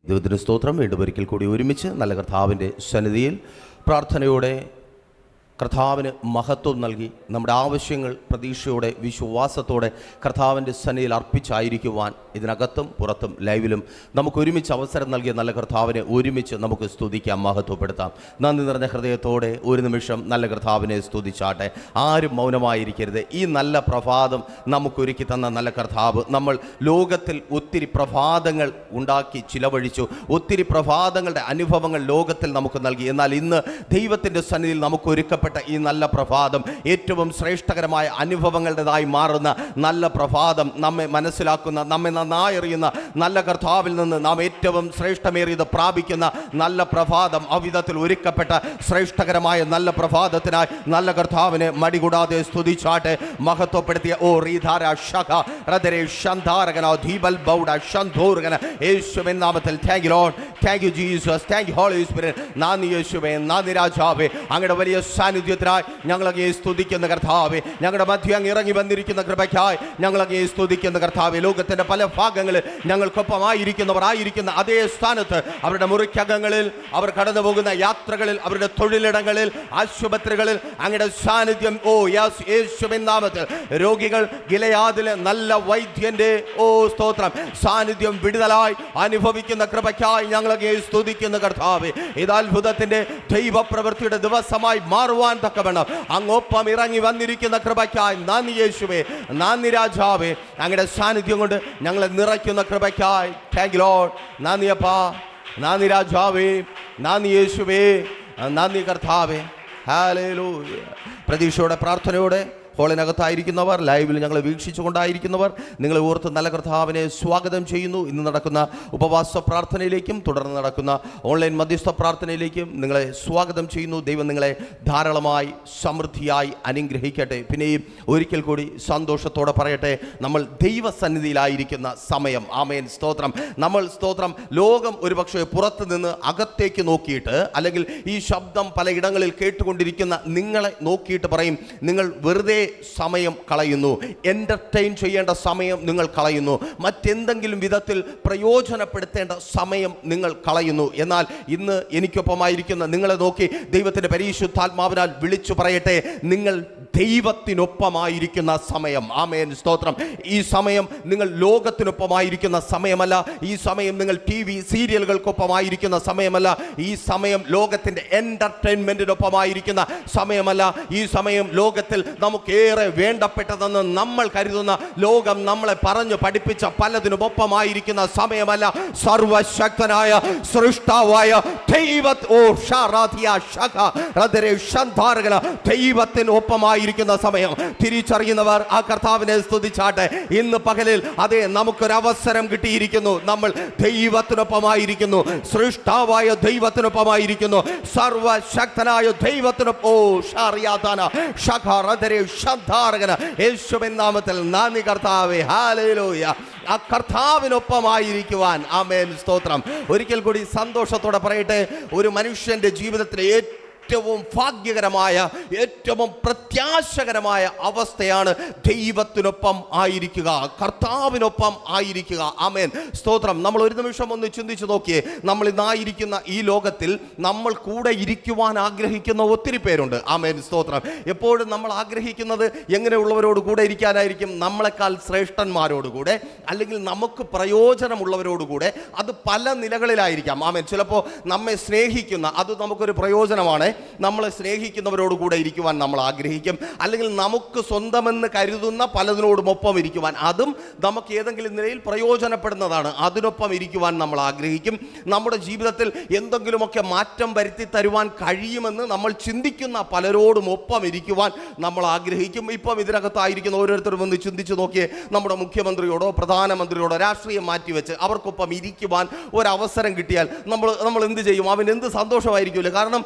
ദൈവത്തിന് സ്തോത്രം. വീണ്ടും ഒരിക്കൽ കൂടി ഒരുമിച്ച് നല്ല കർത്താവിൻ്റെ സന്നിധിയിൽ പ്രാർത്ഥനയോടെ കർത്താവിന് മഹത്വം നൽകി നമ്മുടെ ആവശ്യങ്ങൾ പ്രതീക്ഷയോടെ വിശ്വാസത്തോടെ കർത്താവിൻ്റെ സന്നിധിയിൽ അർപ്പിച്ചായിരിക്കുവാൻ ഇതിനകത്തും പുറത്തും ലൈവിലും നമുക്ക് ഒരുമിച്ച് അവസരം നൽകിയ നല്ല കർത്താവിനെ ഒരുമിച്ച് നമുക്ക് സ്തുതിക്കാം, മഹത്വപ്പെടുത്താം. നന്ദി നിറഞ്ഞ ഹൃദയത്തോടെ ഒരു നിമിഷം നല്ല കർത്താവിനെ സ്തുതിച്ചാട്ടെ. ആരും മൗനമായിരിക്കരുത്. ഈ നല്ല പ്രഭാതം നമുക്കൊരുക്കി തന്ന നല്ല കർത്താവ്, നമ്മൾ ലോകത്തിൽ ഒത്തിരി പ്രഭാതങ്ങൾ ഉണ്ടാക്കി ചിലവഴിച്ചു, ഒത്തിരി പ്രഭാതങ്ങളുടെ അനുഭവങ്ങൾ ലോകത്തിൽ നമുക്ക് നൽകി. എന്നാൽ ഇന്ന് ദൈവത്തിൻ്റെ സന്നിധിയിൽ നമുക്ക് ഒരുക്കപ്പെട്ട ഈ നല്ല പ്രഭാതം ഏറ്റവും ശ്രേഷ്ഠകരമായ അനുഭവങ്ങളുടേതായി മാറുന്ന നല്ല പ്രഭാതം, നമ്മെ മനസ്സിലാക്കുന്ന, നമ്മെ നന്നായി അറിയുന്ന നല്ല കർത്താവിൽ നിന്ന് നാം ഏറ്റവും ശ്രേഷ്ഠമേറിയത് പ്രാപിക്കുന്ന നല്ല പ്രഭാതം, അവിധത്തിൽ ഒരുക്കപ്പെട്ട ശ്രേഷ്ഠകരമായ നല്ല പ്രഭാതത്തിനായി നല്ല കർത്താവിനെ മടികൂടാതെ സ്തുതിച്ചാട്ടെ, മഹത്വപ്പെടുത്തിയ ഓ റീധാര ശഖ റദരേ ശന്ധാരകന ദീപൽ ബൗഡ ശന്ധോർഗന യേശുവിൻ നാമത്തിൽ thank you Lord, thank you Jesus, thank you Holy Spirit. നന്ദി യേശുവേ, നന്ദി രാജാവേ, അങ്ങയുടെ വലിയ സാന്നിധ്യത്തിനായി ഞങ്ങളങ്ങേ സ്തുതിക്കുന്ന കർത്താവേ, ഞങ്ങളുടെ മധ്യ അങ്ങ് ഇറങ്ങി വന്നിരിക്കുന്ന കൃപയ്ക്കായി ഞങ്ങളങ്ങേ സ്തുതിക്കുന്ന കർത്താവേ. ലോകത്തിൻ്റെ പല ഭാഗങ്ങളിൽ ഞങ്ങൾക്കൊപ്പമായിരിക്കുന്നവർ ആയിരിക്കുന്ന അതേ സ്ഥാനത്ത് അവരുടെ മുറിക്കകങ്ങളിൽ, അവർ കടന്നു പോകുന്ന യാത്രകളിൽ, അവരുടെ തൊഴിലിടങ്ങളിൽ, ആശുപത്രികളിൽ അങ്ങയുടെ സാന്നിധ്യം ഓ യേശുവിൻ നാമത്തിൽ രോഗികൾ ഗിലെയാദിലെ നല്ല വൈദ്യന്റെ ഓ സ്തോത്രം സാന്നിധ്യം വിടുതലായി അനുഭവിക്കുന്ന കൃപയ്ക്കായി ഞങ്ങളങ്ങേ സ്തുതിക്കുന്ന കർത്താവേ. ഇത് അത്ഭുതത്തിന്റെ ദൈവപ്രവൃത്തിയുടെ ദിവസമായി മാറുവാൻ തക്കവണ്ണം അങ്ങൊപ്പം ഇറങ്ങി വന്നിരിക്കുന്ന കൃപയ്ക്കായി നന്ദി യേശുവേ, നന്ദി രാജാവേ. അങ്ങയുടെ സാന്നിധ്യം കൊണ്ട് ഞങ്ങളെ നിറയ്ക്കുന്ന കൃപയ്ക്കായി താങ്ക് യു ലോർഡ്. നന്ദി അപ്പാ, നന്ദി രാജാവേ, നന്ദി യേശുവേ, നന്ദി കർത്താവേ. ഹല്ലേലൂയ. പ്രതീക്ഷയോടെ പ്രാർത്ഥനയോടെ ഹോളിനകത്തായിരിക്കുന്നവർ, ലൈവിൽ ഞങ്ങളെ വീക്ഷിച്ചുകൊണ്ടായിരിക്കുന്നവർ, നിങ്ങളെ ഓർത്ത് നല്ല കർത്താവിനെ സ്വാഗതം ചെയ്യുന്നു. ഇന്ന് നടക്കുന്ന ഉപവാസ പ്രാർത്ഥനയിലേക്കും തുടർന്ന് നടക്കുന്ന ഓൺലൈൻ മധ്യസ്ഥ പ്രാർത്ഥനയിലേക്കും നിങ്ങളെ സ്വാഗതം ചെയ്യുന്നു. ദൈവം നിങ്ങളെ ധാരാളമായി സമൃദ്ധിയായി അനുഗ്രഹിക്കട്ടെ. പിന്നെയും ഒരിക്കൽ കൂടി സന്തോഷത്തോടെ പറയട്ടെ, നമ്മൾ ദൈവസന്നിധിയിലായിരിക്കുന്ന സമയം. ആമേൻ, സ്തോത്രം. നമ്മൾ സ്തോത്രം ലോകം ഒരുപക്ഷെ പുറത്ത് നിന്ന് അകത്തേക്ക് നോക്കിയിട്ട്, അല്ലെങ്കിൽ ഈ ശബ്ദം പലയിടങ്ങളിൽ കേട്ടുകൊണ്ടിരിക്കുന്ന നിങ്ങളെ നോക്കിയിട്ട് പറയും, നിങ്ങൾ വെറുതെ സമയം കളയുന്നു, എൻ്റർടൈൻ ചെയ്യേണ്ട സമയം നിങ്ങൾ കളയുന്നു, മറ്റെന്തെങ്കിലും വിധത്തിൽ പ്രയോജനപ്പെടുത്തേണ്ട സമയം നിങ്ങൾ കളയുന്നു. എന്നാൽ ഇന്ന് എനിക്കൊപ്പമായിരിക്കുന്ന നിങ്ങളെ നോക്കി ദൈവത്തിൻ്റെ പരിശുദ്ധാത്മാവിനാൽ വിളിച്ചു പറയട്ടെ, നിങ്ങൾ ദൈവത്തിനൊപ്പമായിരിക്കുന്ന സമയം. ആമേൻ, സ്തോത്രം. ഈ സമയം നിങ്ങൾ ലോകത്തിനൊപ്പമായിരിക്കുന്ന സമയമല്ല. ഈ സമയം നിങ്ങൾ TV സീരിയലുകൾക്കൊപ്പമായിരിക്കുന്ന സമയമല്ല. ഈ സമയം ലോകത്തിൻ്റെ എൻ്റർടൈൻമെൻറ്റിനൊപ്പമായിരിക്കുന്ന സമയമല്ല. ഈ സമയം ലോകത്തിൽ നമുക്കേറെ വേണ്ടപ്പെട്ടതെന്ന് നമ്മൾ കരുതുന്ന, ലോകം നമ്മളെ പറഞ്ഞു പഠിപ്പിച്ച പലതിനുമൊപ്പമായിരിക്കുന്ന സമയമല്ല. സർവശക്തനായ സൃഷ്ടാവായ ദൈവത്തിനൊപ്പമായിരിക്കുന്ന സമയം തിരിച്ചറിയുന്നവർ ആ കർത്താവിനെ സ്തുതിച്ചാട്ടെ. ഇന്ന് പകലിൽ അതേ നമുക്കൊരവസരം കിട്ടിയിരിക്കുന്നു. നമ്മൾ ദൈവത്തിനൊപ്പമായിരിക്കുന്നു, സൃഷ്ടാവായ ദൈവത്തിനൊപ്പമായിരിക്കുന്നു, സർവശക്തനായ ദൈവത്തിനൊപ്പം. ഓ ഷാറിയാദാന ഷഖറദരേ ശന്ധാരകന യേശുവിൻ നാമത്തിൽ നന്ദി കർത്താവേ. ഹല്ലേലൂയ. ആ കർത്താവിനൊപ്പമായിരിക്കുവാൻ ആമേൻ, സ്തോത്രം. ഒരിക്കൽ കൂടി സന്തോഷത്തോടെ പറയട്ടെ, ഒരു മനുഷ്യന്റെ ജീവിതത്തിലെ ഏറ്റവും ഭാഗ്യകരമായ, ഏറ്റവും പ്രത്യാശകരമായ അവസ്ഥയാണ് ദൈവത്തിനൊപ്പം ആയിരിക്കുക, കർത്താവിനൊപ്പം ആയിരിക്കുക. ആമേൻ, സ്തോത്രം. നമ്മൾ ഒരു നിമിഷം ഒന്ന് ചിന്തിച്ചു നോക്കിയേ, നമ്മൾ ഇന്നായിരിക്കുന്ന ഈ ലോകത്തിൽ നമ്മൾ കൂടെ ഇരിക്കുവാൻ ആഗ്രഹിക്കുന്ന ഒത്തിരി പേരുണ്ട്. ആമേൻ, സ്തോത്രം. എപ്പോഴും നമ്മൾ ആഗ്രഹിക്കുന്നത് എങ്ങനെയുള്ളവരോട് കൂടെ ഇരിക്കാനായിരിക്കും? നമ്മളെക്കാൾ ശ്രേഷ്ഠന്മാരോടുകൂടെ, അല്ലെങ്കിൽ നമുക്ക് പ്രയോജനമുള്ളവരോടുകൂടെ. അത് പല നിലകളിലായിരിക്കാം. ആമേൻ. ചിലപ്പോൾ നമ്മെ സ്നേഹിക്കുന്ന, അത് നമുക്കൊരു പ്രയോജനമാണ്, നമ്മളെ സ്നേഹിക്കുന്നവരോട് കൂടെ ഇരിക്കുവാൻ നമ്മൾ ആഗ്രഹിക്കും. അല്ലെങ്കിൽ നമുക്ക് സ്വന്തമെന്ന് കരുതുന്ന പലതിനോടും ഒപ്പം ഇരിക്കുവാൻ, അതും നമുക്ക് ഏതെങ്കിലും നിലയിൽ പ്രയോജനപ്പെടുന്നതാണ്, അതിനൊപ്പം ഇരിക്കുവാൻ നമ്മൾ ആഗ്രഹിക്കും. നമ്മുടെ ജീവിതത്തിൽ എന്തെങ്കിലുമൊക്കെ മാറ്റം വരുത്തി തരുവാൻ കഴിയുമെന്ന് നമ്മൾ ചിന്തിക്കുന്ന പലരോടും ഒപ്പം ഇരിക്കുവാൻ നമ്മൾ ആഗ്രഹിക്കും. ഇപ്പം ഇതിനകത്തായിരിക്കുന്ന ഓരോരുത്തരും ഒന്ന് ചിന്തിച്ചു നോക്കിയേ, നമ്മുടെ മുഖ്യമന്ത്രിയോടോ പ്രധാനമന്ത്രിയോടോ രാഷ്ട്രീയം മാറ്റിവെച്ച് അവർക്കൊപ്പം ഇരിക്കുവാൻ ഒരവസരം കിട്ടിയാൽ നമ്മൾ എന്ത് ചെയ്യും? അവൻ എന്ത് സന്തോഷമായിരിക്കുമല്ലോ. കാരണം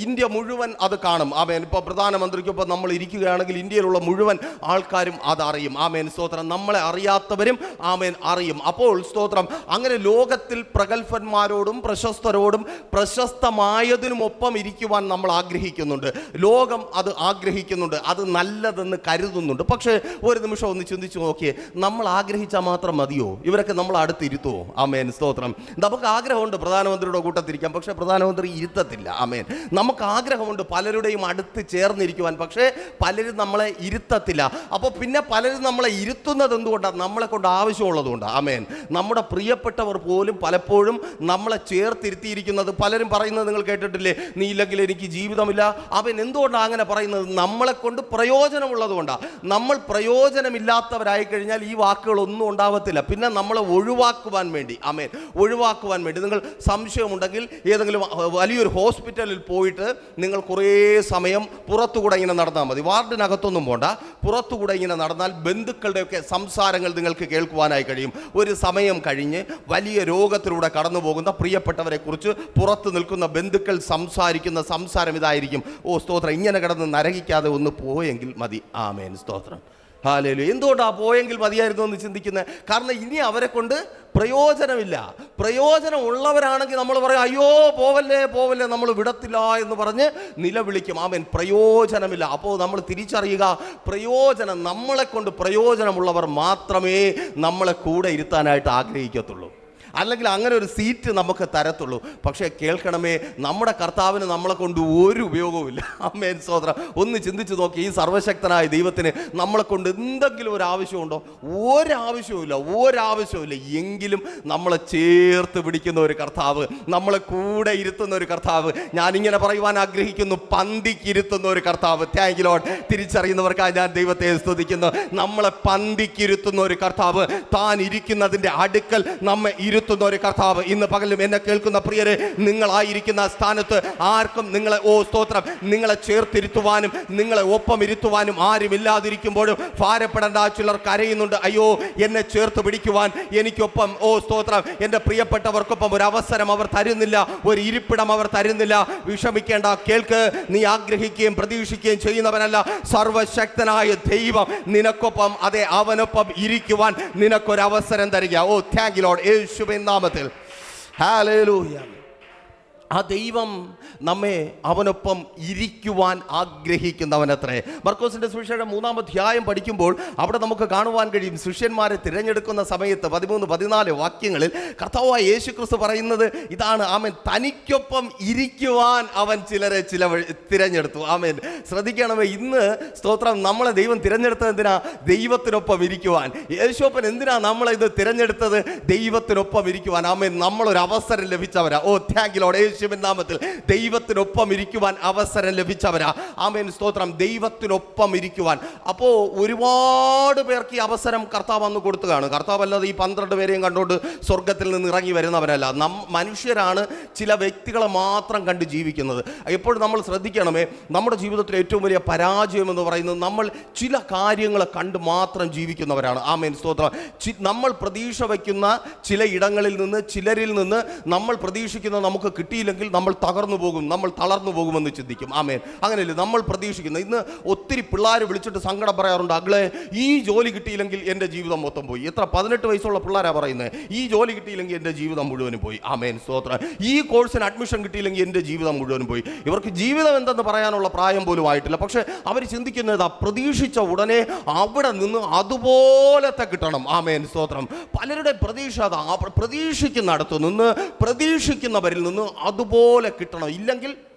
ഇന്ത്യ മുഴുവൻ അത് കാണും. ആമേൻ. ഇപ്പോൾ പ്രധാനമന്ത്രിക്കൊപ്പം നമ്മൾ ഇരിക്കുകയാണെങ്കിൽ ഇന്ത്യയിലുള്ള മുഴുവൻ ആൾക്കാരും അതറിയും. ആമേൻ സ്തോത്രം. നമ്മളെ അറിയാത്തവരും ആമേൻ അറിയും. അപ്പോൾ സ്തോത്രം, അങ്ങനെ ലോകത്തിൽ പ്രഗത്ഭന്മാരോടും പ്രശസ്തരോടും പ്രശസ്തമായതിനുമൊപ്പം ഇരിക്കുവാൻ നമ്മൾ ആഗ്രഹിക്കുന്നുണ്ട്. ലോകം അത് ആഗ്രഹിക്കുന്നുണ്ട്, അത് നല്ലതെന്ന് കരുതുന്നുണ്ട്. പക്ഷേ ഒരു നിമിഷം ഒന്ന് ചിന്തിച്ചു നോക്കിയേ, നമ്മൾ ആഗ്രഹിച്ചാൽ മാത്രം മതിയോ? ഇവരൊക്കെ നമ്മൾ അടുത്തിരുത്തുമോ? ആമേൻ സ്തോത്രം. നമുക്ക് ആഗ്രഹമുണ്ട് പ്രധാനമന്ത്രിയുടെ കൂട്ടത്തിരിക്കാം, പക്ഷേ പ്രധാനമന്ത്രി ഇരുത്തത്തില്ല. ആമേൻ. നമുക്ക് ആഗ്രഹമുണ്ട് പലരുടെയും അടുത്ത് ചേർന്നിരിക്കുവാൻ, പക്ഷേ പലരും നമ്മളെ ഇരുത്തത്തില്ല. അപ്പോൾ പിന്നെ പലരും നമ്മളെ ഇരുത്തുന്നത് എന്തുകൊണ്ടാണ്? നമ്മളെ കൊണ്ട് ആവശ്യമുള്ളതുകൊണ്ടാണ്. ആമേൻ. നമ്മുടെ പ്രിയപ്പെട്ടവർ പോലും പലപ്പോഴും നമ്മളെ ചേർത്തിരുത്തിയിരിക്കുന്നത്, പലരും പറയുന്നത് നിങ്ങൾ കേട്ടിട്ടില്ലേ, നീ ഇല്ലെങ്കിൽ എനിക്ക് ജീവിതമില്ല. അവൻ എന്തുകൊണ്ടാണ് അങ്ങനെ പറയുന്നത്? നമ്മളെ കൊണ്ട് പ്രയോജനമുള്ളത് കൊണ്ടാണ്. നമ്മൾ പ്രയോജനമില്ലാത്തവരായി കഴിഞ്ഞാൽ ഈ വാക്കുകളൊന്നും ഉണ്ടാവത്തില്ല. പിന്നെ നമ്മളെ ഒഴിവാക്കുവാൻ വേണ്ടി, ആമേൻ, ഒഴിവാക്കുവാൻ വേണ്ടി. നിങ്ങൾ സംശയമുണ്ടെങ്കിൽ ഏതെങ്കിലും വലിയൊരു ഹോസ്പിറ്റലിൽ പോയിട്ട് നിങ്ങൾ കുറേ സമയം പുറത്തുകൂടെ ഇങ്ങനെ നടന്നാൽ മതി. വാർഡിനകത്തൊന്നും പോണ്ട, പുറത്തുകൂടെ ഇങ്ങനെ നടന്നാൽ ബന്ധുക്കളുടെയൊക്കെ സംസാരങ്ങൾ നിങ്ങൾക്ക് കേൾക്കുവാനായി കഴിയും. ഒരു സമയം കഴിഞ്ഞ് വലിയ രോഗത്തിലൂടെ കടന്നു പോകുന്ന പ്രിയപ്പെട്ടവരെ കുറിച്ച് പുറത്ത് നിൽക്കുന്ന ബന്ധുക്കൾ സംസാരിക്കുന്ന സംസാരം ഇതായിരിക്കും: ഓ സ്തോത്രം, ഇങ്ങനെ കിടന്ന് നരകിക്കാതെ ഒന്ന് പോയെങ്കിൽ മതി. ആമേൻ സ്തോത്രം. ഹല്ലേലൂയ. എന്തുകൊണ്ടാണ് പോയെങ്കിൽ മതിയായിരുന്നു എന്ന് ചിന്തിക്കുന്നത്? കാരണം ഇനി അവരെ കൊണ്ട് പ്രയോജനമില്ല. പ്രയോജനം ഉള്ളവരാണെങ്കിൽ നമ്മൾ പറയും, അയ്യോ പോവല്ലേ പോവല്ലേ, നമ്മൾ വിടത്തില്ല എന്ന് പറഞ്ഞ് നിലവിളിക്കും. ആമേൻ. പ്രയോജനമില്ല. അപ്പോൾ നമ്മൾ തിരിച്ചറിയുക, പ്രയോജനം, നമ്മളെ കൊണ്ട് പ്രയോജനമുള്ളവർ മാത്രമേ നമ്മളെ കൂടെ ഇരുത്താനായിട്ട് ആഗ്രഹിക്കത്തുള്ളൂ, അല്ലെങ്കിൽ അങ്ങനെ ഒരു സീറ്റ് നമുക്ക് തരത്തുള്ളൂ. പക്ഷേ കേൾക്കണമേ, നമ്മുടെ കർത്താവിന് നമ്മളെ കൊണ്ട് ഒരു ഉപയോഗവുമില്ല. ആമേൻ സ്തോത്രം. ഒന്ന് ചിന്തിച്ച് നോക്കി, ഈ സർവശക്തനായ ദൈവത്തിന് നമ്മളെ കൊണ്ട് എന്തെങ്കിലും ഒരു ആവശ്യമുണ്ടോ? ഒരാവശ്യവുമില്ല. എങ്കിലും നമ്മളെ ചേർത്ത് പിടിക്കുന്ന ഒരു കർത്താവ്, നമ്മളെ കൂടെ ഇരുത്തുന്ന ഒരു കർത്താവ്, ഞാനിങ്ങനെ പറയുവാൻ ആഗ്രഹിക്കുന്നു, പന്തിക്കിരുത്തുന്ന ഒരു കർത്താവ്. Thank you Lord. തിരിച്ചറിയുന്നവർക്കായി ഞാൻ ദൈവത്തെ സ്തുതിക്കുന്നു. നമ്മളെ പന്തിക്കിരുത്തുന്ന ഒരു കർത്താവ്, താൻ ഇരിക്കുന്നതിൻ്റെ അടുക്കൽ നമ്മെ ഇരുത്തുന്ന ഒരു കർത്താവ്. ഇന്ന് പകലും എന്നെ കേൾക്കുന്ന പ്രിയരെ, നിങ്ങളായിരിക്കുന്ന സ്ഥാനത്ത് ആർക്കും നിങ്ങളെ, ഓ സ്തോത്രം, നിങ്ങളെ ചേർത്തിരുത്തുവാനും നിങ്ങളെ ഒപ്പം ഇരുത്തുവാനും ആരുമില്ലാതിരിക്കുമ്പോഴും ഭാരപ്പെടേണ്ട. ചിലർ കരയുന്നുണ്ട്, അയ്യോ എന്നെ ചേർത്ത് പിടിക്കുവാൻ എനിക്കൊപ്പം, ഓ സ്തോത്രം, എൻ്റെ പ്രിയപ്പെട്ടവർക്കൊപ്പം ഒരു അവസരം അവർ തരുന്നില്ല, ഒരു ഇരിപ്പിടം അവർ തരുന്നില്ല. വിഷമിക്കേണ്ട. കേൾക്ക്, നീ ആഗ്രഹിക്കുകയും പ്രതീക്ഷിക്കുകയും ചെയ്യുന്നവനല്ല, സർവശക്തനായ ദൈവം നിനക്കൊപ്പം, അതെ, അവനൊപ്പം ഇരിക്കുവാൻ നിനക്കൊരവസരം തരിക. ഓ താങ്ക് യു ലോർഡ്, യേശുവിൻ നാമത്തിൽ. ഹല്ലേലൂയ. ആ ദൈവം നമ്മെ അവനൊപ്പം ഇരിക്കുവാൻ ആഗ്രഹിക്കുന്നവനത്രേ. മർക്കോസിന്റെ സുവിശേഷം 3-ാം അധ്യായം പഠിക്കുമ്പോൾ അവിടെ നമുക്ക് കാണുവാൻ കഴിയും, ശിഷ്യന്മാരെ തിരഞ്ഞെടുക്കുന്ന സമയത്ത് 13-14 വാക്യങ്ങളിൽ കർത്താവായ യേശുക്രിസ്തു പറയുന്നത് ഇതാണ്. ആമേൻ. തനിക്കൊപ്പം ഇരിക്കുവാൻ അവൻ ചിലരെ തിരഞ്ഞെടുത്തു. ആമേൻ. ശ്രദ്ധിക്കണമേ, ഇന്ന് സ്തോത്രം, നമ്മളെ ദൈവം തിരഞ്ഞെടുത്തത് എന്തിനാ? ദൈവത്തിനൊപ്പം ഇരിക്കുവാൻ. യേശുപ്പൻ എന്തിനാ നമ്മളെ ഇത് തിരഞ്ഞെടുത്തത്? ദൈവത്തിനൊപ്പം ഇരിക്കുവാൻ. ആമേൻ. നമ്മളൊരു അവസരം ലഭിച്ചവരാ. ഓ താങ്ക് യു ലോർഡ്, യേശുവിൻ നാമത്തിൽ. ദൈവത്തിനൊപ്പം ഇരിക്കുവാൻ അവസരം ലഭിച്ചവരാ. ആമേൻ സ്തോത്രം. ദൈവത്തിനൊപ്പം ഇരിക്കുവാൻ. അപ്പോൾ ഒരുപാട് പേർക്ക് ഈ അവസരം കർത്താവ് അന്ന് കൊടുത്തുകയാണ്. കർത്താവ് അല്ലാതെ ഈ 12 പേരെയും കണ്ടുകൊണ്ട് സ്വർഗത്തിൽ നിന്ന് ഇറങ്ങി വരുന്നവരല്ല. മനുഷ്യരാണ് ചില വ്യക്തികളെ മാത്രം കണ്ട് ജീവിക്കുന്നത്. എപ്പോഴും നമ്മൾ ശ്രദ്ധിക്കണമേ, നമ്മുടെ ജീവിതത്തിലെ ഏറ്റവും വലിയ പരാജയം എന്ന് പറയുന്നത് നമ്മൾ ചില കാര്യങ്ങളെ കണ്ട് മാത്രം ജീവിക്കുന്നവരാണ്. ആമേൻ സ്തോത്രം. നമ്മൾ പ്രതീക്ഷ വയ്ക്കുന്ന ചില ഇടങ്ങളിൽ നിന്ന്, ചിലരിൽ നിന്ന് നമ്മൾ പ്രതീക്ഷിക്കുന്ന നമുക്ക് കിട്ടിയില്ലെങ്കിൽ നമ്മൾ തകർന്നു പോകും, നമ്മൾ തളർന്നു പോകുമെന്ന് ചിന്തിക്കും. ആമേൻ. അങ്ങനെയല്ലേ നമ്മൾ പ്രതീക്ഷിക്കുന്നത്? ഇന്ന് ഒത്തിരി പിള്ളേർ വിളിച്ചിട്ട് സങ്കടം പറയാറുണ്ട്, അങ്ങളെ ഈ ജോലി കിട്ടിയില്ലെങ്കിൽ എൻ്റെ ജീവിതം മൊത്തം പോയി. എത്ര 18 വയസ്സുള്ള പിള്ളേരാണ് പറയുന്നത്, ഈ ജോലി കിട്ടിയില്ലെങ്കിൽ എൻ്റെ ജീവിതം മുഴുവനും പോയി. ആമേൻ സ്തോത്രം. ഈ കോഴ്സിന് അഡ്മിഷൻ കിട്ടിയില്ലെങ്കിൽ എൻ്റെ ജീവിതം മുഴുവനും പോയി. ഇവർക്ക് ജീവിതം എന്തെന്ന് പറയാനുള്ള പ്രായം പോലും ആയിട്ടില്ല. പക്ഷേ അവർ ചിന്തിക്കുന്നത് പ്രതീക്ഷിച്ച ഉടനെ അവിടെ നിന്ന് അതുപോലത്തെ കിട്ടണം. ആമേൻ സ്തോത്രം. പലരുടെ പ്രതീക്ഷ അതാ, പ്രതീക്ഷിക്കുന്നിടത്ത് നിന്ന്, പ്രതീക്ഷിക്കുന്നവരിൽ നിന്ന് അതുപോലെ കിട്ടണം. ഇല്ലെങ്കിൽ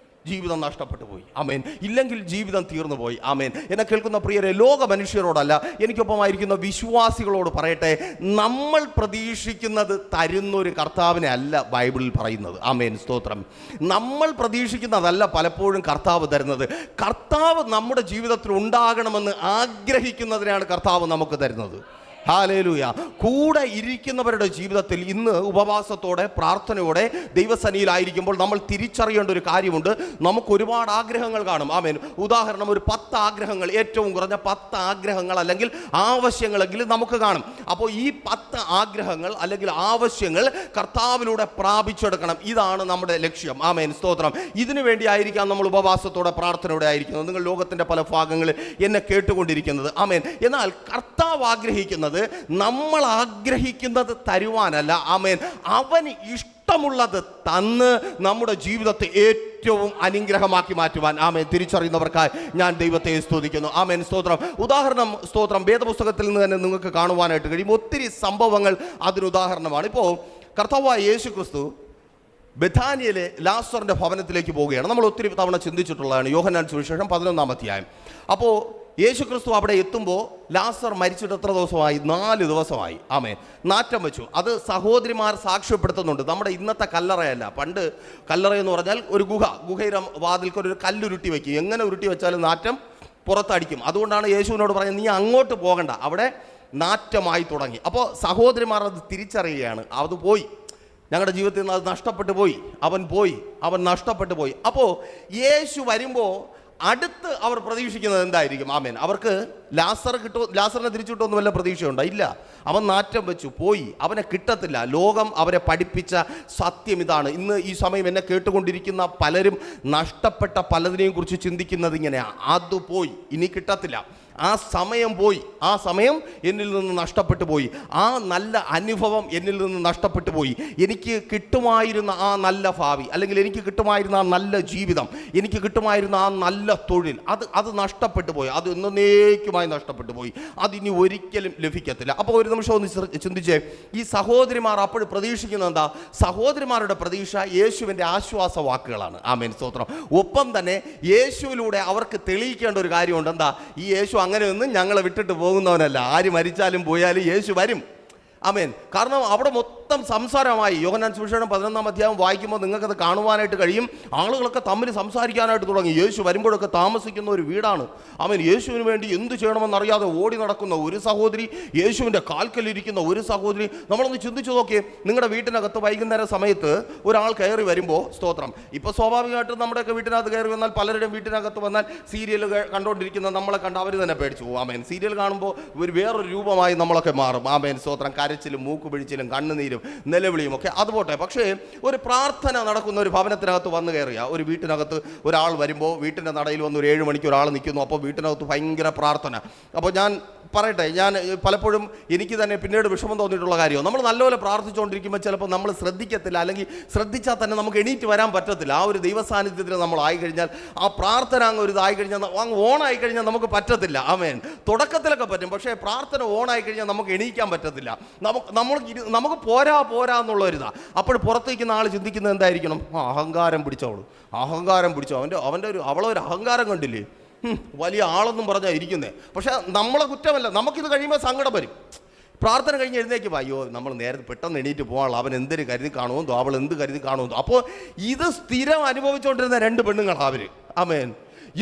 ജീവിതം നഷ്ടപ്പെട്ടു പോയി. ആമേൻ. ഇല്ലെങ്കിൽ ജീവിതം തീർന്നു പോയി. ആമേൻ. എന്നെ കേൾക്കുന്ന പ്രിയരെ, ലോക മനുഷ്യരോടല്ല, എനിക്കൊപ്പമായിരിക്കുന്ന വിശ്വാസികളോട് പറയട്ടെ, നമ്മൾ പ്രതീക്ഷിക്കുന്നത് തരുന്നൊരു കർത്താവിനെ അല്ല ബൈബിളിൽ പറയുന്നത്. ആമേൻ സ്തോത്രം. നമ്മൾ പ്രതീക്ഷിക്കുന്നതല്ല പലപ്പോഴും കർത്താവ് തരുന്നത്. കർത്താവ് നമ്മുടെ ജീവിതത്തിൽ ഉണ്ടാകണമെന്ന് ആഗ്രഹിക്കുന്നതിനാണ് കർത്താവ് നമുക്ക് തരുന്നത്. ഹല്ലേലൂയ. കൂടെ ഇരിക്കുന്നവരുടെ ജീവിതത്തിൽ ഇന്ന് ഉപവാസത്തോടെ പ്രാർത്ഥനയോടെ ദൈവസന്നിധിയിലായിരിക്കുമ്പോൾ നമ്മൾ തിരിച്ചറിയേണ്ട ഒരു കാര്യമുണ്ട്. നമുക്ക് ഒരുപാട് ആഗ്രഹങ്ങൾ കാണും. ആമേൻ. ഉദാഹരണം, ഒരു 10 ആഗ്രഹങ്ങൾ, ഏറ്റവും കുറഞ്ഞ 10 ആഗ്രഹങ്ങൾ അല്ലെങ്കിൽ ആവശ്യങ്ങളെങ്കിലും നമുക്ക് കാണും. അപ്പോൾ ഈ 10 ആഗ്രഹങ്ങൾ അല്ലെങ്കിൽ ആവശ്യങ്ങൾ കർത്താവിലൂടെ പ്രാപിച്ചെടുക്കണം. ഇതാണ് നമ്മുടെ ലക്ഷ്യം. ആമേൻ, സ്തോത്രം. ഇതിനു വേണ്ടി ആയിരിക്കാം നമ്മൾ ഉപവാസത്തോടെ പ്രാർത്ഥനയോടെ ആയിരിക്കുന്നത്. നിങ്ങൾ ലോകത്തിൻ്റെ പല ഭാഗങ്ങളിൽ എന്നെ കേട്ടുകൊണ്ടിരിക്കുന്നത്. ആമേൻ. എന്നാൽ കർത്താവ് ആഗ്രഹിക്കുന്നത് നമ്മൾ ആഗ്രഹിക്കുന്നത് തരുവാനല്ല. ആമേൻ. അവന് ഇഷ്ടമുള്ളത് തന്ന് നമ്മുടെ ജീവിതത്തെ ഏറ്റവും അനുഗ്രഹമാക്കി മാറ്റുവാൻ. ആമേൻ. തിരിച്ചറിയുന്നവർക്കായി ഞാൻ ദൈവത്തെ സ്തുതിക്കുന്നു. ആമേൻ, സ്തോത്രം. ഉദാഹരണം, സ്തോത്രം, വേദപുസ്തകത്തിൽ നിന്ന് തന്നെ നിങ്ങൾക്ക് കാണുവാനായിട്ട് കഴിയും. ഒത്തിരി സംഭവങ്ങൾ അതിനുദാഹരണമാണ്. ഇപ്പോൾ കർത്താവായ യേശു ക്രിസ്തു ബെഥാനിയയിലെ ലാസറിൻ്റെ ഭവനത്തിലേക്ക് പോവുകയാണ്. നമ്മൾ ഒത്തിരി തവണ ചിന്തിച്ചിട്ടുള്ളതാണ്. യോഹന്നാൻ സുവിശേഷം 11-ാം അധ്യായം. അപ്പോൾ യേശു ക്രിസ്തു അവിടെ എത്തുമ്പോൾ ലാസർ മരിച്ചിട്ട് എത്ര ദിവസമായി? 4 ദിവസമായി. ആമേൻ. നാറ്റം വെച്ചു. അത് സഹോദരിമാർ സാക്ഷ്യപ്പെടുത്തുന്നുണ്ട്. നമ്മുടെ ഇന്നത്തെ കല്ലറയല്ല. പണ്ട് കല്ലറയെന്ന് പറഞ്ഞാൽ ഒരു ഗുഹയുടെ വാതിൽക്കൊരു കല്ലുരുട്ടി വയ്ക്കും. എങ്ങനെ ഉരുട്ടി വെച്ചാലും നാറ്റം പുറത്തടിക്കും. അതുകൊണ്ടാണ് യേശുവിനോട് പറയുന്നത്, നീ അങ്ങോട്ട് പോകണ്ട, അവിടെ നാറ്റമായി തുടങ്ങി. അപ്പോൾ സഹോദരിമാർ അത് തിരിച്ചറിയുകയാണ്. അത് പോയി, ഞങ്ങളുടെ ജീവിതത്തിൽ നിന്ന് അത് നഷ്ടപ്പെട്ടു പോയി, അവൻ നഷ്ടപ്പെട്ടു പോയി. അപ്പോൾ യേശു വരുമ്പോൾ അടുത്ത് അവർ പ്രതീക്ഷിക്കുന്നത് എന്തായിരിക്കും? ആമേൻ. അവർക്ക് ലാസറിനെ തിരിച്ചു കിട്ടുമെന്ന് വല്ല പ്രതീക്ഷയുണ്ടോ? ഇല്ല. അവൻ നാറ്റം വെച്ചു പോയി, അവനെ കിട്ടത്തില്ല. ലോകം അവരെ പഠിപ്പിച്ച സത്യം ഇതാണ്. ഇന്ന് ഈ സമയം എന്നെ കേട്ടുകൊണ്ടിരിക്കുന്ന പലരും നഷ്ടപ്പെട്ട പലതിനെയും കുറിച്ച് ചിന്തിക്കുന്നത് ഇങ്ങനെയാണ്: അത് പോയി, ഇനി കിട്ടത്തില്ല. ആ സമയം പോയി, ആ സമയം എന്നിൽ നിന്ന് നഷ്ടപ്പെട്ടു പോയി, ആ നല്ല അനുഭവം എന്നിൽ നിന്ന് നഷ്ടപ്പെട്ടു പോയി. എനിക്ക് കിട്ടുമായിരുന്ന ആ നല്ല ഭാവി, അല്ലെങ്കിൽ എനിക്ക് കിട്ടുമായിരുന്ന ആ നല്ല ജീവിതം, എനിക്ക് കിട്ടുമായിരുന്ന ആ നല്ല തൊഴിൽ, അത് നഷ്ടപ്പെട്ടു പോയി. അത് എന്നേക്കുമായി നഷ്ടപ്പെട്ടു പോയി. അതിനി ഒരിക്കലും ലഭിക്കത്തില്ല. അപ്പോൾ ഒരു നിമിഷം ഒന്ന് ചിന്തിച്ചേ. ഈ സഹോദരിമാർ അപ്പോൾ പ്രതീക്ഷിക്കുന്നത് എന്താ? സഹോദരിമാരുടെ പ്രതീക്ഷ യേശുവിൻ്റെ ആശ്വാസ വാക്കുകളാണ്. ആമേൻ, സ്തോത്രം. ഒപ്പം തന്നെ യേശുവിലൂടെ അവർക്ക് തെളിയിക്കേണ്ട ഒരു കാര്യമുണ്ട്. എന്താ? ഈ യേശു അങ്ങനെയൊന്നും ഞങ്ങളെ വിട്ടിട്ട് പോകുന്നവനല്ല. ആര് മരിച്ചാലും പോയാലും യേശു വരും. ആമേൻ. കാരണം അവിടെ മൊത്തം സംസാരമായി. യോഹന്നാൻ സുവിശേഷം 11-ാം അധ്യായം വായിക്കുമ്പോൾ നിങ്ങൾക്കത് കാണുവാനായിട്ട് കഴിയും. ആളുകളൊക്കെ തമ്മിൽ സംസാരിക്കാനായിട്ട് തുടങ്ങി. യേശു വരുമ്പോഴൊക്കെ താമസിക്കുന്ന ഒരു വീടാണ്. ആമേൻ. യേശുവിന് വേണ്ടി എന്ത് ചെയ്യണമെന്നറിയാതെ ഓടി നടക്കുന്ന ഒരു സഹോദരി, യേശുവിൻ്റെ കാൽക്കലിരിക്കുന്ന ഒരു സഹോദരി. നമ്മളൊന്ന് ചിന്തിച്ചു നോക്കിയേ. നിങ്ങളുടെ വീട്ടിനകത്ത് വൈകുന്നേര സമയത്ത് ഒരാൾ കയറി വരുമ്പോൾ, സ്തോത്രം, ഇപ്പോൾ സ്വാഭാവികമായിട്ടും നമ്മുടെയൊക്കെ വീട്ടിനകത്ത് കയറി വന്നാൽ, പലരുടെയും വീട്ടിനകത്ത് വന്നാൽ സീരിയൽ കണ്ടുകൊണ്ടിരിക്കുന്ന നമ്മളെ കണ്ട് അവർ തന്നെ പേടിച്ചു പോകും. ആമേൻ. സീരിയൽ കാണുമ്പോൾ വേറൊരു രൂപമായി നമ്മളൊക്കെ മാറും. ആമേൻ, സ്തോത്രം. കരച്ചിലും മൂക്കുപിടിച്ചിലും കണ്ണുനീരും നിലവിളിയും ഒക്കെ അതുപോട്ടെ. പക്ഷേ ഒരു പ്രാർത്ഥന നടക്കുന്ന ഒരു ഭവനത്തിനകത്ത് വന്നു കയറിയ ഒരു വീട്ടിനകത്ത് ഒരാൾ വരുമ്പോൾ, വീട്ടിൻ്റെ നടയിൽ വന്ന് ഒരു 7 മണിക്ക് ഒരാൾ നിൽക്കുന്നു. അപ്പോൾ വീട്ടിനകത്ത് ഭയങ്കര പ്രാർത്ഥന. അപ്പോൾ ഞാൻ പറയട്ടെ, ഞാൻ പലപ്പോഴും എനിക്ക് തന്നെ പിന്നീട് വിഷമം തോന്നിയിട്ടുള്ള കാര്യമാണ്. നമ്മൾ നല്ലപോലെ പ്രാർത്ഥിച്ചുകൊണ്ടിരിക്കുമ്പോൾ ചിലപ്പോൾ നമ്മൾ ശ്രദ്ധിക്കത്തില്ല, അല്ലെങ്കിൽ ശ്രദ്ധിച്ചാൽ തന്നെ നമുക്ക് എണീറ്റ് വരാൻ പറ്റത്തില്ല. ആ ഒരു ദൈവസാന്നിധ്യത്തിൽ നമ്മൾ ആയിക്കഴിഞ്ഞാൽ, ആ പ്രാർത്ഥന അങ്ങ് ഒരു ഇതായി കഴിഞ്ഞാൽ, അങ്ങ് ഓണായി കഴിഞ്ഞാൽ നമുക്ക് പറ്റത്തില്ല. ആമേൻ. തുടക്കത്തിലൊക്കെ പറ്റും, പക്ഷേ പ്രാർത്ഥന ഓണായി കഴിഞ്ഞാൽ നമുക്ക് എണീക്കാൻ പറ്റത്തില്ല. നമുക്ക് പോരാ എന്നുള്ളൊരിതാ. അപ്പോൾ പുറത്തേക്കുന്ന ആൾ ചിന്തിക്കുന്നത് എന്തായിരിക്കണം? അഹങ്കാരം പിടിച്ചോ, അവളൊരു അഹങ്കാരം കണ്ടില്ലേ, വലിയ ആളെന്നും പറഞ്ഞാൽ ഇരിക്കുന്നേ. പക്ഷെ നമ്മളെ കുറ്റമല്ല, നമുക്കിത് കഴിയുമ്പോൾ സങ്കടം വരും. പ്രാർത്ഥന കഴിഞ്ഞ് എഴുന്നേക്കും, അയ്യോ നമ്മൾ നേരത്തെ പെട്ടെന്ന് എണീറ്റ് പോകാനുള്ള, അവൻ എന്തൊരു കരുതി കാണുമെന്നോ, അവൾ എന്ത് കരുതി കാണുമെന്നോ. അപ്പോൾ ഇത് സ്ഥിരം അനുഭവിച്ചുകൊണ്ടിരുന്ന 2 പെണ്ണുങ്ങളാണ് അവർ. ആമേൻ.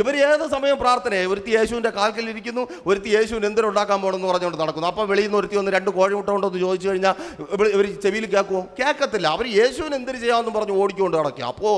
ഇവർ ഏത് സമയം പ്രാർത്ഥനയെ, ഒരുത്തി യേശുവിൻ്റെ കാൽക്കലിരിക്കുന്നു, ഒരുത്തി യേശുവിന് എന്തിനുണ്ടാക്കാൻ പോകണമെന്ന് പറഞ്ഞുകൊണ്ട് നടക്കുന്നു. അപ്പോൾ വെളിയിൽ നിന്ന് ഒരുത്തി ഒന്ന് 2 കോഴിമുട്ട ഉണ്ടോ എന്ന് ചോദിച്ചു കഴിഞ്ഞാൽ ഇവർ ചെവിയിൽ കേൾക്കുമോ? കേൾക്കത്തില്ല. അവർ യേശുവിന് എന്തിനു ചെയ്യാമെന്ന് പറഞ്ഞ് ഓടിക്കൊണ്ട് നടക്കുക. അപ്പോൾ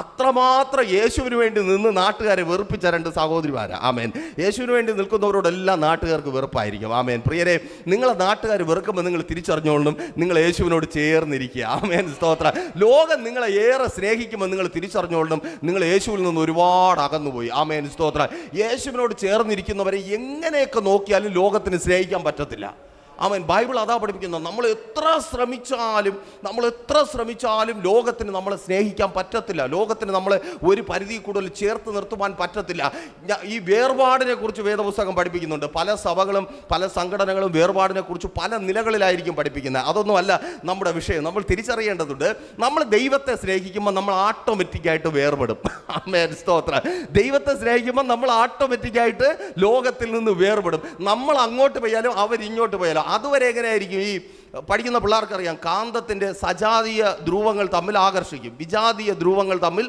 അത്രമാത്രം യേശുവിന് വേണ്ടി നിന്ന് നാട്ടുകാരെ വെറുപ്പിച്ച 2 സഹോദരിമാരാണ്. ആമേൻ. യേശുവിന് വേണ്ടി നിൽക്കുന്നവരോടെല്ലാം നാട്ടുകാർക്ക് വെറുപ്പായിരിക്കും. ആമേൻ. പ്രിയരെ, നിങ്ങളെ നാട്ടുകാർ വെറുക്കുമ്പോൾ നിങ്ങൾ തിരിച്ചറിഞ്ഞോളണം, നിങ്ങൾ യേശുവിനോട് ചേർന്നിരിക്കുക. ആമേൻ, സ്തോത്രം. ലോകം നിങ്ങളെ ഏറെ സ്നേഹിക്കുമ്പോൾ നിങ്ങൾ തിരിച്ചറിഞ്ഞോളണം, നിങ്ങൾ യേശുവിൽ നിന്ന് ഒരുപാട് അകന്നുപോയി. ആമേൻ, സ്തോത്രം. യേശുവിനോട് ചേർന്നിരിക്കുന്നവരെ എങ്ങനെയൊക്കെ നോക്കിയാലും ലോകത്തിന് സ്നേഹിക്കാൻ പറ്റത്തില്ല. ആമേൻ. ബൈബിൾ അതാ പഠിപ്പിക്കുന്നത്. നമ്മൾ എത്ര ശ്രമിച്ചാലും ലോകത്തിന് നമ്മളെ സ്നേഹിക്കാൻ പറ്റത്തില്ല. ലോകത്തിന് നമ്മളെ ഒരു പരിധി കൂടുതൽ ചേർത്ത് നിർത്തുവാൻ പറ്റത്തില്ല. ഈ വേർപാടിനെ കുറിച്ച് വേദപുസ്തകം പഠിപ്പിക്കുന്നുണ്ട്. പല സഭകളും പല സംഘടനകളും വേർപാടിനെ കുറിച്ച് പല നിലകളിലായിരിക്കും പഠിപ്പിക്കുന്നത്. അതൊന്നുമല്ല നമ്മുടെ വിഷയം. നമ്മൾ തിരിച്ചറിയേണ്ടതുണ്ട്, നമ്മൾ ദൈവത്തെ സ്നേഹിക്കുമ്പോൾ നമ്മൾ ഓട്ടോമാറ്റിക്കായിട്ട് വേർപെടും. ആമേൻ, സ്തോത്രം. ദൈവത്തെ സ്നേഹിക്കുമ്പോൾ നമ്മൾ ഓട്ടോമാറ്റിക്കായിട്ട് ലോകത്തിൽ നിന്ന് വേർപെടും. നമ്മൾ അങ്ങോട്ട് പോയാലും അവരിങ്ങോട്ട് പോയാലും. അതുവരെ എങ്ങനെയായിരിക്കും? ഈ പഠിക്കുന്ന പിള്ളേർക്കറിയാം, കാന്തത്തിൻ്റെ സജാതീയ ധ്രുവങ്ങൾ തമ്മിൽ ആകർഷിക്കും, വിജാതീയ ധ്രുവങ്ങൾ തമ്മിൽ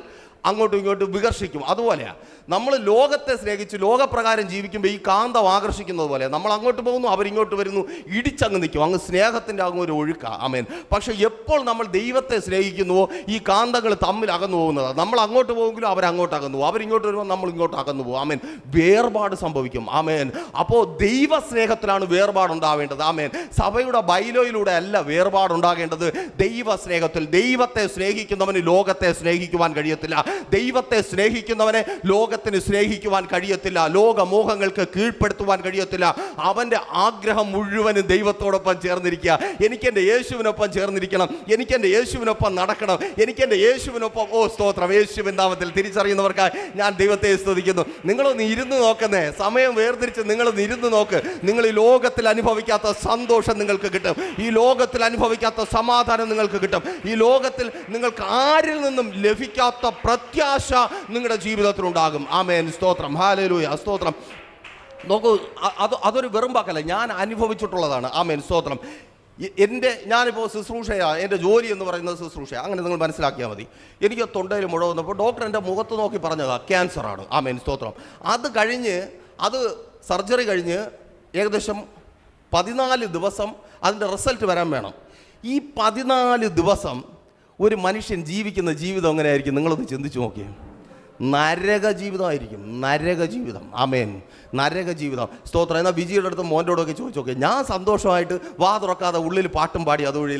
അങ്ങോട്ടും ഇങ്ങോട്ടും വികർഷിക്കും. അതുപോലെയാണ് നമ്മൾ ലോകത്തെ സ്നേഹിച്ച് ലോകപ്രകാരം ജീവിക്കുമ്പോൾ ഈ കാന്തം ആകർഷിക്കുന്നത് പോലെ നമ്മൾ അങ്ങോട്ട് പോകുന്നു, അവരിങ്ങോട്ട് വരുന്നു, ഇടിച്ചങ്ങ് നിൽക്കും. അങ്ങ് സ്നേഹത്തിൻ്റെ അങ്ങ് ഒരു ഒഴുക്ക. ആമേൻ. പക്ഷെ എപ്പോൾ നമ്മൾ ദൈവത്തെ സ്നേഹിക്കുന്നുവോ ഈ കാന്തങ്ങൾ തമ്മിൽ അകന്നു പോകുന്നത്. നമ്മൾ അങ്ങോട്ട് പോകുമെങ്കിലും അവരങ്ങോട്ട് അകന്നു പോകും, അവരിങ്ങോട്ട് വരുമ്പോൾ നമ്മൾ ഇങ്ങോട്ട് അകന്നു പോകും. ആമേൻ. വേർപാട് സംഭവിക്കും. ആമേൻ. അപ്പോൾ ദൈവസ്നേഹത്തിലാണ് വേർപാടുണ്ടാവേണ്ടത്. ആമേൻ. സഭയുടെ ബൈലോയിലൂടെ അല്ല വേർപാടുണ്ടാകേണ്ടത്. ദൈവസ്നേഹത്തിൽ. ദൈവത്തെ സ്നേഹിക്കുന്നവന് ലോകത്തെ സ്നേഹിക്കുവാൻ കഴിയത്തില്ല. ദൈവത്തെ സ്നേഹിക്കുന്നവനെ ലോകത്തിന് സ്നേഹിക്കുവാൻ കഴിയത്തില്ല. ലോകമോഹങ്ങൾക്ക് കീഴ്പ്പെടുത്തുവാൻ കഴിയത്തില്ല. അവൻ്റെ ആഗ്രഹം മുഴുവനും ദൈവത്തോടൊപ്പം ചേർന്നിരിക്കുക. എനിക്കെൻ്റെ യേശുവിനൊപ്പം ചേർന്നിരിക്കണം, എനിക്കെൻ്റെ യേശുവിനൊപ്പം നടക്കണം, എനിക്കെൻ്റെ യേശുവിനൊപ്പം. ഓ സ്തോത്രം. യേശുവിൻ നാമത്തിൽ തിരിച്ചറിയുന്നവർക്കായി ഞാൻ ദൈവത്തെ സ്തുതിക്കുന്നു. നിങ്ങളൊന്ന് ഇരുന്ന് നോക്കുന്നേ, സമയം വേർതിരിച്ച് നിങ്ങളൊന്ന് ഇരുന്ന് നോക്ക്. നിങ്ങൾ ഈ ലോകത്തിൽ അനുഭവിക്കാത്ത സന്തോഷം നിങ്ങൾക്ക് കിട്ടും, ഈ ലോകത്തിൽ അനുഭവിക്കാത്ത സമാധാനം നിങ്ങൾക്ക് കിട്ടും, ഈ ലോകത്തിൽ നിങ്ങൾക്ക് ആരിൽ നിന്നും ലഭിക്കാത്ത പ്രത്യാശ നിങ്ങളുടെ ജീവിതത്തിലുണ്ടാകും. ആമേൻ. സ്തോത്രം. ഹല്ലേലൂയ. സ്തോത്രം. നോക്കൂ, അതൊരു വെറും വാക്കല്ല, ഞാൻ അനുഭവിച്ചിട്ടുള്ളതാണ്. ആമേൻ. സ്തോത്രം. ഞാനിപ്പോൾ ശുശ്രൂഷയാണ്, എൻ്റെ ജോലി എന്ന് പറയുന്നത് ശുശ്രൂഷയാണ്. അങ്ങനെ നിങ്ങൾ മനസ്സിലാക്കിയാൽ മതി. എനിക്ക് തൊണ്ടയിൽ മുഴ വന്നപ്പോൾ ഡോക്ടർ എൻ്റെ മുഖത്ത് നോക്കി പറഞ്ഞതാണ് ക്യാൻസറാണ്. ആമേൻ. സ്തോത്രം. അത് സർജറി കഴിഞ്ഞ് ഏകദേശം 14 ദിവസം അതിൻ്റെ റിസൾട്ട് വരാൻ വേണം. ഈ 14 ദിവസം ഒരു മനുഷ്യൻ ജീവിക്കുന്ന ജീവിതം എങ്ങനെയായിരിക്കും നിങ്ങളൊന്ന് ചിന്തിച്ചു നോക്കിയേ. നരക ജീവിതമായിരിക്കും. നരക ജീവിതം. ആമേൻ. നരക ജീവിതം. സ്തോത്രം. എന്നാൽ വിജിയുടെ അടുത്ത് മോൻ്റെയോടൊക്കെ ചോദിച്ചു നോക്കിയാൽ ഞാൻ സന്തോഷമായിട്ട് വാ തുറക്കാതെ ഉള്ളിൽ പാട്ടും പാടി അതുവഴി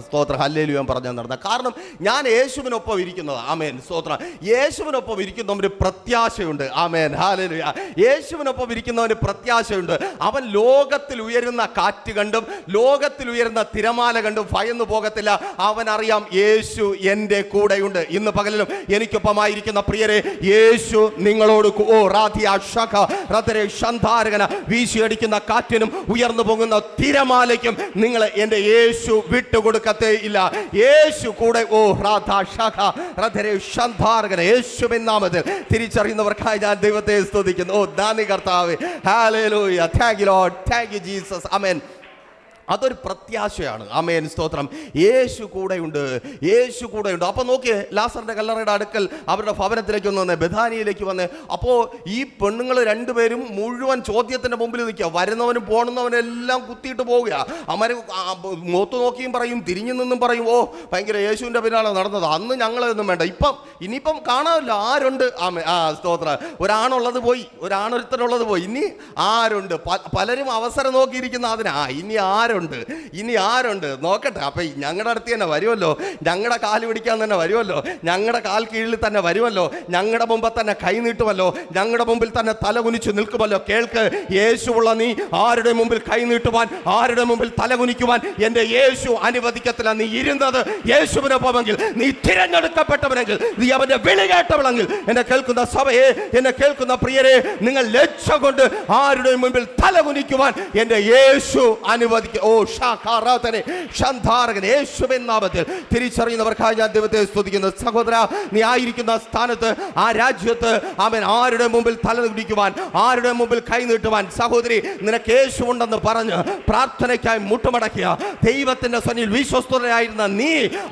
സ്തോത്രം ഹല്ലേലൂയ പറഞ്ഞു നടന്ന. കാരണം ഞാൻ യേശുവിനൊപ്പം ഇരിക്കുന്നത്. ആമേൻ. സ്തോത്രം. യേശുവിനൊപ്പം ഇരിക്കുന്നവന് പ്രത്യാശയുണ്ട്. ആമേൻ. ഹല്ലേലൂയ. യേശുവിനൊപ്പം ഇരിക്കുന്നവന് പ്രത്യാശയുണ്ട്. അവൻ ലോകത്തിൽ ഉയരുന്ന കാറ്റ് കണ്ടും ലോകത്തിൽ ഉയരുന്ന തിരമാല കണ്ടും ഭയന്നു പോകത്തില്ല. അവൻ അറിയാം യേശു എൻ്റെ കൂടെയുണ്ട്. ഇന്ന് പകലിലും എനിക്കൊപ്പമായിരിക്കുന്ന പ്രിയരെ, യേശു നിങ്ങളോട് വീശിയടിക്കുന്ന കാറ്റിനും ഉയർന്നു പോകുന്ന തിരമാലയ്ക്കും നിങ്ങൾ എൻ്റെ യേശു വിട്ടുകൊടുക്കത്തേ ഇല്ല. യേശു കൂടെ. യേശുവിൻ നാമത്തിൽ തിരിച്ചറിയുന്നവർക്കായി ഞാൻ ദൈവത്തെ സ്തുതിക്കുന്നു. ഓ നന്ദി കർത്താവേ. ഹല്ലേലൂയ. Thank you Lord. Thank you Jesus. ആമേൻ. അതൊരു പ്രത്യാശയാണ്. ആമേൻ. സ്തോത്രം. യേശു കൂടെയുണ്ട്. യേശു കൂടെയുണ്ട്. അപ്പോൾ നോക്കിയേ, ലാസറിൻ്റെ കല്ലറയുടെ അടുക്കൽ അവരുടെ ഭവനത്തിലേക്ക് വന്ന് ബഥാനിയിലേക്ക് വന്ന് അപ്പോൾ ഈ പെണ്ണുങ്ങൾ രണ്ടുപേരും മുഴുവൻ ചോദ്യത്തിൻ്റെ മുമ്പിൽ നിൽക്കുക. വരുന്നവനും പോണുന്നവനും എല്ലാം കുത്തിയിട്ട് പോവുക. അമ്മ മുഖത്ത് നോക്കിയും പറയും, തിരിഞ്ഞു നിന്നും പറയും, ഓ ഭയങ്കര യേശുവിൻ്റെ പിന്നാലെ നടന്നത്. അന്ന് ഞങ്ങളൊന്നും വേണ്ട, ഇനിയിപ്പം കാണാമല്ലോ ആരുണ്ട്. സ്തോത്ര. ഒരാണുള്ളത് പോയി, ഒരാണൊരുത്തനുള്ളത് പോയി, ഇനി ആരുണ്ട്? പലരും അവസരം നോക്കിയിരിക്കുന്ന അതിന് ഇനി ആരുണ്ട് നോക്കട്ടെ. അപ്പം ഞങ്ങളുടെ അടുത്ത് തന്നെ വരുമല്ലോ, ഞങ്ങളുടെ കാല് പിടിക്കാൻ തന്നെ വരുമല്ലോ, ഞങ്ങളുടെ കാൽ കീഴിൽ തന്നെ വരുമല്ലോ, ഞങ്ങളുടെ മുമ്പിൽ തന്നെ കൈ നീട്ടുമല്ലോ, ഞങ്ങളുടെ മുമ്പിൽ തന്നെ തല കുനിച്ചു നിൽക്കുമല്ലോ. കേൾക്ക്, യേശുവുള്ള നീ ആരുടെ മുമ്പിൽ കൈ നീട്ടുവാൻ, ആരുടെ മുമ്പിൽ തല കുനിക്കുവാൻ എൻ്റെ യേശു അനുവദിക്കത്തില്ല. നീ ഇരുന്നത് യേശുവിനൊപ്പമെങ്കിൽ, നീ തിരഞ്ഞെടുക്കപ്പെട്ടവനെങ്കിൽ, നീ അവൻ്റെ വിളി കേട്ടവളെങ്കിൽ, എന്നെ കേൾക്കുന്ന സഭയെ, എന്നെ കേൾക്കുന്ന പ്രിയരെ, നിങ്ങൾ ലജ്ജ കൊണ്ട് ആരുടെ മുമ്പിൽ തല കുനിക്കുവാൻ എൻ്റെ യേശു അനുവദിക്കും. ഓ ഷാഖാറാതനെ ഷന്ധാരകൻ യേശുവിൻ നാമത്തിൽ തിരിച്ചറിയുന്നവർക്കായി ഞാൻ ദൈവത്തെ സ്തുതിക്കുന്നു. സഹോദര, നീ ആയിരിക്കുന്ന സ്ഥാനത്ത്, ആ രാജ്യത്ത്, ആമേൻ, ആരുടെ മുമ്പിൽ തല കുനിക്കുവാൻ, ആരുടെ മുമ്പിൽ കൈ നീട്ടുവാൻ, സഹോദരി, നിനക്ക് യേശു ഉണ്ടെന്ന് പറഞ്ഞ് പ്രാർത്ഥനയ്ക്കായി മുട്ടുമടക്കിയ ദൈവത്തിന്റെ സന്നിധിയിൽ വിശ്വസ്തരായിരുന്ന നീ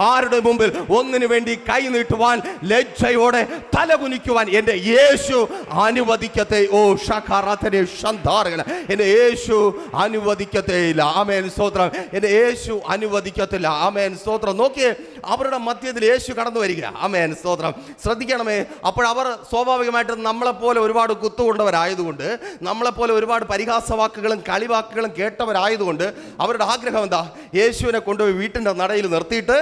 ആരുടെ മുമ്പിൽ ഒന്നിനു വേണ്ടി കൈ നീട്ടുവാൻ, ലജ്ജയോടെ തല കുനിക്കുവാൻ എൻ്റെ യേശു അനുവദിക്കത്തെ. ഓ ഷാഖാറാതനെ ഷന്ധാരകൻ, എൻ്റെ യേശു അനുവദിക്കത്തേയില്ല. ആമേൻ. സ്തോത്രം. എൻ്റെ യേശു അനുവദിക്കത്തില്ല. ആമേൻ. സ്തോത്രം. നോക്കിയേ, അവരുടെ മധ്യത്തിൽ യേശു കടന്നു വരിക. ആമേൻ. സ്തോത്രം. ശ്രദ്ധിക്കണമേ. അപ്പോൾ അവർ സ്വാഭാവികമായിട്ടും നമ്മളെപ്പോലെ ഒരുപാട് കുത്തുകൊണ്ടവരായതുകൊണ്ട്, നമ്മളെപ്പോലെ ഒരുപാട് പരിഹാസവാക്കുകളും കളിവാക്കുകളും കേട്ടവരായതുകൊണ്ട് അവരുടെ ആഗ്രഹം എന്താ? യേശുവിനെ കൊണ്ടുപോയി വീട്ടിൻ്റെ നടയിൽ നിർത്തിയിട്ട്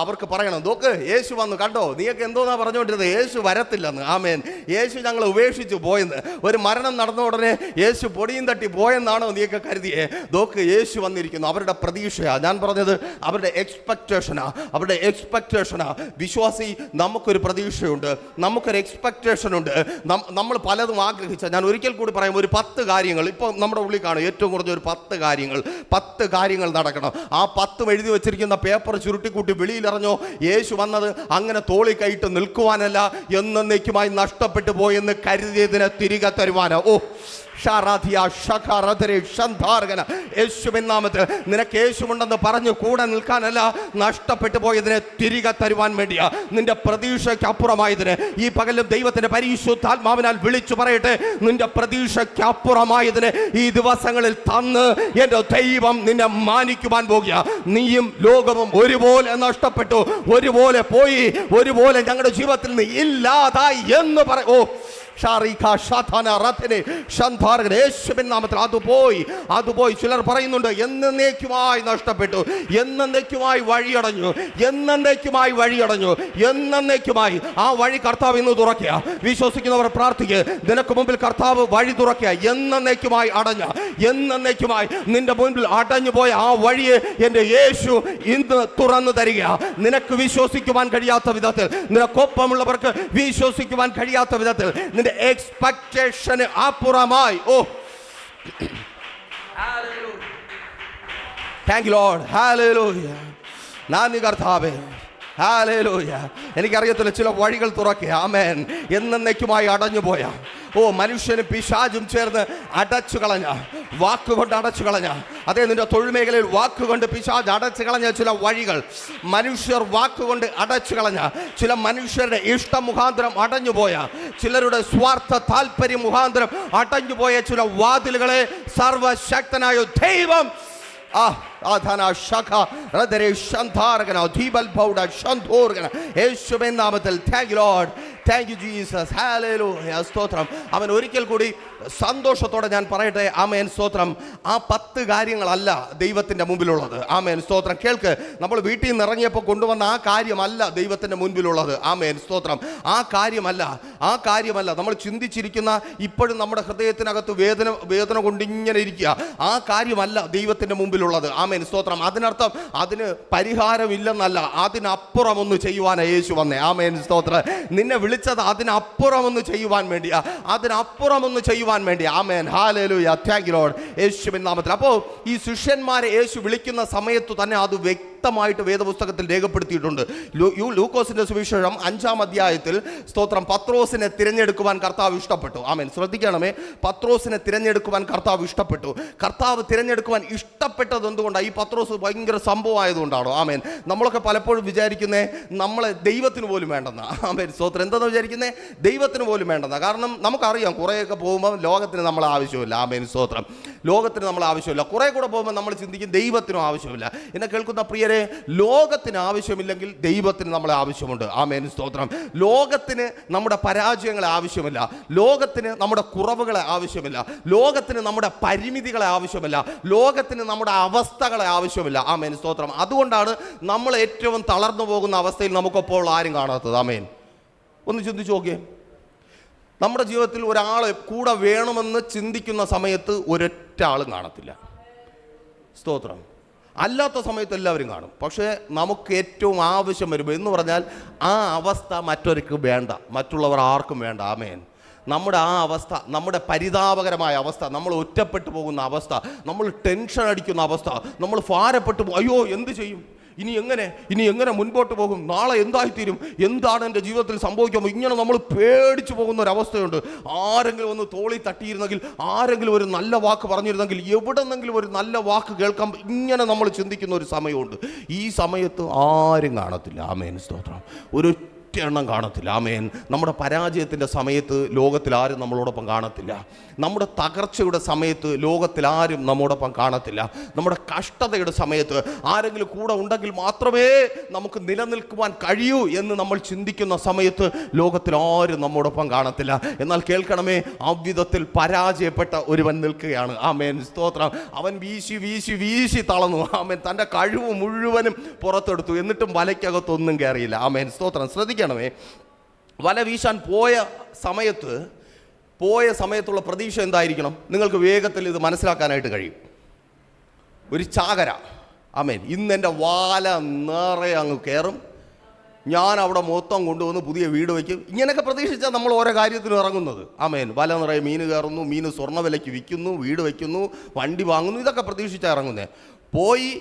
അവർക്ക് പറയണം, നോക്ക് യേശു വന്നു കണ്ടോ, നീയൊക്കെ എന്തോന്നാ പറഞ്ഞുകൊണ്ടിരുന്നത്, യേശു വരത്തില്ലെന്ന്. ആമേൻ. യേശു ഞങ്ങൾ ഉപേക്ഷിച്ചു പോയെന്ന്. ഒരു മരണം നടന്ന ഉടനെ യേശു പൊടിയും തട്ടി പോയെന്നാണോ നീയൊക്കെ കരുതിയേ? നോക്ക്, യേശു വന്നിരിക്കുന്നു. അവരുടെ പ്രതീക്ഷയാണ് ഞാൻ പറഞ്ഞത്, അവരുടെ എക്സ്പെക്റ്റേഷനാ. വിശ്വാസി, നമുക്കൊരു പ്രതീക്ഷയുണ്ട്, നമുക്കൊരു എക്സ്പെക്റ്റേഷൻ ഉണ്ട്. നമ്മൾ പലതും ആഗ്രഹിച്ച, ഞാൻ ഒരിക്കൽ കൂടി പറയാം, ഒരു 10 കാര്യങ്ങൾ ഇപ്പോൾ നമ്മുടെ ഉള്ളിൽ കാണും. ഏറ്റവും കുറഞ്ഞ ഒരു 10 കാര്യങ്ങൾ നടക്കണം. ആ 10 എഴുതി വെച്ചിരിക്കുന്ന പേപ്പർ ചുരുട്ടിക്കൂട്ടി വെളിയിലിറങ്ങോ. യേശു വന്നത് അങ്ങനെ തോളി കൈയിട്ട് നിൽക്കുവാനല്ല, എന്നേക്കുമായി നഷ്ടപ്പെട്ടു പോയെന്ന് കരുതിയതിനെ തിരികെ തരുവാനോ. ഓ യേശുവിൻ നാമത്തിൽ നിനക്ക് യേശുവുണ്ടെന്ന് പറഞ്ഞു കൂടെ നിൽക്കാനല്ല, നഷ്ടപ്പെട്ടു പോയതിനെ തിരികെ തരുവാൻ വേണ്ടിയാ. നിന്റെ പ്രതീക്ഷയ്ക്ക് അപ്പുറമായതിന് ഈ പകലും ദൈവത്തിന്റെ പരിശുദ്ധാത്മാവിനാൽ വിളിച്ചു പറയട്ടെ, നിന്റെ പ്രതീക്ഷയ്ക്ക് അപ്പുറമായതിന് ഈ ദിവസങ്ങളിൽ തന്ന് എന്റെ ദൈവം നിന്നെ മാനിക്കുവാൻ പോകുക. നീയും ലോകവും ഒരുപോലെ നഷ്ടപ്പെട്ടു, ഒരുപോലെ പോയി, ഒരുപോലെ ഞങ്ങളുടെ ജീവിതത്തിൽ നിന്ന് ഇല്ലാതായി എന്ന് ഓ യേശുവിൻ നാമത്തിൽ അതുപോയി. ചിലർ പറയുന്നുണ്ട് എന്നേക്കുമായി നഷ്ടപ്പെട്ടു, എന്നേക്കുമായി വഴിയടഞ്ഞു, എന്നേക്കുമായി. ആ വഴി കർത്താവ് ഇന്ന് തുറക്കുക. വിശ്വസിക്കുന്നവർ പ്രാർത്ഥിക്കുക, നിനക്ക് മുമ്പിൽ കർത്താവ് വഴി തുറക്കുക. എന്നേക്കുമായി അടഞ്ഞ, എന്നേക്കുമായി നിന്റെ മുൻപിൽ അടഞ്ഞു പോയ ആ വഴിയെ എൻ്റെ യേശു ഇന്ന് തുറന്നു തരിക. നിനക്ക് വിശ്വസിക്കുവാൻ കഴിയാത്ത വിധത്തിൽ, നിനക്കൊപ്പമുള്ളവർക്ക് വിശ്വസിക്കുവാൻ കഴിയാത്ത വിധത്തിൽ, നിന്റെ എക്സ്പെക്ടേഷന് അപ്പുറമായി. ഓ താങ്ക് യു ലോർഡ്, ഹല്ലേലൂയ. നന്ദി കർത്താവേ, ഹല്ലേലൂയ. എനിക്കറിയത്തില്ല, ചില വഴികൾ തുറക്കുക. ആമേൻ. എന്നേക്കുമായി അടഞ്ഞുപോയ, ഓ മനുഷ്യനും പിശാചും ചേർന്ന് അടച്ചു കളഞ്ഞ, വാക്കുകൊണ്ട് അടച്ചു കളഞ്ഞ, അതേ നിന്റെ തൊഴിൽ മേഖലയിൽ വാക്കുകൊണ്ട് പിശാച് അടച്ചു കളഞ്ഞ ചില വഴികൾ, മനുഷ്യർ വാക്കുകൊണ്ട് അടച്ചു കളഞ്ഞ, ചില മനുഷ്യരുടെ ഇഷ്ടം മുഖാന്തരം അടഞ്ഞുപോയ, ചിലരുടെ സ്വാർത്ഥ താല്പര്യം മുഖാന്തരം അടഞ്ഞുപോയ ചില വാതിലുകളെ സർവശക്തനായ ദൈവം യേശുവിൻ നാമത്തിൽ thank you Lord, thank you Jesus, hallelujah, സ്തോത്രം. അവൻ ഒരിക്കൽ കൂടി സന്തോഷത്തോടെ ഞാൻ പറയട്ടെ, ആമേൻ, സ്തോത്രം. ആ 10 കാര്യങ്ങളല്ല ദൈവത്തിൻ്റെ മുമ്പിലുള്ളത്. ആമേൻ, സ്തോത്രം. കേൾക്ക്, നമ്മൾ വീട്ടിൽ നിന്ന് ഇറങ്ങിയപ്പോൾ കൊണ്ടുവന്ന ആ കാര്യമല്ല ദൈവത്തിൻ്റെ മുൻപിലുള്ളത്. ആമേൻ, സ്തോത്രം. ആ കാര്യമല്ല നമ്മൾ ചിന്തിച്ചിരിക്കുന്ന, ഇപ്പോഴും നമ്മുടെ ഹൃദയത്തിനകത്ത് വേദന കൊണ്ടിങ്ങനെ ഇരിക്കുക, ആ കാര്യമല്ല ദൈവത്തിൻ്റെ മുമ്പിലുള്ളത്. ആമേൻ, സ്തോത്രം. അതിനർത്ഥം അതിന് പരിഹാരമില്ലെന്നല്ല, അതിനപ്പുറം ഒന്ന് ചെയ്യുവാനാണ് യേശു വന്നേ. ആമേൻ, സ്തോത്രം. നിന്നെ വിളിച്ചത് അതിനപ്പുറം ഒന്ന് ചെയ്യുവാൻ വേണ്ടിയാ, അതിനപ്പുറം ഒന്ന് ചെയ്യുവാൻ വേണ്ടി. ആമേൻ, ഹല്ലേലൂയ, താങ്ക് യു ലോർഡ്, യേശുവിൻ നാമത്തിൽ. അപ്പോൾ ഈ ശിഷ്യന്മാരെ യേശു വിളിക്കുന്ന സമയത്ത് തന്നെ അത് വ്യക്തമായിട്ട് വേദപുസ്തകത്തിൽ രേഖപ്പെടുത്തിയിട്ടുണ്ട്. ലൂക്കോസിന്റെ സുവിശേഷം 5-ാം അധ്യായത്തിൽ, സ്തോത്രം, പത്രോസിനെ തിരഞ്ഞെടുക്കുവാൻ കർത്താവ് ഇഷ്ടപ്പെട്ടു. ആമേൻ, ശ്രദ്ധിക്കണമേ. പത്രോസിനെ തിരഞ്ഞെടുക്കുവാൻ കർത്താവ് ഇഷ്ടപ്പെട്ടു. കർത്താവ് തിരഞ്ഞെടുക്കുവാൻ ഇഷ്ടപ്പെട്ടത് എന്തുകൊണ്ടാണ്? ഈ പത്രോസ് ഭയങ്കര സംഭവമായതുകൊണ്ടാണോ? ആമേൻ. നമ്മളൊക്കെ പലപ്പോഴും വിചാരിക്കുന്നേ നമ്മളെ ദൈവത്തിന് പോലും വേണ്ടെന്ന. ആമേൻ, സ്തോത്രം. എന്താണെന്ന് വിചാരിക്കുന്നേ? ദൈവത്തിന് പോലും വേണ്ടെന്ന. കാരണം നമുക്കറിയാം, കുറേയൊക്കെ പോകുമ്പോൾ ലോകത്തിന് നമ്മളെ ആവശ്യമില്ല. ആമേൻ, സ്തോത്രം. ലോകത്തിന് നമ്മളെ ആവശ്യമില്ല. കുറേ കൂടെ പോകുമ്പോൾ നമ്മൾ ചിന്തിക്കും ദൈവത്തിനും ആവശ്യമില്ല. എന്നെ കേൾക്കുന്ന പ്രിയരെ, ലോകത്തിന് ആവശ്യമില്ലെങ്കിൽ ദൈവത്തിന് നമ്മളെ ആവശ്യമുണ്ട്. ആമേൻ, സ്തോത്രം. ലോകത്തിന് നമ്മുടെ പരാജയങ്ങളെ ആവശ്യമില്ല, ലോകത്തിന് നമ്മുടെ കുറവുകളെ ആവശ്യമില്ല, ലോകത്തിന് നമ്മുടെ പരിമിതികളെ ആവശ്യമില്ല, ലോകത്തിന് നമ്മുടെ അവസ്ഥകളെ ആവശ്യമില്ല. ആമേൻ, സ്തോത്രം. അതുകൊണ്ടാണ് നമ്മൾ ഏറ്റവും തളർന്നു പോകുന്ന അവസ്ഥയിൽ നമുക്കൊപ്പോൾ ആരും കാണാത്തത്. ആമേൻ. ഒന്ന് ചിന്തിച്ചു നോക്കിയേ. നമ്മുടെ ജീവിതത്തിൽ ഒരാൾ കൂടെ വേണമെന്ന് ചിന്തിക്കുന്ന സമയത്ത് ഒരൊറ്റ ആളും കാണത്തില്ല. സ്തോത്രം. അല്ലാത്ത സമയത്ത് എല്ലാവരും കാണും. പക്ഷേ നമുക്ക് ഏറ്റവും ആവശ്യം വരുമ്പോൾ എന്ന് പറഞ്ഞാൽ ആ അവസ്ഥ മറ്റൊരുക്കും വേണ്ട, മറ്റുള്ളവർ ആർക്കും വേണ്ട. ആമേൻ. നമ്മുടെ ആ അവസ്ഥ, നമ്മുടെ പരിതാപകരമായ അവസ്ഥ, നമ്മൾ ഒറ്റപ്പെട്ടു പോകുന്ന അവസ്ഥ, നമ്മൾ ടെൻഷൻ അടിക്കുന്ന അവസ്ഥ, നമ്മൾ ഭാരപ്പെട്ടു അയ്യോ എന്ത് ചെയ്യും, ഇനി എങ്ങനെ മുൻപോട്ട് പോകും, നാളെ എന്തായിത്തീരും, എന്താണ് എൻ്റെ ജീവിതത്തിൽ സംഭവിക്കുമ്പോൾ ഇങ്ങനെ നമ്മൾ പേടിച്ചു പോകുന്ന ഒരവസ്ഥയുണ്ട്. ആരെങ്കിലും ഒന്ന് തോളി തട്ടിയിരുന്നെങ്കിൽ, ആരെങ്കിലും ഒരു നല്ല വാക്ക് പറഞ്ഞിരുന്നെങ്കിൽ, എവിടെന്നെങ്കിലും ഒരു നല്ല വാക്ക് കേൾക്കാൻ, ഇങ്ങനെ നമ്മൾ ചിന്തിക്കുന്ന ഒരു സമയമുണ്ട്. ഈ സമയത്ത് ആരും കാണത്തില്ല. ആമേൻ, സ്തോത്രം. ഒരു എണ്ണം കാണത്തില്ല. ആമേൻ. നമ്മുടെ പരാജയത്തിൻ്റെ സമയത്ത് ലോകത്തിൽ ആരും നമ്മളോടൊപ്പം കാണത്തില്ല. നമ്മുടെ തകർച്ചയുടെ സമയത്ത് ലോകത്തിൽ ആരും നമ്മോടൊപ്പം കാണത്തില്ല. നമ്മുടെ കഷ്ടതയുടെ സമയത്ത് ആരെങ്കിലും കൂടെ ഉണ്ടെങ്കിൽ മാത്രമേ നമുക്ക് നിലനിൽക്കുവാൻ കഴിയൂ എന്ന് നമ്മൾ ചിന്തിക്കുന്ന സമയത്ത് ലോകത്തിൽ ആരും നമ്മോടൊപ്പം കാണത്തില്ല. എന്നാൽ കേൾക്കണമേ, അവിധത്തിൽ പരാജയപ്പെട്ട ഒരുവൻ നിൽക്കുകയാണ്. ആമേൻ, സ്തോത്രം. അവൻ വീശി തളർന്നു. ആമേൻ. തൻ്റെ കഴിവ് മുഴുവനും പുറത്തെടുത്തു, എന്നിട്ടും വലയ്ക്കകത്തൊന്നും കയറിയില്ല. ആമേൻ, സ്തോത്രം. ശ്രദ്ധിക്കണമേ, വല വീശാൻ പോയ സമയത്തുള്ള പ്രതീക്ഷ എന്തായിരിക്കണം? നിങ്ങൾക്ക് വേഗത്തിൽ ഇത് മനസ്സിലാക്കാനായിട്ട് കഴിയും. ഒരു ചാകര. ആമേൻ. ഇന്നെൻ്റെ വാല നിറയെ അങ്ങ് കയറും, ഞാൻ അവിടെ മൊത്തം കൊണ്ടുവന്ന് പുതിയ വീട് വയ്ക്കും. ഇങ്ങനെയൊക്കെ പ്രതീക്ഷിച്ചാൽ നമ്മൾ ഓരോ കാര്യത്തിനും ഇറങ്ങുന്നത്. ആമേൻ. വല നിറയെ മീൻ കയറുന്നു, മീൻ സ്വർണ്ണ വിലയ്ക്ക് വിൽക്കുന്നു, വീട് വയ്ക്കുന്നു, വണ്ടി വാങ്ങുന്നു. ഇതൊക്കെ പ്രതീക്ഷിച്ചാൽ ഇറങ്ങുന്നത്. പോയി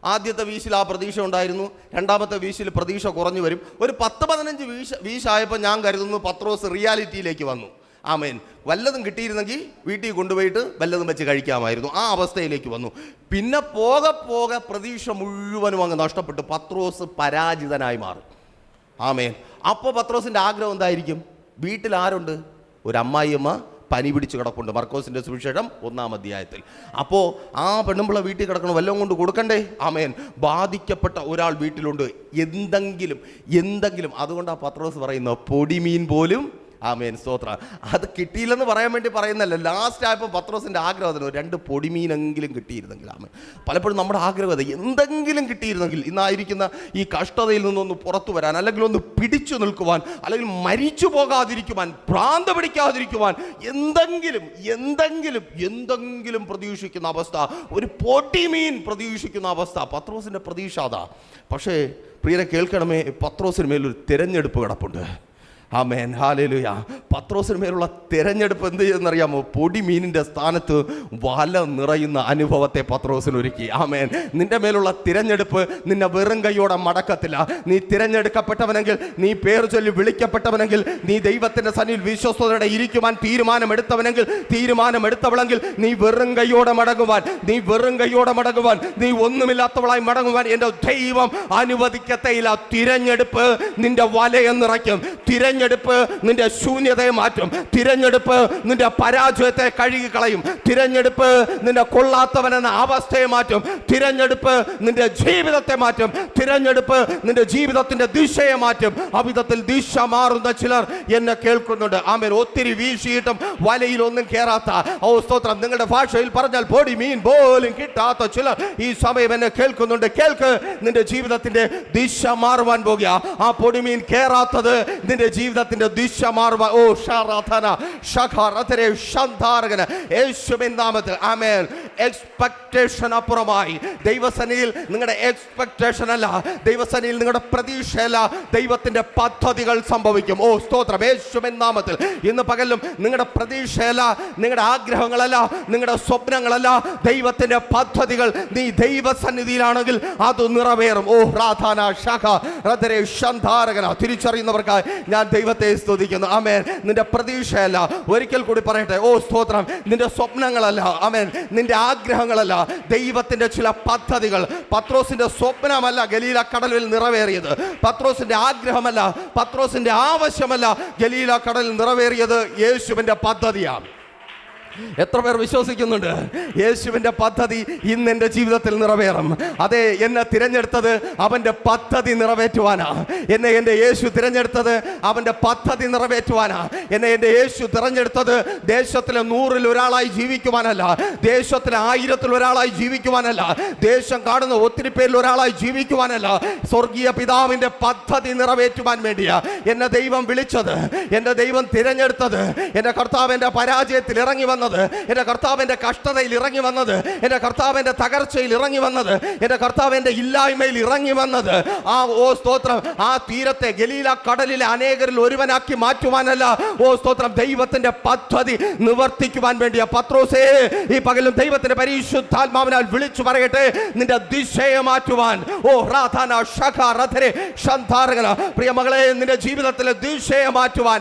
ആദ്യത്തെ വീശിൽ ആ പ്രതീക്ഷ ഉണ്ടായിരുന്നു, രണ്ടാമത്തെ വീശിൽ പ്രതീക്ഷ കുറഞ്ഞു വരും. ഒരു 10-15 വീശായപ്പോൾ ഞാൻ കരുതുന്നു പത്രോസ് റിയാലിറ്റിയിലേക്ക് വന്നു. ആമേൻ. വല്ലതും കിട്ടിയിരുന്നെങ്കിൽ വീട്ടിൽ കൊണ്ടുപോയിട്ട് വല്ലതും വെച്ച് കഴിക്കാമായിരുന്നു. ആ അവസ്ഥയിലേക്ക് വന്നു. പിന്നെ പോകെ പോകെ പ്രതീക്ഷ മുഴുവനും അങ്ങ് നഷ്ടപ്പെട്ടു. പത്രോസ് പരാജിതനായി മാറും. ആമേൻ. അപ്പോൾ പത്രോസിൻ്റെ ആഗ്രഹം എന്തായിരിക്കും? വീട്ടിൽ ആരുണ്ട്? ഒരു അമ്മായിയമ്മ പനി പിടിച്ച് കിടപ്പുണ്ട്. മർക്കോസിൻ്റെ സുവിശേഷം 1-ാം അധ്യായത്തിൽ. അപ്പോൾ ആ പെണ്ണുമ്പിള്ള വീട്ടിൽ കിടക്കണം, വല്ലതും കൊണ്ട് കൊടുക്കണ്ടേ? ആമേൻ. ബാധിക്കപ്പെട്ട ഒരാൾ വീട്ടിലുണ്ട്. എന്തെങ്കിലും അതുകൊണ്ട് ആ പത്രോസ് പറയുന്നു, പൊടിമീൻ പോലും. ആമേൻ, സ്തോത്രം. അത് കിട്ടിയില്ലെന്ന് പറയാൻ വേണ്ടി പറയുന്നല്ല. ലാസ്റ്റ് ആയപ്പോൾ പത്രോസിൻ്റെ ആഗ്രഹം അതിന് 2 പൊടിമീനെങ്കിലും കിട്ടിയിരുന്നെങ്കിൽ. ആമേൻ. പലപ്പോഴും നമ്മുടെ ആഗ്രഹം അത്, എന്തെങ്കിലും കിട്ടിയിരുന്നെങ്കിൽ ഇന്നായിരിക്കുന്ന ഈ കഷ്ടതയിൽ നിന്നൊന്ന് പുറത്തു വരാൻ, അല്ലെങ്കിൽ ഒന്ന് പിടിച്ചു നിൽക്കുവാൻ, അല്ലെങ്കിൽ മരിച്ചു പോകാതിരിക്കുവാൻ, ഭ്രാന്ത് പിടിക്കാതിരിക്കുവാൻ, എന്തെങ്കിലും പ്രതീക്ഷിക്കുന്ന അവസ്ഥ, ഒരു പൊടിമീൻ പ്രതീക്ഷിക്കുന്ന അവസ്ഥ. പത്രോസിൻ്റെ പ്രതീക്ഷ അതാ. പക്ഷേ പ്രിയരെ കേൾക്കണമേ, പത്രോസിന് മേലൊരു തിരഞ്ഞെടുപ്പ് കിടപ്പുണ്ട്. ആമേൻ, ഹല്ലേലൂയ. പത്രോസിന് മേലുള്ള തിരഞ്ഞെടുപ്പ് എന്ത് ചെയ്യുന്നറിയാമോ? പൊടിമീനിൻ്റെ സ്ഥാനത്ത് വല നിറയുന്ന അനുഭവത്തെ പത്രോസിന് ഒരുക്കി. ആമേൻ. നിന്റെ മേലുള്ള തിരഞ്ഞെടുപ്പ് നിന്നെ വെറും കൈയോടെ മടക്കത്തില്ല. നീ തിരഞ്ഞെടുക്കപ്പെട്ടവനെങ്കിൽ, നീ പേർ ചൊല്ലി വിളിക്കപ്പെട്ടവനെങ്കിൽ, നീ ദൈവത്തിൻ്റെ സന്നിധിയിൽ വിശ്വസ്തയോടെ ഇരിക്കുവാൻ തീരുമാനമെടുത്തവളെങ്കിൽ നീ വെറും കൈയോടെ മടങ്ങുവാൻ, നീ ഒന്നുമില്ലാത്തവളായി മടങ്ങുവാൻ എൻ്റെ ദൈവം അനുവദിക്കത്തേയില്ല. തിരഞ്ഞെടുപ്പ് നിന്റെ വലയെ നിറയ്ക്കും. തിരഞ്ഞെടുപ്പ് നിന്റെ ശൂന്യതയെ മാറ്റും. തിരഞ്ഞെടുപ്പ് നിന്റെ പരാജയത്തെ കഴുകിക്കളയും. തിരഞ്ഞെടുപ്പ് നിന്റെ കൊള്ളാത്തവനെന്ന അവസ്ഥയെ മാറ്റും. തിരഞ്ഞെടുപ്പ് നിന്റെ ജീവിതത്തെ മാറ്റും. തിരഞ്ഞെടുപ്പ് നിന്റെ ജീവിതത്തിന്റെ ദിശയെ മാറ്റും. അവിധത്തിൽ ദിശ മാറുന്ന ചിലർ എന്നെ കേൾക്കുന്നുണ്ട്. ആമേൻ. ഒത്തിരി വീശിയിട്ടും വലയിൽ ഒന്നും കേറാത്ത, സ്തോത്രം, നിങ്ങളുടെ ഭാഷയിൽ പറഞ്ഞാൽ പൊടി മീൻ പോലും കിട്ടാത്ത ചിലർ ഈ സമയം എന്നെ കേൾക്കുന്നുണ്ട്. കേൾക്ക്, നിന്റെ ജീവിതത്തിന്റെ ദിശ മാറുവാൻ പോകുക. ആ പൊടിമീൻ കേറാത്തത് നിന്റെ ജീവിതത്തിന്റെ ദിശ മാറുവാൻ. ഓ ഷാറാധന ഷഖാറതരെ ശാന്താരകന യേശുവിൻ നാമത്തിൽ. ആമേൻ. എക്സ്പെക്ടേഷൻ അപ്പുറമായി ദൈവസന്നിധിയിൽ നിങ്ങളുടെ എക്സ്പെക്ടേഷൻ അല്ല, ദൈവസന്നിധിയിൽ നിങ്ങളുടെ പ്രതീക്ഷയല്ല, ദൈവത്തിന്റെ പദ്ധതികൾ സംഭവിക്കും. ഓ സ്തോത്രം, യേശുവിൻ നാമത്തിൽ. ഇന്ന് പകലും നിങ്ങളുടെ പ്രതീക്ഷയല്ല, നിങ്ങളുടെ ആഗ്രഹങ്ങളല്ല, നിങ്ങളുടെ സ്വപ്നങ്ങളല്ല, ദൈവത്തിന്റെ പദ്ധതികൾ. നീ ദൈവസന്നിധിയിലാണെങ്കിൽ അത് നിറവേറും. ഓ റാധാന ഷഖാറതരെ ശാന്താരകന. തിരിച്ചറിയുന്നവർക്കായി ഞാൻ ദൈവത്തെ സ്തുതിക്കുന്നു. ആമേൻ. നിന്റെ പ്രതീക്ഷയല്ല, ഒരിക്കൽ കൂടി പറയട്ടെ, ഓ സ്തോത്രം, നിന്റെ സ്വപ്നങ്ങളല്ല, ആമേൻ, നിന്റെ ആഗ്രഹങ്ങളല്ല, ദൈവത്തിന്റെ ചില പദ്ധതികൾ. പത്രോസിന്റെ സ്വപ്നമല്ല ഗലീല കടലിൽ നിറവേറിയത്, പത്രോസിന്റെ ആഗ്രഹമല്ല, പത്രോസിന്റെ ആവശ്യമല്ല ഗലീല കടലിൽ നിറവേറിയത്, യേശുവിന്റെ പദ്ധതിയാണ്. എത്ര പേർ വിശ്വസിക്കുന്നുണ്ട്? യേശുവിന്റെ പദ്ധതി ഇന്ന് എൻ്റെ ജീവിതത്തിൽ നിറവേറും. അതെ, എന്നെ തിരഞ്ഞെടുത്തത് അവന്റെ പദ്ധതി നിറവേറ്റുവാനാ. എന്നെ എൻ്റെ യേശു തിരഞ്ഞെടുത്തത് അവന്റെ പദ്ധതി നിറവേറ്റുവാനാ. എന്നെ എൻ്റെ യേശു തിരഞ്ഞെടുത്തത് ദേശത്തിലെ 100-ൽ ഒരാളായി ജീവിക്കുവാനല്ല, ദേശത്തിലെ 1000-ൽ ഒരാളായി ജീവിക്കുവാനല്ല, ദേശം കാണുന്ന ഒത്തിരി പേരിൽ ഒരാളായി ജീവിക്കുവാനല്ല, സ്വർഗീയ പിതാവിന്റെ പദ്ധതി നിറവേറ്റുവാൻ വേണ്ടിയാ എന്നെ ദൈവം വിളിച്ചത്, എന്റെ ദൈവം തിരഞ്ഞെടുത്തത്. എൻ്റെ കർത്താവ് എൻ്റെ പരാജയത്തിൽ ഇറങ്ങി വന്നത്, എന്റെ കർത്താവിന്റെ കഷ്ടതയിൽ ഇറങ്ങി വന്നത്, എന്റെ കർത്താവിന്റെ തകർച്ചയിൽ ഇറങ്ങി വന്നത്, എന്റെ കർത്താവിന്റെ ഇല്ലായ്മയിൽ ഇറങ്ങി വന്നത്, ആ ഓ സ്തോത്രം, ആ തീരത്തെ ഗലീല കടലിലെ അനേകരിൽ ഒരുവനാക്കി മാറ്റുവാനല്ല, ഓ സ്തോത്രം, ദൈവത്തിന്റെ പദ്ധതി നിവർത്തിക്കുവാൻ വേണ്ടിയ. പത്രോസേ, ഈ പകലും ദൈവത്തിന്റെ പരിശുദ്ധാത്മാവിനാൽ വിളിച്ചു പറയട്ടെ, നിന്റെ ദിശയെ മാറ്റുവാൻ. ഓ റാധാന ഷഖാറതരെ ശാന്താരകന. പ്രിയ മകളെ, നിന്റെ ജീവിതത്തിലെ ദിശയെ മാറ്റുവാൻ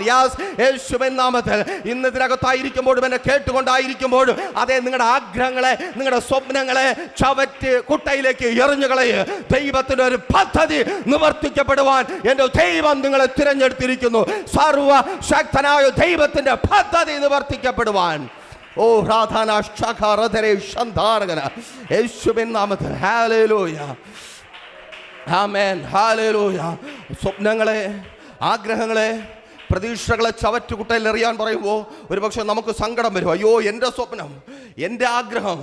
യേശുവിൻ നാമത്തിൽ ഇന്ന് ഇതിനകത്തായിരിക്കുമ്പോഴും എന്നെ കേട്ടുകൊണ്ടായിരിക്കുമ്പോഴും, അതെ, നിങ്ങളുടെ ആഗ്രഹങ്ങളെ, നിങ്ങളുടെ സ്വപ്നങ്ങളെ ചവറ്റ് കുട്ടയിലേക്ക് എറിഞ്ഞുകളയെ. ദൈവത്തിന്റെ ഒരു പദ്ധതി നിവർത്തിക്കപ്പെടുവാൻ എൻ്റെ ദൈവം നിങ്ങളെ തിരഞ്ഞെടുത്തിരിക്കുന്നു. സർവശക്തനായ ദൈവത്തിന്റെ പദ്ധതി നിവർത്തിക്കപ്പെടുവാൻ. ഓ റാധാന ഷഖാറതരെ ശാന്താരകന യേശുവിൻ നാമത്തിൽ. ഹല്ലേലൂയ, ആമേൻ, ഹല്ലേലൂയ. സ്വപ്നങ്ങളെ, ആഗ്രഹങ്ങളെ, പ്രതീക്ഷകളെ ചവറ്റുകുട്ടയിൽ എറിയാൻ പറയുമ്പോൾ ഒരുപക്ഷെ നമുക്ക് സങ്കടം വരും. അയ്യോ, എൻ്റെ സ്വപ്നം, എൻ്റെ ആഗ്രഹം.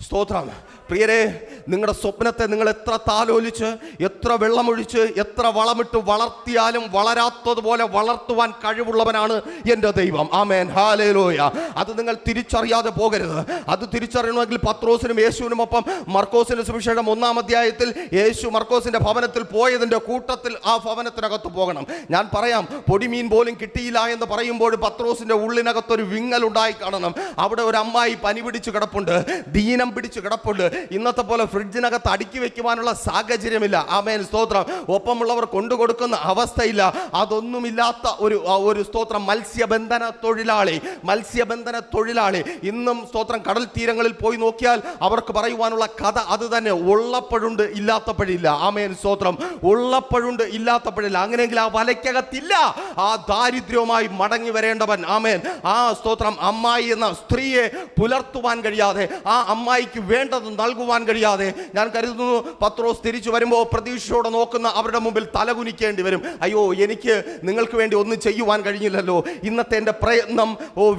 സ്തോത്രം. പ്രിയരെ, നിങ്ങളുടെ സ്വപ്നത്തെ നിങ്ങൾ എത്ര താലോലിച്ച്, എത്ര വെള്ളമൊഴിച്ച്, എത്ര വളമിട്ട് വളർത്തിയാലും വളരാത്തതുപോലെ വളർത്തുവാൻ കഴിവുള്ളവനാണ് എൻ്റെ ദൈവം. ആമേൻ, ഹല്ലേലൂയ. അത് നിങ്ങൾ തിരിച്ചറിയാതെ പോകരുത്. അത് തിരിച്ചറിയണമെങ്കിൽ പത്രോസിനും യേശുവിനും ഒപ്പം മർക്കോസിന്റെ സുവിശേഷം 1-ാം അധ്യായത്തിൽ യേശു മർക്കോസിന്റെ ഭവനത്തിൽ പോയതിൻ്റെ കൂട്ടത്തിൽ ആ ഭവനത്തിനകത്ത് പോകണം. ഞാൻ പറയാം, പൊടിമീൻ പോലും കിട്ടിയില്ല എന്ന് പറയുമ്പോൾ പത്രോസിന്റെ ഉള്ളിനകത്തൊരു വിങ്ങൽ ഉണ്ടായി കാണണം. അവിടെ ഒരു അമ്മായി പനി പിടിച്ച് കിടപ്പുണ്ട്, ദീനം പിടിച്ച് കിടപ്പുണ്ട്. ഇന്നത്തെ പോലെ ഫ്രിഡ്ജിനകത്ത് അടുക്കി വെക്കുവാനുള്ള സാഹചര്യമില്ല. ആമേൻ സ്തോത്രം. ഒപ്പമുള്ളവർ കൊണ്ടുകൊടുക്കുന്ന അവസ്ഥയില്ല. അതൊന്നുമില്ലാത്ത ഒരു സ്തോത്രം മത്സ്യബന്ധന തൊഴിലാളി ഇന്നും സ്തോത്രം കടൽ തീരങ്ങളിൽ പോയി നോക്കിയാൽ അവർക്ക് പറയുവാനുള്ള കഥ അത് തന്നെ. ഉള്ളപ്പോഴുണ്ട്, ഇല്ലാത്തപ്പോഴില്ല. ആമേൻ സ്തോത്രം. ഉള്ളപ്പോഴുണ്ട്, ഇല്ലാത്തപ്പോഴില്ല. അങ്ങനെയെങ്കിൽ ആ വലയ്ക്കകത്തില്ല. ആ ദാരിദ്ര്യവുമായി മടങ്ങി വരേണ്ടവൻ. ആമേൻ. ആ സ്തോത്രം അമ്മായി എന്ന സ്ത്രീയെ പുലർത്തുവാൻ കഴിയാതെ, ആ അമ്മായിക്ക് വേണ്ടത് നൽകുവാൻ കഴിയാതെ, ഞാൻ കരുതുന്നു പത്രോസ് തിരിച്ചു വരുമ്പോൾ പ്രതീക്ഷയോടെ നോക്കുന്ന അവരുടെ മുമ്പിൽ തലകുനിക്കേണ്ടി വരും. അയ്യോ, എനിക്ക് നിങ്ങൾക്ക് വേണ്ടി ഒന്നും ചെയ്യുവാൻ കഴിഞ്ഞില്ലല്ലോ, ഇന്നത്തെ എൻ്റെ പ്രയത്നം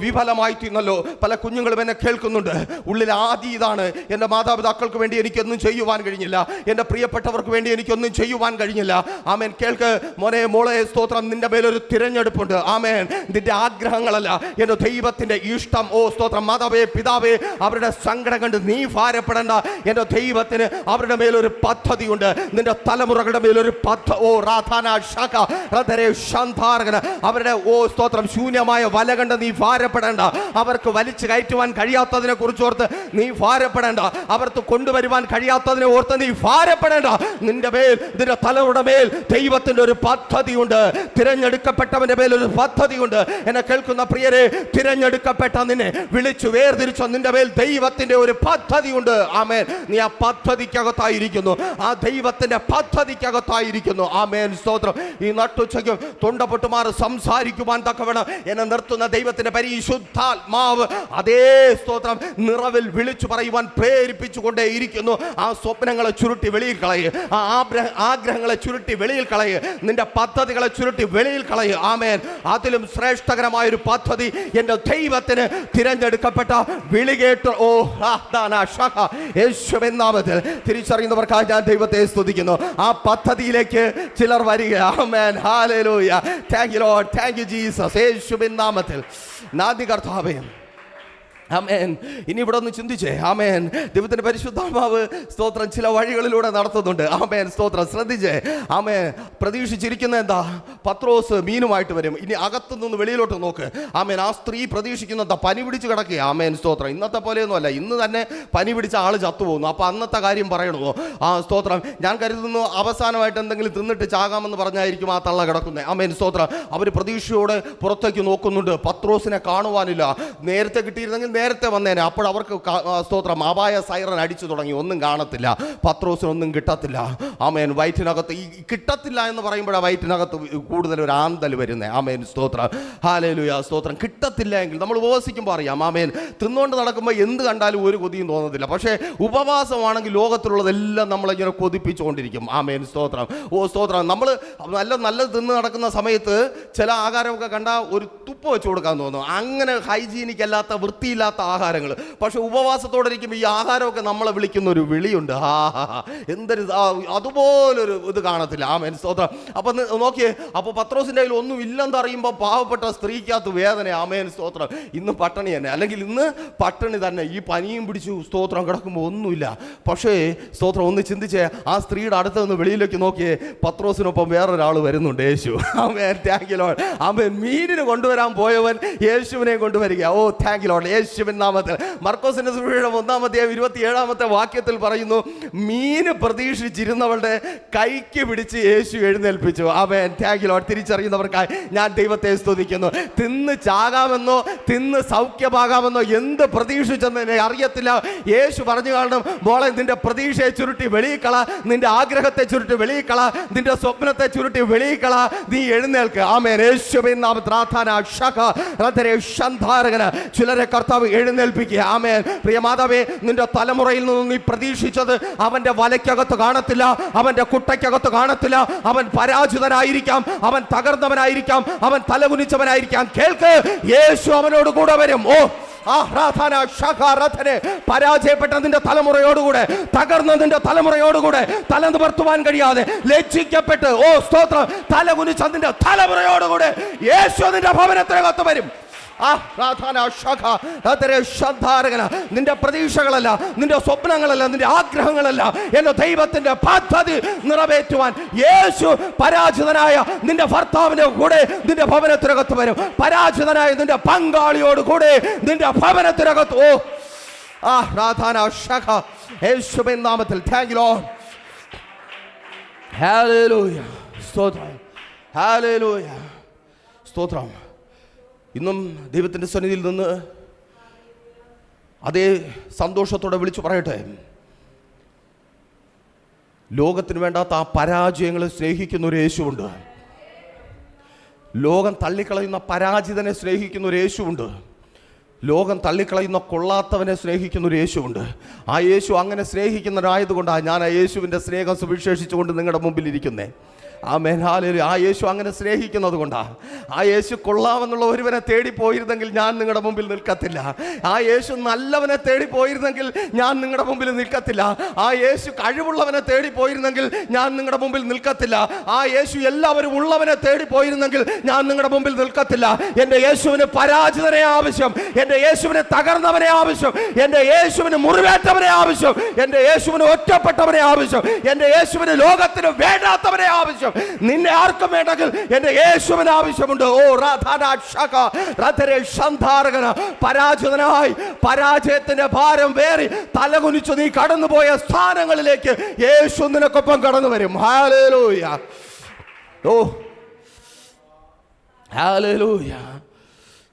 വിഫലമായി തീർന്നല്ലോ. പല കുഞ്ഞുങ്ങളും എന്നെ കേൾക്കുന്നുണ്ട്. ഉള്ളിൽ ആദ്യം ഇതാണ്, എൻ്റെ മാതാപിതാക്കൾക്ക് വേണ്ടി എനിക്കൊന്നും ചെയ്യുവാൻ കഴിഞ്ഞില്ല, എൻ്റെ പ്രിയപ്പെട്ടവർക്ക് വേണ്ടി എനിക്കൊന്നും ചെയ്യുവാൻ കഴിഞ്ഞില്ല. ആമേൻ. കേൾക്ക് മോനെ, മോളെ സ്തോത്രം. നിന്റെ മേലൊരു തിരഞ്ഞെടുപ്പുണ്ട്. ആമേൻ. നിന്റെ ആഗ്രഹങ്ങളല്ല, എൻ്റെ ദൈവത്തിൻ്റെ ഇഷ്ടം. ഓ സ്തോത്രം. മാതാവേ, പിതാവേ, അവരുടെ സങ്കടം കണ്ട് നീ ഭാരപ്പെടേണ്ട. എൻ്റെ ദൈവത്തിന് അവരുടെ മേലൊരു പദ്ധതിയുണ്ട്. നിന്റെ തലമുറകളുടെ മേലൊരു അവരുടെ സ്തോത്രം ശൂന്യമായ വല കണ്ട് നീ ഭാരപ്പെടേണ്ട. അവർക്ക് വലിച്ചു കയറ്റുവാൻ കഴിയാത്തതിനെ കുറിച്ച് ഓർത്ത് നീ ഭാരപ്പെടേണ്ട. അവർക്ക് കൊണ്ടുവരുവാൻ കഴിയാത്തതിനെ ഓർത്ത് നീ ഭാരപ്പെടേണ്ട. നിന്റെ മേൽ, നിന്റെ തലമുറയുടെ മേൽ ദൈവത്തിന്റെ ഒരു പദ്ധതിയുണ്ട്. തിരഞ്ഞെടുക്കപ്പെട്ടവന്റെ മേൽ ഒരു പദ്ധതിയുണ്ട്. എന്നെ കേൾക്കുന്ന പ്രിയരെ, തിരഞ്ഞെടുക്കപ്പെട്ട നിന്നെ വിളിച്ചു വേർതിരിച്ച നിന്റെ മേൽ ദൈവത്തിന്റെ ഒരു പദ്ധതിയുണ്ട്. ആമേൻ. നീ ആ പദ്ധതിക്കകത്തായിരിക്കുന്നു, ആ ദൈവത്തിന്റെ പദ്ധതിക്കകത്തായിരിക്കുന്നു. ആമേൻ സ്തോത്രം. ഈ നട്ടുച്ചയ്ക്കും തൊണ്ടപൊട്ടുമാറ് സംസാരിക്കുവാൻ തക്കവണ്ണം എന്നെ നിർത്തുന്ന ദൈവത്തിന്റെ പരിശുദ്ധാത്മാവ് അതേ സ്തോത്രം നിറവിൽ വിളിച്ചു പറയുവാൻ പ്രേരിപ്പിച്ചുകൊണ്ടേ ഇരിക്കുന്നു. ആ സ്വപ്നങ്ങളെ ചുരുട്ടി വെളിയിൽ കളയുക, ആ ആഗ്രഹങ്ങളെ ചുരുട്ടി വെളിയിൽ കളയുക, നിന്റെ പദ്ധതികളെ ചുരുട്ടി വെളിയിൽ കളയുക. ആമേൻ. അതിലും ശ്രേഷ്ഠകരമായ ഒരു പദ്ധതി എൻ്റെ ദൈവത്തിന് തിരഞ്ഞെടുക്കപ്പെട്ട വിളികേട്ട് യേശുവിൻ നാമത്തിൽ തിരിച്ചറിയുന്നവർക്കായി ഞാൻ ദൈവത്തെ സ്തുതിക്കുന്നു. ആ പദ്ധതിയിലേക്ക് ചിലർ വരിക. ആമേൻ. ഹല്ലേലൂയ. Thank you Lord. Thank you Jesus. യേശുവിൻ നാമത്തിൽ നന്ദി കർത്താവേ. ആമേൻ. ഇനി ഇവിടെ ഒന്ന് ചിന്തിച്ചേ. ആമേൻ. ദൈവത്തിന്റെ പരിശുദ്ധാത്മാവ് സ്തോത്രം ചില വഴികളിലൂടെ നടത്തുന്നുണ്ട്. ആമേൻ സ്തോത്രം. ശ്രദ്ധിച്ചേ. ആമേൻ. പ്രതീക്ഷിച്ചിരിക്കുന്ന എന്താ? പത്രോസ് മീനുമായിട്ട് വരും. ഇനി അകത്തു നിന്ന് വെളിയിലോട്ട് നോക്ക്. ആമേൻ. ആ സ്ത്രീ പ്രതീക്ഷിക്കുന്ന പനി പിടിച്ച് കിടക്കുക. ആമേൻ സ്തോത്രം. ഇന്നത്തെ പോലെയൊന്നും അല്ല. ഇന്ന് തന്നെ പനി പിടിച്ച ആൾ ചത്തുപോകുന്നു. അപ്പൊ അന്നത്തെ കാര്യം പറയണമോ? ആ സ്തോത്രം. ഞാൻ കരുതുന്നു അവസാനമായിട്ട് എന്തെങ്കിലും തിന്നിട്ട് ചാകാമെന്ന് പറഞ്ഞായിരിക്കും ആ തള്ള കിടക്കുന്നത്. ആമേൻ സ്തോത്രം. അവർ പ്രതീക്ഷയോടെ പുറത്തേക്ക് നോക്കുന്നുണ്ട്. പത്രോസിനെ കാണുവാനില്ല. നേരത്തെ കിട്ടിയിരുന്നെങ്കിൽ നേരത്തെ വന്നേനെ. അപ്പോൾ അവർക്ക് സ്തോത്രം അപായ സൈറൻ അടിച്ചു തുടങ്ങി. ഒന്നും കാണത്തില്ല, പത്രോസിനൊന്നും കിട്ടത്തില്ല. ആമേൻ. വയറ്റിനകത്ത് ഈ കിട്ടത്തില്ല എന്ന് പറയുമ്പോഴാണ് വയറ്റിനകത്ത് കൂടുതൽ ഒരു ആന്തൽ വരുന്നത്. ആമേൻ സ്തോത്രം. ഹല്ലേലൂയ സ്തോത്രം. കിട്ടത്തില്ല എങ്കിൽ നമ്മൾ ഉപവസിക്കുമ്പോൾ അറിയാം. ആമേൻ. തിന്നുകൊണ്ട് നടക്കുമ്പോൾ എന്ത് കണ്ടാലും ഒരു കൊതിയും തോന്നത്തില്ല. പക്ഷേ ഉപവാസമാണെങ്കിൽ ലോകത്തിലുള്ളതെല്ലാം നമ്മളിങ്ങനെ കൊതിപ്പിച്ചുകൊണ്ടിരിക്കും. ആമേൻ സ്തോത്രം. ഓ സ്തോത്രം. നമ്മൾ നല്ല തിന്ന് നടക്കുന്ന സമയത്ത് ചില ആഹാരമൊക്കെ കണ്ടാൽ ഒരു തുപ്പ് വെച്ച് കൊടുക്കാൻ തോന്നും. അങ്ങനെ ഹൈജീനിക് അല്ലാത്ത, വൃത്തിയില്ലാത്ത ആഹാരങ്ങൾ. പക്ഷെ ഉപവാസത്തോടെ ഇരിക്കുമ്പോൾ ഈ ആഹാരമൊക്കെ നമ്മളെ വിളിക്കുന്ന ഒരു വിളിയുണ്ട്. എന്തൊരു അതുപോലൊരു ഇത് കാണത്തില്ല. ആമേൻ സ്തോത്രം. അപ്പൊ നോക്കിയേ. അപ്പൊ പത്രോസിന്റെ കയ്യിൽ ഒന്നും ഇല്ലെന്ന് അറിയുമ്പോൾ പാവപ്പെട്ട സ്ത്രീക്കകത്ത് വേദന. ആമേൻ സ്തോത്രം. ഇന്ന് പട്ടിണി തന്നെ, അല്ലെങ്കിൽ ഇന്ന് പട്ടിണി തന്നെ. ഈ പനിയും പിടിച്ചു സ്തോത്രം കിടക്കുമ്പോൾ ഒന്നുമില്ല. പക്ഷേ സ്തോത്രം ഒന്ന് ചിന്തിച്ചേ. ആ സ്ത്രീയുടെ അടുത്ത് നിന്ന് വെളിയിലേക്ക് നോക്കിയേ. പത്രോസിനൊപ്പം വേറൊരാൾ വരുന്നുണ്ട്. യേശു. ആമേൻ. Thank you Lord. ആമേൻ. മീനിന് കൊണ്ടുവരാൻ പോയവൻ യേശുവിനെ കൊണ്ടുവരിക. ഓ താങ്ക് യു ലോർഡ്. യേശുവിൻ നാമത്തിൽ. മർക്കോസിന്റെ സുവിശേഷം 1-27 വാക്യത്തിൽ പറയുന്നു, മീന് പ്രതീക്ഷിച്ചിരുന്നവളുടെ കൈക്ക് പിടിച്ച് യേശു എഴുന്നേൽപ്പിച്ചു. ആമേൻ. Thank you Lord. തിരിച്ചറിയുന്നവർക്കായി ഞാൻ ദൈവത്തെ സ്തുതിക്കുന്നു. തിന്ന് ചാകാമെന്നോ തിന്ന് സൗഖ്യമാകാമെന്നോ എന്ത് പ്രതീക്ഷിച്ചെന്ന് അറിയത്തില്ല. യേശു പറഞ്ഞു കാണണം, മോളെ നിന്റെ പ്രതീക്ഷയെ ചുരുട്ടി വെളിയിക്കള, നിന്റെ ആഗ്രഹത്തെ ചുരുട്ടി വെളിയിക്കള, നിന്റെ സ്വപ്നത്തെ ചുരുട്ടി വെളിയിക്കള, നീ എഴുന്നേൽക്ക്. ആമേൻ. യേശുവിൻ നാമത്തിൽ ചിലരെ കർത്താവ് എഴുന്നേൽപ്പിക്കുക. ആമേൻ. പ്രിയ മാതാവേ, നിന്റെ തലമുറയിൽ നിന്ന് നീ പ്രതീക്ഷിച്ചത് അവന്റെ വലയ്ക്കകത്ത് കാണത്തില്ല, അവന്റെ കുട്ടയ്ക്കകത്ത് കാണത്തില്ല. അവൻ പരാജിതനായിരിക്കാം, അവൻ തകർന്നവനായിരിക്കാം, അവൻ തലകുനിച്ചവനായിരിക്കാം. കേൾക്ക്, യേശു അവനോട് കൂടെ വരും. ഓ പരാജയപ്പെട്ട നിന്റെ തലമുറയോടുകൂടെ, തകർന്ന നിന്റെ തലമുറയോടുകൂടെ, തല നിവർത്തുവാൻ കഴിയാതെ ലജ്ജിക്കപ്പെട്ട് ഓ സ്തോത്രം തല കുനിച്ച നിന്റെ തലമുറയോടുകൂടെ യേശു നിന്റെ ഭവനത്തിനകത്ത് വരും. നിന്റെ പ്രതീക്ഷകളല്ല, നിന്റെ സ്വപ്നങ്ങളല്ല, നിന്റെ ആഗ്രഹങ്ങളല്ല, എന്റെ ദൈവത്തിന്റെ പദ്ധതി നിറവേറ്റുവാൻ യേശു പരാജിതനായ നിന്റെ ഭർത്താവിന്റെ കൂടെ നിന്റെ ഭവനത്തിനകത്ത് വരും. പരാജിതനായ നിന്റെ പങ്കാളിയോട് കൂടെ നിന്റെ ഭവനത്തിനകത്ത് യേശുവിൻ നാമത്തിൽ. Thank you lord. ഹല്ലേലൂയ. സ്തോത്രം. ഹല്ലേലൂയ. സ്തോത്രം. ഇന്നും ദൈവത്തിൻ്റെ സന്നിധിയിൽ നിന്ന് അതേ സന്തോഷത്തോടെ വിളിച്ചു പറയട്ടെ, ലോകത്തിന് വേണ്ടാത്ത ആ പരാജയങ്ങളെ സ്നേഹിക്കുന്ന ഒരു യേശുവുണ്ട്. ലോകം തള്ളിക്കളയുന്ന പരാജിതനെ സ്നേഹിക്കുന്ന ഒരു യേശുവുണ്ട്. ലോകം തള്ളിക്കളയുന്ന കൊള്ളാത്തവനെ സ്നേഹിക്കുന്ന ഒരു യേശുവുണ്ട്. ആ യേശു അങ്ങനെ സ്നേഹിക്കുന്നവരായതുകൊണ്ടാണ് ഞാൻ ആ യേശുവിൻ്റെ സ്നേഹം സുവിശേഷിച്ചുകൊണ്ട് നിങ്ങളുടെ മുമ്പിൽ ഇരിക്കുന്നേ. ആമേൻ. ഹല്ലേലൂയ. ആ യേശു അങ്ങനെ സ്നേഹിക്കുന്നത് കൊണ്ടാണ്. ആ യേശു കൊള്ളാമെന്നുള്ള ഒരുവനെ തേടി പോയിരുന്നെങ്കിൽ ഞാൻ നിങ്ങളുടെ മുമ്പിൽ നിൽക്കത്തില്ല. ആ യേശു നല്ലവനെ തേടി പോയിരുന്നെങ്കിൽ ഞാൻ നിങ്ങളുടെ മുമ്പിൽ നിൽക്കത്തില്ല. ആ യേശു കഴിവുള്ളവനെ തേടി പോയിരുന്നെങ്കിൽ ഞാൻ നിങ്ങളുടെ മുമ്പിൽ നിൽക്കത്തില്ല. ആ യേശു എല്ലാവരും ഉള്ളവനെ തേടി പോയിരുന്നെങ്കിൽ ഞാൻ നിങ്ങളുടെ മുമ്പിൽ നിൽക്കത്തില്ല. എൻ്റെ യേശുവിന് പരാജിതനെ ആവശ്യം, എൻ്റെ യേശുവിന് തകർന്നവനെ ആവശ്യം, എൻ്റെ യേശുവിന് മുറിവേറ്റവനെ ആവശ്യം, എൻ്റെ യേശുവിന് ഒറ്റപ്പെട്ടവനെ ആവശ്യം, എൻ്റെ യേശുവിന് ലോകത്തിന് വേണ്ടാത്തവനെ ആവശ്യം. നിന്നെ ആർക്കും വേണ്ടെങ്കിൽ എൻ്റെ യേശുവിന് ആവശ്യമുണ്ട്. ഓ പരാജിതനായി പരാജയത്തിന്റെ ഭാരം വേറി തലകുനിച്ചു നീ കടന്നുപോയ സ്ഥാനങ്ങളിലേക്ക് യേശു നിനക്കൊപ്പം കടന്നു വരും. ഹല്ലേലൂയ. ഓ ഹല്ലേലൂയ.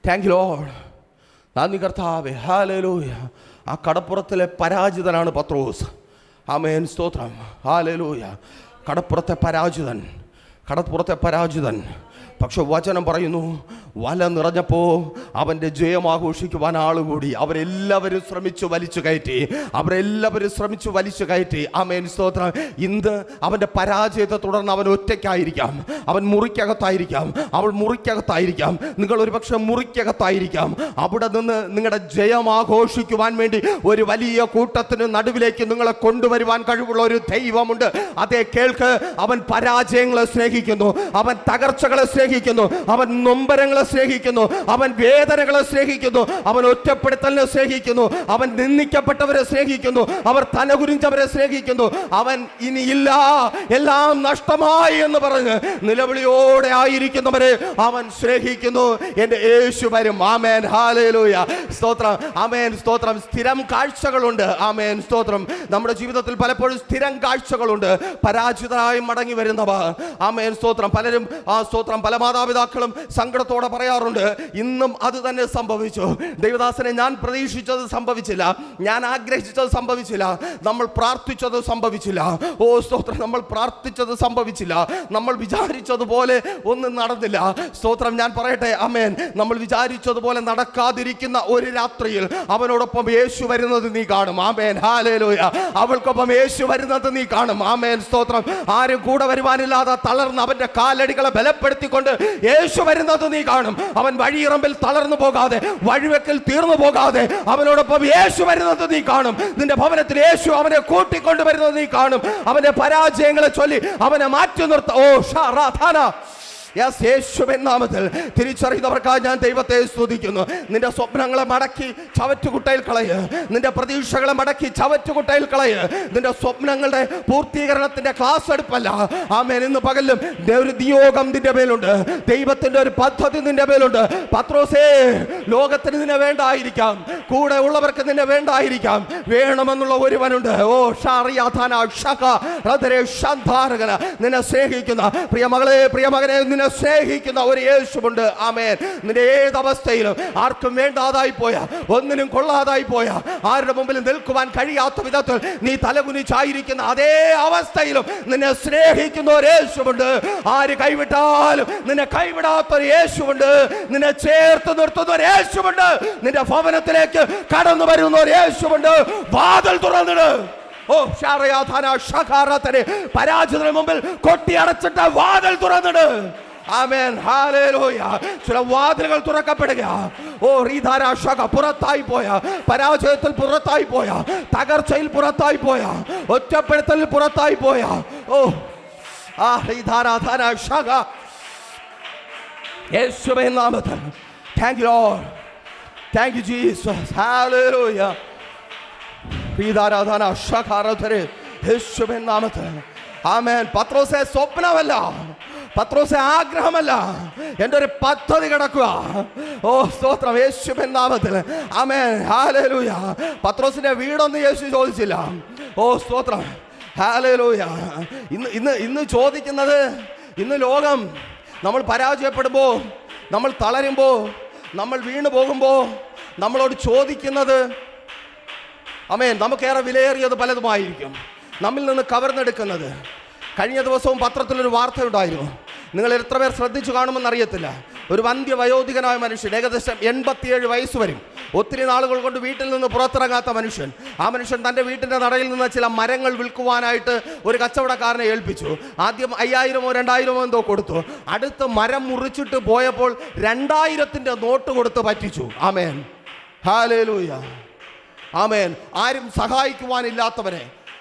Thank you lord. നന്ദി കർത്താവേ. ഹല്ലേലൂയ. ആ കടപ്പുറത്തിലെ പരാജിതനാണ് പത്രോസ്. ആമേൻ. സ്തോത്രം. ഹല്ലേലൂയ. കടപ്പുറത്തെ പരാജിതൻ. പക്ഷെ വചനം പറയുന്നു, വല നിറഞ്ഞപ്പോൾ അവൻ്റെ ജയം ആഘോഷിക്കുവാൻ ആളുകൂടി. അവരെല്ലാവരും ശ്രമിച്ചു വലിച്ചു കയറ്റി. ആമേൻ. സ്തോത്രം. ഇന്ന് അവൻ്റെ പരാജയത്തെ തുടർന്ന് അവൻ ഒറ്റയ്ക്കായിരിക്കാം, അവൻ മുറിക്കകത്തായിരിക്കാം, അവൾ മുറിക്കകത്തായിരിക്കാം, നിങ്ങൾ ഒരു പക്ഷെ മുറിക്കകത്തായിരിക്കാം. അവിടെ നിന്ന് നിങ്ങളുടെ ജയം ആഘോഷിക്കുവാൻ വേണ്ടി ഒരു വലിയ കൂട്ടത്തിന് നടുവിലേക്ക് നിങ്ങളെ കൊണ്ടുവരുവാൻ കഴിവുള്ള ഒരു ദൈവമുണ്ട്. അതേ കേൾക്ക്. അവൻ പരാജയങ്ങളെ സ്നേഹിക്കുന്നു, അവൻ തകർച്ചകളെ സ്നേഹിക്കുന്നു, അവൻ നൊമ്പരങ്ങളെ സ്നേഹിക്കുന്നു, അവൻ വേദനകളെ സ്നേഹിക്കുന്നു, അവൻ ഒറ്റപ്പെടുത്തലിനെ സ്നേഹിക്കുന്നു, അവൻ നിന്ദിക്കപ്പെട്ടവരെ സ്നേഹിക്കുന്നു, അവർ തലകുനിച്ചവരെ സ്നേഹിക്കുന്നു. അവൻ ഇനിയില്ല, എല്ലാം നഷ്ടമായി എന്ന് പറഞ്ഞ് നിലവിളിയോടെ ആയിരിക്കുന്നവരെ അവൻ സ്നേഹിക്കുന്നു. എൻ്റെ യേശു വരും. ആമേൻ. ഹല്ലേലൂയ. സ്തോത്രം. ആമേൻ. സ്തോത്രം. സ്ഥിരം കാഴ്ചകളുണ്ട്. ആമേൻ. സ്തോത്രം. നമ്മുടെ ജീവിതത്തിൽ പലപ്പോഴും സ്ഥിരം കാഴ്ചകളുണ്ട്. പരാജിതരായി മടങ്ങി വരുന്നവ. ആമേൻ. സ്തോത്രം. പലരും സ്തോത്രം പല മാതാപിതാക്കളും സങ്കടത്തോടെ പറയാറുണ്ട്, ഇന്നും അത് തന്നെ സംഭവിച്ചു. ദൈവദാസനെ, ഞാൻ പ്രതീക്ഷിച്ചത് സംഭവിച്ചില്ല, ഞാൻ ആഗ്രഹിച്ചത് സംഭവിച്ചില്ല, നമ്മൾ പ്രാർത്ഥിച്ചത് സംഭവിച്ചില്ല. ഓ സ്തോത്രം. നമ്മൾ പ്രാർത്ഥിച്ചത് സംഭവിച്ചില്ല, നമ്മൾ വിചാരിച്ചതുപോലെ ഒന്നും നടന്നില്ല. സ്തോത്രം. ഞാൻ പറയട്ടെ, ആമേൻ, നമ്മൾ വിചാരിച്ചതുപോലെ നടക്കാതിരിക്കുന്ന ഒരു രാത്രിയിൽ അവനോടൊപ്പം യേശു വരുന്നത് നീ കാണും. ആമേൻ. ഹല്ലേലൂയ. അവൾക്കൊപ്പം യേശു വരുന്നത് നീ കാണും. ആമേൻ. സ്തോത്രം. ആരും കൂടെ വരുവാനില്ലാതെ തളർന്ന് അവന്റെ കാലടികളെ ബലപ്പെടുത്തിക്കൊണ്ട് യേശു വരുന്നത് നീ കാണും. അവൻ വഴിയിറമ്പിൽ തളർന്നു പോകാതെ, വഴിവെക്കൽ തീർന്നു പോകാതെ അവനോടൊപ്പം യേശു വരുന്നത് നീ കാണും. നിന്റെ ഭവനത്തിൽ യേശു അവനെ കൂട്ടിക്കൊണ്ടുവരുന്നത് നീ കാണും. അവന്റെ പരാജയങ്ങളെ ചൊല്ലി അവനെ മാറ്റി നിർത്ത. ഓ ഷാറാഥാന. യേശുവിൻ നാമത്തിൽ തിരിച്ചറിയുന്നവർക്കായി ഞാൻ ദൈവത്തെ സ്തുതിക്കുന്നു. നിന്റെ സ്വപ്നങ്ങളെ മടക്കി ചവറ്റുകുട്ടയിൽ കളയ്, നിന്റെ പ്രതീക്ഷകളെ മടക്കി ചവറ്റുകുട്ടയിൽ കളയ്. നിന്റെ സ്വപ്നങ്ങളുടെ പൂർത്തീകരണത്തിന്റെ ക്ലാസ് എടുപ്പല്ല. ആമേൻ. ഇന്ന് പകലും ഒരു നിയോഗം നിന്റെ മേലുണ്ട്, ദൈവത്തിന്റെ ഒരു പദ്ധതി നിന്റെ മേലുണ്ട്. പത്രോസേ, ലോകത്തിന് നിന്നെ വേണ്ടായിരിക്കാം, കൂടെ ഉള്ളവർക്ക് നിന്നെ വേണ്ടായിരിക്കാം, വേണമെന്നുള്ള ഒരുവനുണ്ട്. ഓ ഷാറിയാഥാന ഷക റദരേ ഷന്ധാരകന. നിന്നെ സ്നേഹിക്കുന്ന പ്രിയമകളെ, പ്രിയമകനെ, നിന്നെ സ്നേഹിക്കുന്ന ഒരു യേശുവുണ്ട്. ആമേൻ. നിന്റെ ഏത് അവസ്ഥയിലും ആർക്കും വേണ്ടാതായി പോയ, ഒന്നിനും കൊള്ളാതായി പോയ, ആരുടെ മുമ്പിൽ നിൽക്കുവാൻ കഴിയാത്ത വിധത്തിൽ നീ തലകുനിച്ചായിരിക്കുന്ന അതേ അവസ്ഥയിലും നിന്നെ സ്നേഹിക്കുന്ന ഒരു യേശുവുണ്ട്. ആര് കൈവിട്ടാലും നിന്നെ കൈവിടാത്ത ഒരു യേശുവുണ്ട്. നിന്നെ ചേർത്ത് നിർത്തുന്ന ഒരു യേശുവുണ്ട്. നിന്റെ ഭവനത്തിലേക്ക് കടന്നു വരുന്ന ഒരു യേശുവുണ്ട്. വാതിൽ തുറന്നിട്. ഓ ഷാറയാഥാന ഷഖാറതനെ. പരാജയത്തിന് മുമ്പിൽ കൊട്ടി അടച്ചിട്ട് വാതിൽ തുറന്നിട്. ആമേൻ. ഹല്ലേലൂയ. ചില വാതിലുകൾ തുറക്കപ്പെടുക. ഓ റീധാര ഷഖ. പുറത്തായി പോയ, പരാജയത്തിൽ പുറത്തായി പോയ, തകർച്ചയിൽ പുറത്തായി പോയ, ഒറ്റപ്പെടുത്തലിൽ പുറത്തായി പോയ, ഓ ആ റീധാരാധാന ഷഖ, യേശുവിൻ നാമത്തിൽ. Thank you Lord. Thank you Jesus. ഹല്ലേലൂയ. റീധാരാധാന ഷഖാറതനെ. യേശുവിൻ നാമത്തിൽ. ആമേൻ. പത്രോസേ, സ്വപ്നമല്ല, പത്രോസേ ആഗ്രഹമല്ല, എൻ്റെ ഒരു പദ്ധതി കിടക്കുക. ഓ സ്തോത്രം. യേശുവിൻ നാമത്തിൽ. ആമേൻ. ഹല്ലേലൂയ. പത്രോസിന്റെ വീടൊന്നും യേശു ചോദിച്ചില്ല, ഓ സ്തോത്രം, ഹല്ലേലൂയ. ഇന്ന് ചോദിക്കുന്നത്, ഇന്ന് ലോകം നമ്മൾ പരാജയപ്പെടുമ്പോൾ, നമ്മൾ തളരുമ്പോൾ, നമ്മൾ വീണു പോകുമ്പോൾ നമ്മളോട് ചോദിക്കുന്നത്, ആമേൻ, നമുക്കേറെ വിലയേറിയത് പലതുമായിരിക്കും നമ്മിൽ നിന്ന് കവർന്നെടുക്കുന്നത്. കഴിഞ്ഞ ദിവസവും പത്രത്തിലൊരു വാർത്തയുണ്ടായിരുന്നു. നിങ്ങൾ എത്ര പേർ ശ്രദ്ധിച്ചു കാണുമെന്ന് അറിയത്തില്ല. ഒരു വന്ധ്യവയോധികനായ മനുഷ്യൻ, ഏകദേശം 87 വയസ്സ് വരും, ഒത്തിരി നാളുകൾ കൊണ്ട് വീട്ടിൽ നിന്ന് പുറത്തിറങ്ങാത്ത മനുഷ്യൻ. ആ മനുഷ്യൻ തൻ്റെ വീട്ടിൻ്റെ നടയിൽ നിന്ന് ചില മരങ്ങൾ വിൽക്കുവാനായിട്ട് ഒരു കച്ചവടക്കാരനെ ഏൽപ്പിച്ചു. ആദ്യം 5000-ഓ 2000-ഓ എന്തോ കൊടുത്തു. അടുത്ത് മരം മുറിച്ചിട്ട് പോയപ്പോൾ 2000-ന്റെ നോട്ട് കൊടുത്ത് പറ്റിച്ചു. ആമേൻ, ഹല്ലേലൂയ, ആമേൻ. ആരും സഹായിക്കുവാനില്ലാത്തവനെ,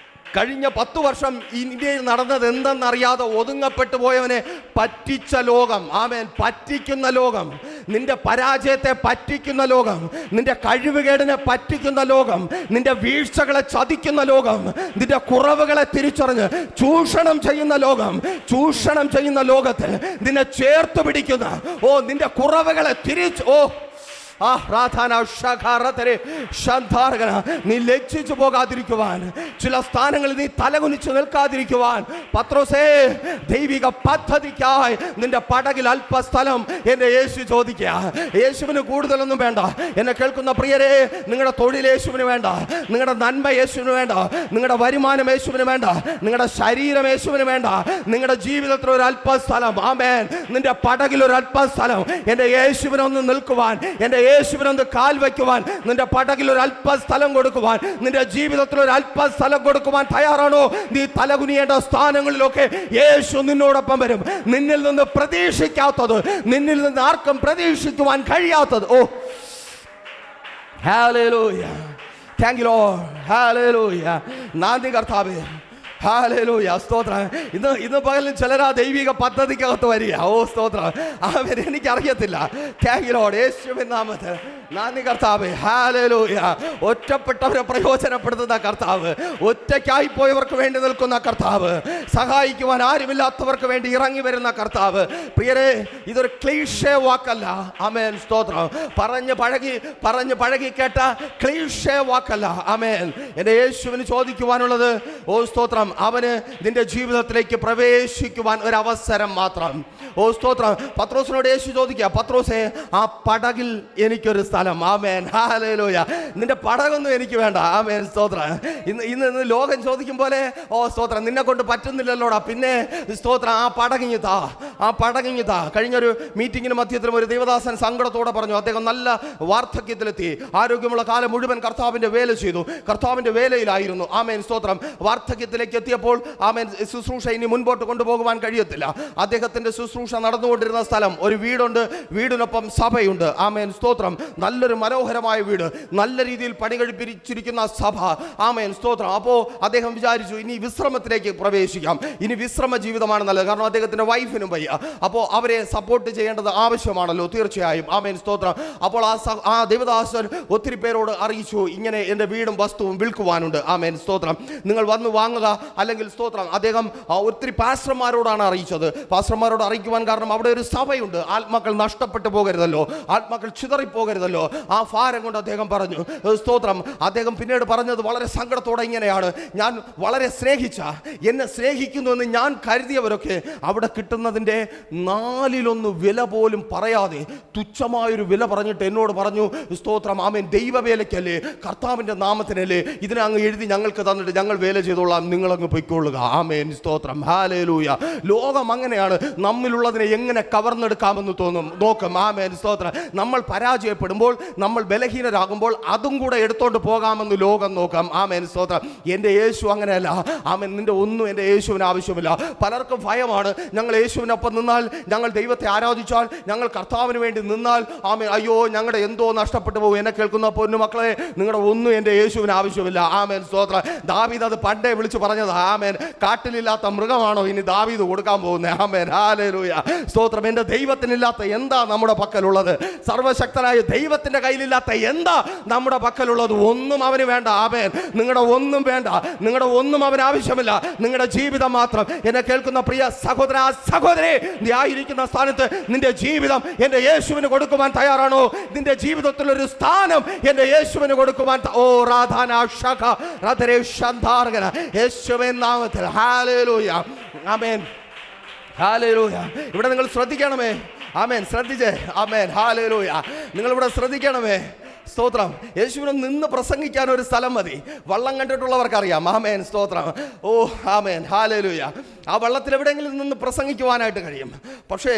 കഴിഞ്ഞ 10 വർഷം ഇന്ത്യയിൽ നടന്നത് എന്തെന്നറിയാതെ ഒതുങ്ങപ്പെട്ടു പോയവനെ പറ്റിച്ച ലോകം. ആമേൻ, പറ്റിക്കുന്ന ലോകം, നിന്റെ പരാജയത്തെ പറ്റിക്കുന്ന ലോകം, നിന്റെ കഴിവുകേടിനെ പറ്റിക്കുന്ന ലോകം, നിന്റെ വീഴ്ചകളെ ചതിക്കുന്ന ലോകം, നിന്റെ കുറവുകളെ തിരിച്ചറിഞ്ഞ് ചൂഷണം ചെയ്യുന്ന ലോകം, ചൂഷണം ചെയ്യുന്ന ലോകത്തിൽ നിന്നെ ചേർത്ത് പിടിക്കുന്ന, ഓ നിന്റെ കുറവുകളെ നീ ലജ്ജിച്ചു പോകാതിരിക്കുവാൻ, ചില സ്ഥാനങ്ങളിൽ നീ തലകുനിച്ച് നിൽക്കാതിരിക്കുവാൻ, പത്രോസേ, ദൈവിക പദ്ധതിക്കായി നിന്റെ പടകിൽ അല്പസ്ഥലം എന്റെ യേശു ചോദിക്കുക. യേശുവിന് കൂടുതലൊന്നും വേണ്ട. എന്നെ കേൾക്കുന്ന പ്രിയരെ, നിങ്ങളുടെ തൊഴിൽ യേശുവിന് വേണ്ട, നിങ്ങളുടെ നന്മ യേശുവിന് വേണ്ട, നിങ്ങളുടെ വരുമാനം യേശുവിന് വേണ്ട, നിങ്ങളുടെ ശരീരം യേശുവിന് വേണ്ട, നിങ്ങളുടെ ജീവിതത്തിൽ ഒരു അല്പസ്ഥലം, ആമേൻ, നിന്റെ പടകിൽ ഒരു അല്പസ്ഥലം എന്റെ യേശുവിനൊന്ന് നിൽക്കുവാൻ, എന്റെ യേശുവിനൊന്ന് കാൽ വയ്ക്കുവാൻ, നിന്റെ പടകിൽ ഒരു അല്പസ്ഥലം കൊടുക്കുവാൻ, നിന്റെ ജീവിതത്തിൽ ഒരു അല്പസ്ഥലം കൊടുക്കുവാൻ തയ്യാറാണോ? നീ തലകുനിയേണ്ട സ്ഥാനങ്ങളിലൊക്കെ യേശു നിന്നോടൊപ്പം വരും. നിന്നിൽ നിന്ന് പ്രതീക്ഷിക്കാത്തത്, നിന്നിൽ നിന്ന് ആർക്കും പ്രതീക്ഷിക്കുവാൻ കഴിയാത്തത്, ഓ ഹല്ലേലൂയ, താങ്ക് യു ലോർഡ്, ഹല്ലേലൂയ, നന്ദി കർത്താവേ, ഹല്ലേലൂയ, സ്തോത്രം. ഇന്ന് പകലിൽ ചിലരാ ദൈവിക പദ്ധതിക്കകത്ത് വരിക. ഓ സ്തോത്രം, അവരെ എനിക്കറിയത്തില്ല. താങ്ക് യു ലോർഡ്, യേശുവിൻ നാമത്തിൽ നന്ദി കർത്താവേ, ഹല്ലേലൂയ. ഒറ്റപ്പെട്ടവരെ പ്രയോജനപ്പെടുത്തുന്ന കർത്താവ്, ഒറ്റയ്ക്കായി പോയവർക്ക് വേണ്ടി നിൽക്കുന്ന കർത്താവ്, സഹായിക്കുവാൻ ആരുമില്ലാത്തവർക്ക് വേണ്ടി ഇറങ്ങി വരുന്ന കർത്താവ്. പ്രിയരെ, ഇതൊരു ക്ലീഷേ വാക്കല്ല. ആമേൻ, സ്തോത്രം. പറഞ്ഞു പഴകി കേട്ട ക്ലീഷേ വാക്കല്ല. ആമേൻ. എൻ്റെ യേശുവിന് ചോദിക്കുവാനുള്ളത്, ഓ സ്തോത്രം, അവന് നിന്റെ ജീവിതത്തിലേക്ക് പ്രവേശിക്കുവാൻ ഒരു അവസരം മാത്രം. ഓ സ്തോത്രം. പത്രോസിനോട് യേശു ചോദിക്കുക, പത്രോസേ, ആ പടകിൽ എനിക്കൊരു സ്ഥലം. ആമേൻ, ഹല്ലേലൂയ. നിന്റെ പടകൊന്നും എനിക്ക് വേണ്ട. ആമേൻ, സ്തോത്രം. ഇന്ന് ലോകം ചോദിക്കും പോലെ, ഓ സ്തോത്രം, നിന്നെ കൊണ്ട് പറ്റുന്നില്ലല്ലോടാ, പിന്നെ സ്തോത്രം, ആ പടകിഞ്ഞു താ. കഴിഞ്ഞൊരു മീറ്റിങ്ങിന് മധ്യത്തിലും ഒരു ദൈവദാസൻ സങ്കടത്തോടെ പറഞ്ഞു, അദ്ദേഹം നല്ല വാർദ്ധക്യത്തിലെത്തി, ആരോഗ്യമുള്ള കാലം മുഴുവൻ കർത്താവിന്റെ വേല ചെയ്തു, കർത്താവിന്റെ വേലയിലായിരുന്നു. ആമേൻ, സ്തോത്രം. വാർദ്ധക്യത്തിലേക്ക് എത്തിയപ്പോൾ, ആമേൻ, ശുശ്രൂഷ ഇനി മുൻപോട്ട് കൊണ്ടുപോകുവാൻ കഴിയത്തില്ല. അദ്ദേഹത്തിന്റെ ശുശ്രൂഷ നടന്നുകൊണ്ടിരുന്ന സ്ഥലം ഒരു വീടുണ്ട്, വീടിനൊപ്പം സഭയുണ്ട്. ആമേൻ, സ്തോത്രം. നല്ലൊരു മനോഹരമായ വീട്, നല്ല രീതിയിൽ പണി കഴിപ്പിച്ചിരിക്കുന്ന സഭ. ആമേൻ, സ്തോത്രം. അപ്പോൾ അദ്ദേഹം വിചാരിച്ചു, ഇനി വിശ്രമത്തിലേക്ക് പ്രവേശിക്കാം, ഇനി വിശ്രമ ജീവിതമാണ് നല്ലത്. കാരണം അദ്ദേഹത്തിന്റെ വൈഫിനും വയ്യ. അപ്പോൾ അവരെ സപ്പോർട്ട് ചെയ്യേണ്ടത് ആവശ്യമാണല്ലോ, തീർച്ചയായും. ആമേൻ, സ്തോത്രം. അപ്പോൾ ആ ദേവദാസൻ ഒത്തിരി പേരോട് അറിയിച്ചു, ഇങ്ങനെ എൻ്റെ വീടും വസ്തുവും വിൽക്കുവാനുണ്ട്. ആമേൻ, സ്തോത്രം. നിങ്ങൾ വന്ന് വാങ്ങുക, അല്ലെങ്കിൽ സ്തോത്രം. അദ്ദേഹം ഒത്തിരി പാസ്റ്റർമാരോടാണ് അറിയിച്ചത്. പാസ്റ്റർമാരോട് അറിയിക്കുവാൻ കാരണം അവിടെ ഒരു സഭയുണ്ട്, ആത്മാക്കൾ നഷ്ടപ്പെട്ടു പോകരുതല്ലോ, ആത്മാക്കൾ ചിതറിപ്പോകരുതല്ലോ. ആ ഭാരം കൊണ്ട് അദ്ദേഹം പറഞ്ഞു, സ്തോത്രം. അദ്ദേഹം പിന്നീട് പറഞ്ഞത് വളരെ സങ്കടത്തോടെ ഇങ്ങനെയാണ്, ഞാൻ വളരെ എന്നെ സ്നേഹിക്കുന്നു എന്ന് ഞാൻ കരുതിയവരൊക്കെ അവിടെ കിട്ടുന്നതിൻ്റെ 4/1 വില പോലും പറയാതെ തുച്ഛമായൊരു വില പറഞ്ഞിട്ട് എന്നോട് പറഞ്ഞു, സ്തോത്രം, ആമേൻ, ദൈവവേലയ്ക്കല്ലേ, കർത്താവിൻ്റെ നാമത്തിനല്ലേ, ഇതിനെ അങ്ങ് എഴുതി ഞങ്ങൾക്ക് തന്നിട്ട് ഞങ്ങൾ വേല ചെയ്തോളാം, നിങ്ങളങ്ങ് പൊയ്ക്കൊള്ളുക. ആമേൻ, സ്തോത്രം, ഹല്ലേലൂയ. ലോകം അങ്ങനെയാണ്, നമ്മിലുള്ളതിനെ എങ്ങനെ കവർന്നെടുക്കാമെന്ന് നോക്കും. ആമേൻ, സ്തോത്രം. നമ്മൾ പരാജയപ്പെടുമ്പോൾ, നമ്മൾ ബലഹീനരാകുമ്പോൾ അതും കൂടെ എടുത്തോണ്ട് പോകാമെന്ന് ലോകം നോക്കാം. ആമേൻ, സ്തോത്രം. എൻ്റെ യേശു അങ്ങനെയല്ല. ആമേൻ, നിന്റെ ഒന്നും എൻ്റെ യേശുവിന് ആവശ്യമില്ല. പലർക്കും ഭയമാണ്, ഞങ്ങൾ യേശുവിനൊപ്പം നിന്നാൽ, ഞങ്ങൾ ദൈവത്തെ ആരാധിച്ചാൽ, ഞങ്ങൾ കർത്താവിന് വേണ്ടി നിന്നാൽ, ആമേൻ, അയ്യോ ഞങ്ങളുടെ എന്തോ നഷ്ടപ്പെട്ടു പോകും. എന്നെ കേൾക്കുന്ന പൊന്നു മക്കളെ, നിങ്ങളുടെ ഒന്നും എൻ്റെ യേശുവിന് ആവശ്യമില്ല. ആമേൻ, സ്തോത്രം. ദാവീദ് അത് പണ്ടേ വിളിച്ചു പറഞ്ഞത്. ആമേൻ, കാട്ടിലില്ലാത്ത മൃഗമാണോ ഇനി ദാവീദ് കൊടുക്കാൻ പോകുന്നത്? ആമേൻ, ഹല്ലേലൂയ, സ്തോത്രം. എൻ്റെ ദൈവത്തിനില്ലാത്ത എന്താ നമ്മുടെ പക്കലുള്ളത്? സർവശക്തനായ ദൈവ ദൈവത്തിൻ്റെ കയ്യിലില്ലാത്ത എന്താ നമ്മുടെ പക്കലുള്ളത്? ഒന്നും അവന് വേണ്ട. ആമേൻ. നിങ്ങളുടെ ഒന്നും വേണ്ട, നിങ്ങളുടെ ഒന്നും അവന് ആവശ്യമില്ല, നിങ്ങളുടെ ജീവിതം മാത്രം. എന്നെ കേൾക്കുന്ന പ്രിയ സഹോദര സഹോദരി, നീ ആയിരിക്കുന്ന സ്ഥാനത്ത് നിന്റെ ജീവിതം എൻ്റെ യേശുവിന് കൊടുക്കുവാൻ തയ്യാറാണോ? നിന്റെ ജീവിതത്തിലൊരു സ്ഥാനം എൻ്റെ യേശുവിന് കൊടുക്കുവാൻ യേശുവിൻ നാമത്തിൽ ഹല്ലേലൂയ. ആമേൻ. ഹല്ലേലൂയ. ഇവിടെ നിങ്ങൾ ശ്രദ്ധിക്കണമേ. ആമേൻ. ശ്രദ്ധിച്ചേ. ആമേൻ. ഹല്ലേലൂയ. നിങ്ങളിവിടെ ശ്രദ്ധിക്കണമേ. സ്തോത്രം. യേശുവിനെ നിന്ന് പ്രസംഗിക്കാൻ ഒരു സ്ഥലം മതി. വള്ളം കണ്ടിട്ടുള്ളവർക്കറിയാം. ആമേൻ. സ്തോത്രം. ഓ ആമേൻ. ഹല്ലേലൂയ. ആ വള്ളത്തിൽ എവിടെയെങ്കിലും നിന്ന് പ്രസംഗിക്കുവാനായിട്ട് കഴിയും. പക്ഷേ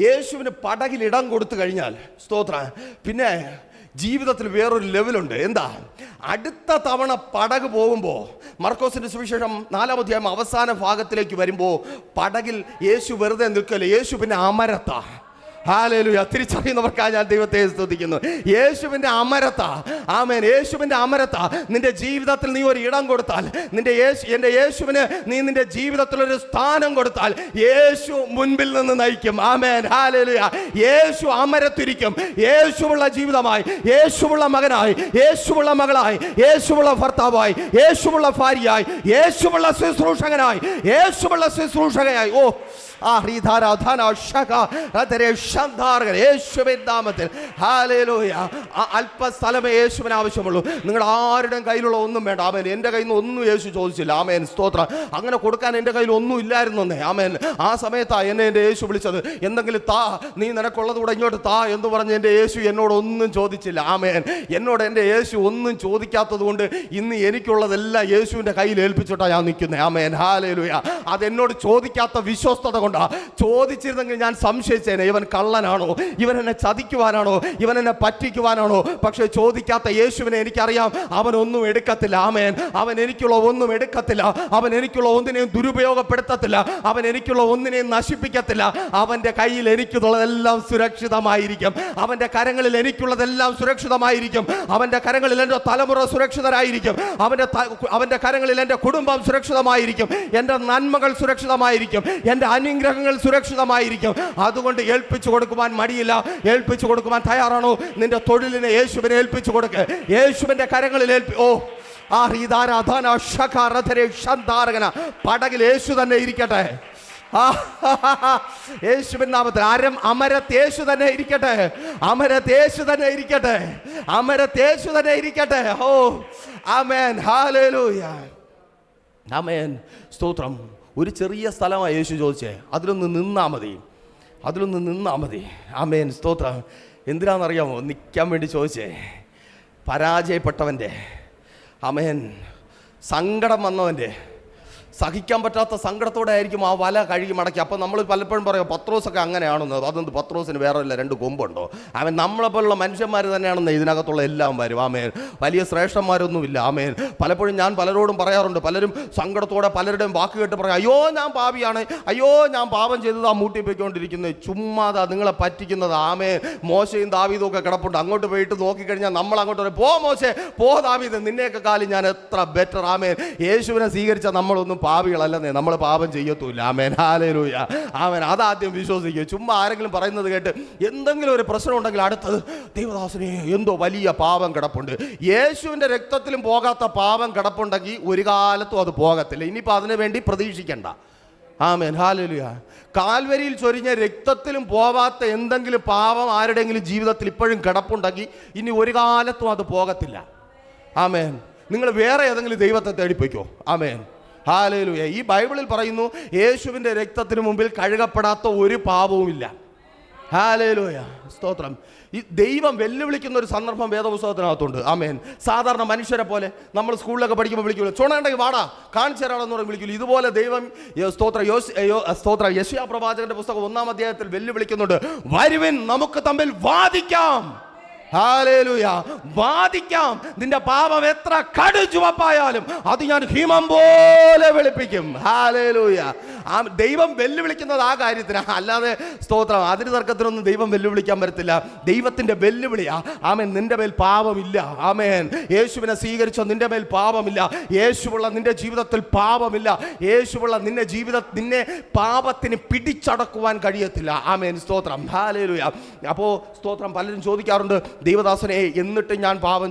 യേശുവിന് പടകിൽ ഇടം കൊടുത്തു കഴിഞ്ഞാൽ സ്തോത്രം, പിന്നെ ജീവിതത്തിൽ വേറൊരു ലെവലുണ്ട്. എന്താ? അടുത്ത തവണ പടക് പോകുമ്പോൾ, മർക്കോസിന്റെ സുവിശേഷം 4-ാം അധ്യായം അവസാന ഭാഗത്തിലേക്ക് വരുമ്പോൾ, പടകിൽ യേശു വെറുതെ നിൽക്കല്ലേ, യേശു പിന്നെ അമരത്താ. ഹല്ലേലൂയ. തിരിച്ചറിയുന്നവർക്കായി ഞാൻ ദൈവത്തെ സ്തുതിക്കുന്നു. യേശുവിൻ്റെ അമരത്ത. ആമേൻ. യേശുവിൻ്റെ അമരത്ത നിന്റെ ജീവിതത്തിൽ നീ ഒരു ഇടം കൊടുത്താൽ, എൻ്റെ യേശുവിന് നീ നിന്റെ ജീവിതത്തിലൊരു സ്ഥാനം കൊടുത്താൽ, യേശു മുൻപിൽ നിന്ന് നയിക്കും. ആമേൻ. ഹല്ലേലൂയ. യേശു അമരത്തിരിക്കും. യേശുവുള്ള ജീവിതമായി, യേശുവുള്ള മകനായി, യേശുവുള്ള മകളായി, യേശുവുള്ള ഭർത്താവായി, യേശുവുള്ള ഭാര്യയായി, യേശുവുള്ള ശുശ്രൂഷകനായി, യേശുവുള്ള ശുശ്രൂഷകയായി. ഓ യേശുവിൻ നാമത്തിൽ ഹല്ലേലൂയ. അല്പസ്ഥലമേ യേശുവിന് ആവശ്യമുള്ളൂ. നിങ്ങളുടെ ആരുടെയും കയ്യിലുള്ള ഒന്നും വേണ്ട. ആമേൻ. എൻ്റെ കയ്യിൽ നിന്ന് ഒന്നും യേശു ചോദിച്ചില്ല. ആമേൻ. സ്തോത്രം. അങ്ങനെ കൊടുക്കാൻ എൻ്റെ കയ്യിൽ ഒന്നും ഇല്ലായിരുന്നേ. ആമേൻ. ആ സമയത്താ എന്നെ എൻ്റെ യേശു വിളിച്ചത്. എന്തെങ്കിലും താ, നീ നിനക്കുള്ളത് കൂടെ ഇങ്ങോട്ട് താ എന്ന് പറഞ്ഞ് എൻ്റെ യേശു എന്നോട് ഒന്നും ചോദിച്ചില്ല. ആമേൻ. എന്നോട് എൻ്റെ യേശു ഒന്നും ചോദിക്കാത്തത് കൊണ്ട് ഇന്ന് എനിക്കുള്ളതെല്ലാം യേശുവിൻ്റെ കയ്യിൽ ഏൽപ്പിച്ചിട്ടാണ് ഞാൻ നിൽക്കുന്നത്. ആമേൻ. ഹല്ലേലൂയ. അതെന്നോട് ചോദിക്കാത്ത വിശ്വസ്തത കൊണ്ടാ. ചോദിച്ചിരുന്നെങ്കിൽ ഞാൻ സംശയിച്ചേനെ, ഇവൻ കള്ളനാണോ, ഇവൻ എന്നെ ചതിക്കുവാനാണോ, ഇവൻ എന്നെ പറ്റിക്കുവാനാണോ. പക്ഷെ ചോദിക്കാത്ത യേശുവിനെ എനിക്കറിയാം. അവൻ ഒന്നും എടുക്കത്തില്ല. ആമേൻ. അവൻ എനിക്കുള്ള ഒന്നും എടുക്കത്തില്ല. അവൻ എനിക്കുള്ള ഒന്നിനെയും ദുരുപയോഗപ്പെടുത്തത്തില്ല. അവൻ എനിക്കുള്ള ഒന്നിനെയും നശിപ്പിക്കത്തില്ല. അവൻ്റെ കയ്യിൽ എനിക്കുള്ളതെല്ലാം സുരക്ഷിതമായിരിക്കും. അവൻ്റെ കരങ്ങളിൽ എനിക്കുള്ളതെല്ലാം സുരക്ഷിതമായിരിക്കും. അവൻ്റെ കരങ്ങളിൽ എൻ്റെ തലമുറ സുരക്ഷിതരായിരിക്കും. അവൻ്റെ കരങ്ങളിൽ എൻ്റെ കുടുംബം സുരക്ഷിതമായിരിക്കും. എൻ്റെ നന്മകൾ സുരക്ഷിതമായിരിക്കും. എൻ്റെ അനുഗ്രഹങ്ങൾ സുരക്ഷിതമായിരിക്കും. അതുകൊണ്ട് ഏൽപ്പിച്ചു കൊടുക്കുവാൻ മടിയില്ല. ഏൽപ്പിച്ചു കൊടുക്കുവാൻ തയ്യാറാണോ? നിന്റെ തൊഴിലിനെ യേശുവിനെ ഏൽപ്പിച്ചു കൊടുക്ക്. യേശുവിൻ്റെ കരങ്ങളിൽ പടകിൽ യേശു തന്നെ ഇരിക്കട്ടെ. യേശുവിൻ നാമത്തിൽ അമരത്ത് യേശു തന്നെ ഇരിക്കട്ടെ. അമരത്ത് യേശു തന്നെ ഇരിക്കട്ടെ. അമരത്ത് യേശു തന്നെ ഇരിക്കട്ടെ. ഓ ആമേൻ. ഹല്ലേലൂയ. ആമേൻ. സ്തോത്രം. ഒരു ചെറിയ സ്ഥലമാണ് യേശു ചോദിച്ചേ. അതിലൊന്ന് നിന്നാ മതി. അതിലൊന്ന് നിന്നാ മതി. ആമേൻ. സ്തോത്രം. എന്തിനാണെന്നറിയാമോ? നിൽക്കാൻ വേണ്ടി ചോദിച്ചേ. പരാജയപ്പെട്ടവൻ്റെ, ആമേൻ, സങ്കടം വന്നവൻ്റെ, സഹിക്കാൻ പറ്റാത്ത സങ്കടത്തോടെ ആയിരിക്കും ആ വല കഴുകി മടക്കി. അപ്പം നമ്മൾ പലപ്പോഴും പറയും പത്രോസൊക്കെ അങ്ങനെയാണെന്ന്. അതെന്ത് പത്രോസിന് വേറെ ഇല്ല, 2 കൊമ്പുണ്ടോ? അവൻ നമ്മളെപ്പോലുള്ള മനുഷ്യന്മാർ തന്നെയാണെന്ന് ഇതിനകത്തുള്ള എല്ലാം വരും. ആമേൻ. വലിയ ശ്രേഷ്ഠന്മാരൊന്നുമില്ല. ആമേൻ. പലപ്പോഴും ഞാൻ പലരോടും പറയാറുണ്ട്, പലരും സങ്കടത്തോടെ പലരുടെയും വാക്ക് കേട്ട് പറയും, അയ്യോ ഞാൻ പാപിയാണ്, അയ്യോ ഞാൻ പാപം ചെയ്തതാ മൂട്ടിപ്പോയിക്കൊണ്ടിരിക്കുന്നത്. ചുമ്മാതാ നിങ്ങളെ പറ്റിക്കുന്നത്. ആമേൻ. മോശയും ദാവീദും ഒക്കെ കിടപ്പുണ്ട്. അങ്ങോട്ട് പോയിട്ട് നോക്കിക്കഴിഞ്ഞാൽ നമ്മൾ അങ്ങോട്ട് പറയും, പോ മോശേ, പോ ദാവീദ്, നിന്നെയൊക്കെ കാലം ഞാൻ എത്ര ബെറ്റർ. ആമേൻ. യേശുവിനെ സ്വീകരിച്ച നമ്മളൊന്നും പാപികളല്ലെന്നേ, നമ്മൾ പാപം ചെയ്യത്തൂല്ല. ആമേൻ. ഹല്ലേലൂയ. ആമേൻ. അതാദ്യം വിശ്വസിക്കുക. ചുമ്മാ ആരെങ്കിലും പറയുന്നത് കേട്ട് എന്തെങ്കിലും ഒരു പ്രശ്നം ഉണ്ടെങ്കിൽ അടുത്തത്, ദൈവദാസനെ എന്തോ വലിയ പാപം കിടപ്പുണ്ട്. യേശുവിൻ്റെ രക്തത്തിലും പോകാത്ത പാപം കിടപ്പുണ്ടെങ്കിൽ ഒരു കാലത്തും അത് പോകത്തില്ല. ഇനിയിപ്പോൾ അതിനു വേണ്ടി പ്രതീക്ഷിക്കണ്ട. ആമേൻ. ഹല്ലേലൂയ. കാൽവരിയിൽ ചൊരിഞ്ഞ രക്തത്തിലും പോവാത്ത എന്തെങ്കിലും പാപം ആരുടെയെങ്കിലും ജീവിതത്തിൽ ഇപ്പോഴും കിടപ്പുണ്ടെങ്കിൽ ഇനി ഒരു കാലത്തും അത് പോകത്തില്ല. ആമേൻ. നിങ്ങൾ വേറെ ഏതെങ്കിലും ദൈവത്തെ തേടിപ്പോയിക്കോ. ആമേൻ. ഹല്ലേലൂയ. ഈ ബൈബിളിൽ പറയുന്നു, യേശുവിൻ്റെ രക്തത്തിന് മുമ്പിൽ കഴുകപ്പെടാത്ത ഒരു പാപവുമില്ല. ഹല്ലേലൂയ. സ്തോത്രം. ഈ ദൈവം വെല്ലുവിളിക്കുന്ന ഒരു സന്ദർഭം വേദപുസ്തകത്തിനകത്തുണ്ട്. ആമേൻ. സാധാരണ മനുഷ്യരെ പോലെ നമ്മൾ സ്കൂളിലൊക്കെ പഠിക്കുമ്പോൾ വിളിക്കില്ല, ചുണയുണ്ടെങ്കിൽ വാടാ കാണിച്ചു തരാണെന്ന് പറഞ്ഞ് വിളിക്കില്ല. ഇതുപോലെ ദൈവം സ്തോത്ര യെശയ്യാ പ്രവാചകന്റെ പുസ്തകം 1-ാം അധ്യായത്തിൽ വെല്ലുവിളിക്കുന്നുണ്ട്, വരുവിൻ നമുക്ക് തമ്മിൽ വാദിക്കാം. ഹല്ലേലൂയ. വാദിക്കാം. നിന്റെ പാപം എത്ര കടുചുവപ്പായാലും അത് ഞാൻ ഹിമം പോലെ വെളുപ്പിക്കും. ഹല്ലേലൂയ. ദൈവം വെല്ലുവിളിക്കുന്നത് ആ കാര്യത്തിന്, അല്ലാതെ സ്തോത്രം അതിന് തർക്കത്തിനൊന്നും ദൈവം വെല്ലുവിളിക്കാൻ പറ്റത്തില്ല. ദൈവത്തിൻ്റെ വെല്ലുവിളിയാ. ആമേൻ. നിന്റെ മേൽ പാപമില്ല. ആമേൻ. യേശുവിനെ സ്വീകരിച്ചോ, നിന്റെ മേൽ പാപമില്ല. യേശുവുള്ള നിന്റെ ജീവിതത്തിൽ പാപമില്ല. യേശുവുള്ള നിന്നെ പാപത്തിന് പിടിച്ചടക്കുവാൻ കഴിയത്തില്ല. ആമേൻ. സ്തോത്രം. ഹല്ലേലൂയ. അപ്പോൾ സ്തോത്രം. പലരും ചോദിക്കാറുണ്ട്, ദൈവദാസനെ എന്നിട്ട് ഞാൻ പാപം